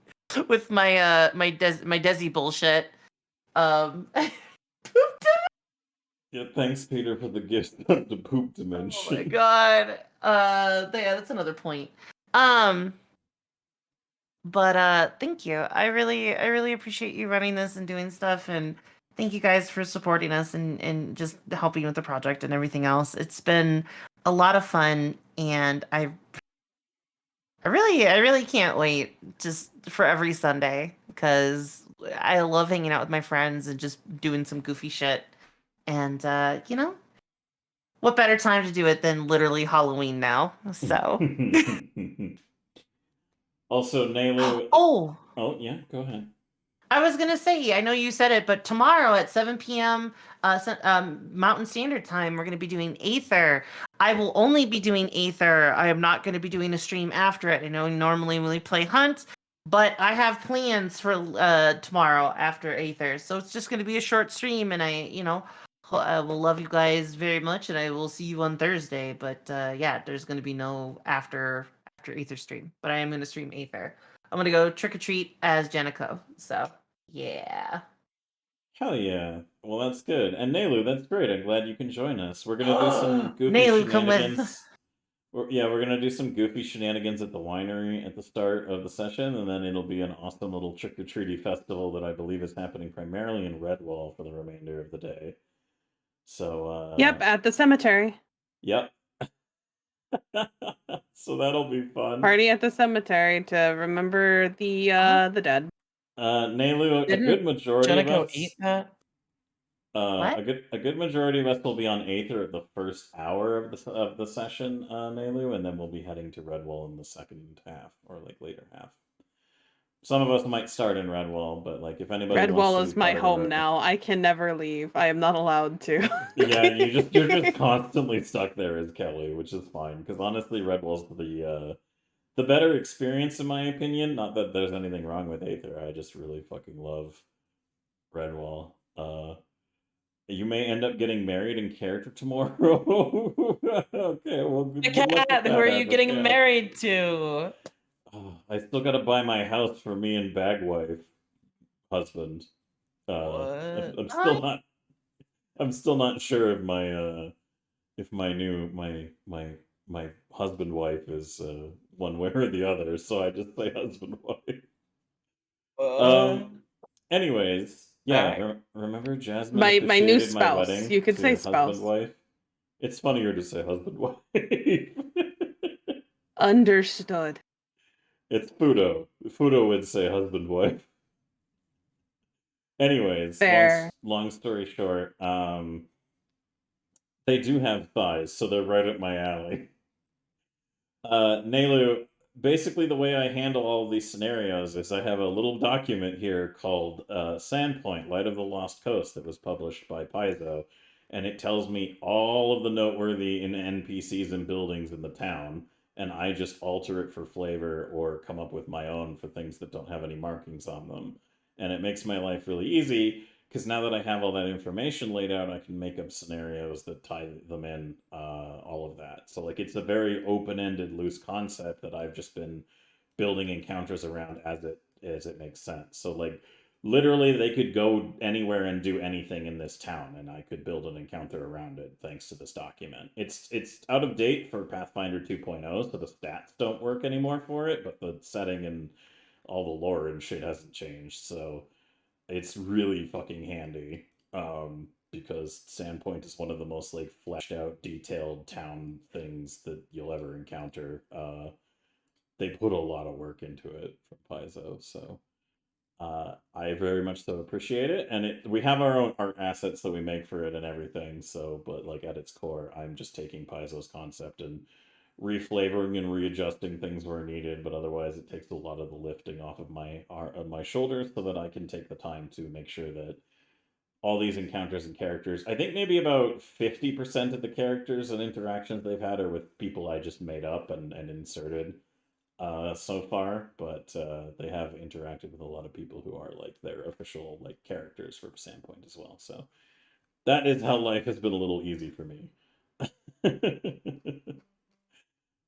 with my my Desi bullshit. Yeah, thanks, Peter, for the gift of the poop dimension. Oh my god. Yeah, that's another point. But thank you. I really appreciate you running this and doing stuff, and thank you guys for supporting us and just helping with the project and everything else. It's been a lot of fun, and I really can't wait just for every Sunday, because I love hanging out with my friends and just doing some goofy shit. And what better time to do it than literally Halloween now? So also, Nailu. Oh, yeah, go ahead. I was gonna say, I know you said it, but tomorrow at 7 p.m. Mountain Standard Time, we're gonna be doing Aether. I will only be doing Aether. I am not gonna be doing a stream after it. I know normally we play Hunt, but I have plans for tomorrow after Aether, so it's just gonna be a short stream, and I will love you guys very much, and I will see you on Thursday. But yeah, there's gonna be no after Aether stream, but I am gonna stream Aether. I'm gonna go trick or treat as Jenico. So yeah. Hell yeah. Well, that's good. And Nailu, that's great. I'm glad you can join us. We're gonna do some goofy Nailu, come shenanigans. with. We're gonna do some goofy shenanigans at the winery at the start of the session, and then it'll be an awesome little trick or treaty festival that I believe is happening primarily in Redwall for the remainder of the day. So Yep, at the cemetery. Yep. So that'll be fun. Party at the cemetery to remember the dead. Nailu, a good majority of us eat that? What? a good majority of us will be on Aether at the first hour of the session, Nailu, and then we'll be heading to Redwall in the second half or like later half. Some of us might start in Redwall, but like if anybody Redwall wants to is be my part of home it- now. I can never leave. I am not allowed to. Yeah, you're just constantly stuck there as Kelly, which is fine because honestly, Redwall's the better experience in my opinion. Not that there's anything wrong with Aether. I just really fucking love Redwall. You may end up getting married in character tomorrow. Okay, well, good luck with Cat, who that, are you getting Advocate. married to? Oh, I still gotta buy my house for me and Bagwife husband. I'm What? still not. I'm still not sure if my husband wife is one way or the other. So I just say husband wife. Anyways, yeah. Remember Jasmine my new officiated my spouse. wedding You could to say husband spouse. wife. It's funnier to say husband wife. Understood. It's Fudo. Fudo would say husband wife. Anyways, Fair. long story short, they do have thighs, so they're right up my alley. Nailu, basically the way I handle all of these scenarios is I have a little document here called Sandpoint, Light of the Lost Coast, that was published by Paizo, and it tells me all of the noteworthy NPCs and buildings in the town, and I just alter it for flavor or come up with my own for things that don't have any markings on them. And it makes my life really easy, because now that I have all that information laid out, I can make up scenarios that tie them in, all of that. So like it's a very open-ended, loose concept that I've just been building encounters around as it makes sense. So like literally they could go anywhere and do anything in this town, and I could build an encounter around it thanks to this document. It's out of date for Pathfinder 2.0, so the stats don't work anymore for it, but the setting and all the lore and shit hasn't changed. So it's really fucking handy, because Sandpoint is one of the most like fleshed out, detailed town things that you'll ever encounter. They put a lot of work into it from Paizo, so I very much so appreciate it. And we have our own art assets that we make for it and everything. So, but like at its core, I'm just taking Paizo's concept and reflavoring and readjusting things where needed. But otherwise, it takes a lot of the lifting off of my shoulders, so that I can take the time to make sure that all these encounters and characters, I think maybe about 50% of the characters and interactions they've had are with people I just made up and inserted so far, but they have interacted with a lot of people who are like their official like characters for Sandpoint as well. So that is how life has been a little easy for me.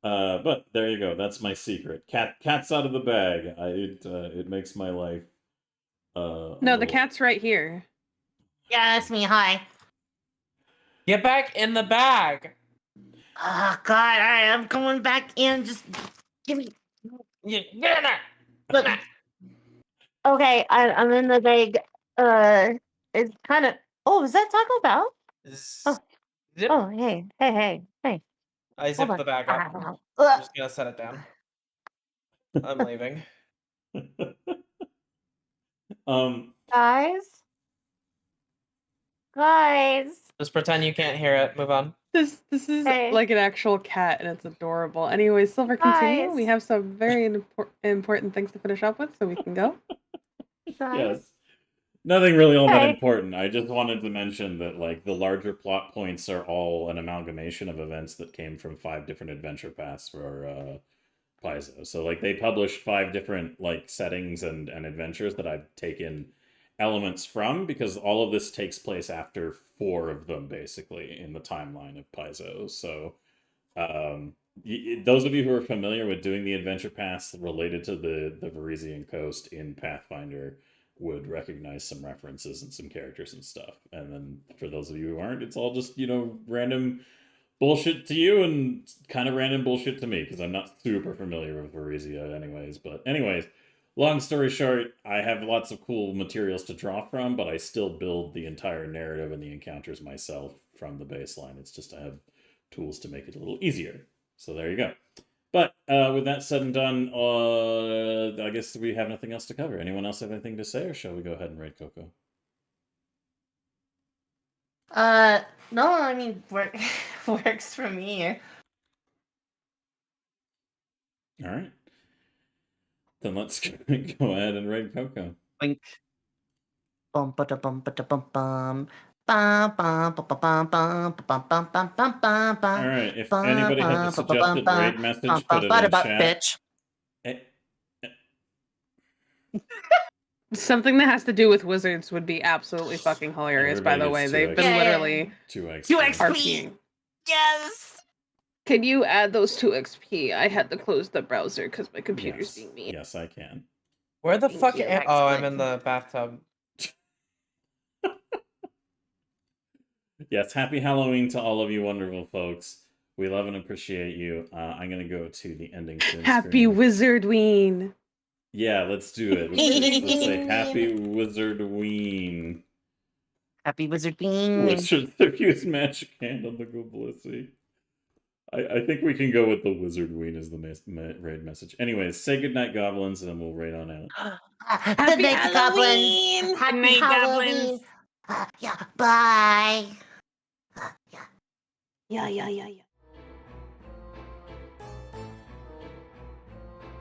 But there you go. That's my secret. Cat's out of the bag. It makes my life. No, the cat's right here. Yeah, that's me. Hi. Get back in the bag. Oh God! All right, I'm going back in. Just give me. Yeah, get in there. Look. Okay, I'm in the bag. It's kind of. Oh, is that Taco Bell? Oh. Zip. Oh, hey. I zipped on. the bag up. Ugh. I'm just gonna set it down. I'm leaving. Guys. Just pretend you can't hear it. Move on. This is Hey. like an actual cat, and it's adorable. Anyways, Silver, continue. Guys. We have some very important things to finish up with, so we can go. Yes. Nothing really all that Okay. important. I just wanted to mention that like the larger plot points are all an amalgamation of events that came from 5 different adventure paths for Paizo. So like they published 5 different like settings and adventures that I've taken elements from, because all of this takes place after 4 of them basically in the timeline of Paizo. So those of you who are familiar with doing the adventure paths related to the Varisian coast in Pathfinder would recognize some references and some characters and stuff. And then for those of you who aren't, it's all just, random bullshit to you and kind of random bullshit to me, because I'm not super familiar with Varisia anyways. But anyways, long story short, I have lots of cool materials to draw from, but I still build the entire narrative and the encounters myself from the baseline. It's just I have tools to make it a little easier. So there you go. But with that said and done, I guess we have nothing else to cover. Anyone else have anything to say, or shall we go ahead and raid Coco? No, I mean, works for me. All right. Then let's go ahead and raid Coco. Blink. Bum ba da bum ba da bum bum. Bum bum ba ba bum bum ba bum bum bum bum bum. All right. If anybody has a suggested raid message, put it in chat. Bitch. Something that has to do with wizards would be absolutely fucking hilarious, by the way. They've been literally 2 XP. 2 XP. RPing. Yes. Can you add those 2 XP? I had to close the browser because my computer's being mean. Yes, I can. Where the Thank fuck you. Oh, I'm in the bathtub. Yes, happy Halloween to all of you wonderful folks. We love and appreciate you. I'm going to go to the ending screen. Happy Wizardween. Yeah, let's do it. Let's say Happy Wizardween. Happy Wizardween. Wizards have used magic hand on the Goblissy. I think we can go with the Wizardween as the raid message. Anyways, say goodnight, goblins, and then we'll raid on out. Good night, goblins. Happy Night, Halloween. Yeah, bye. Yeah.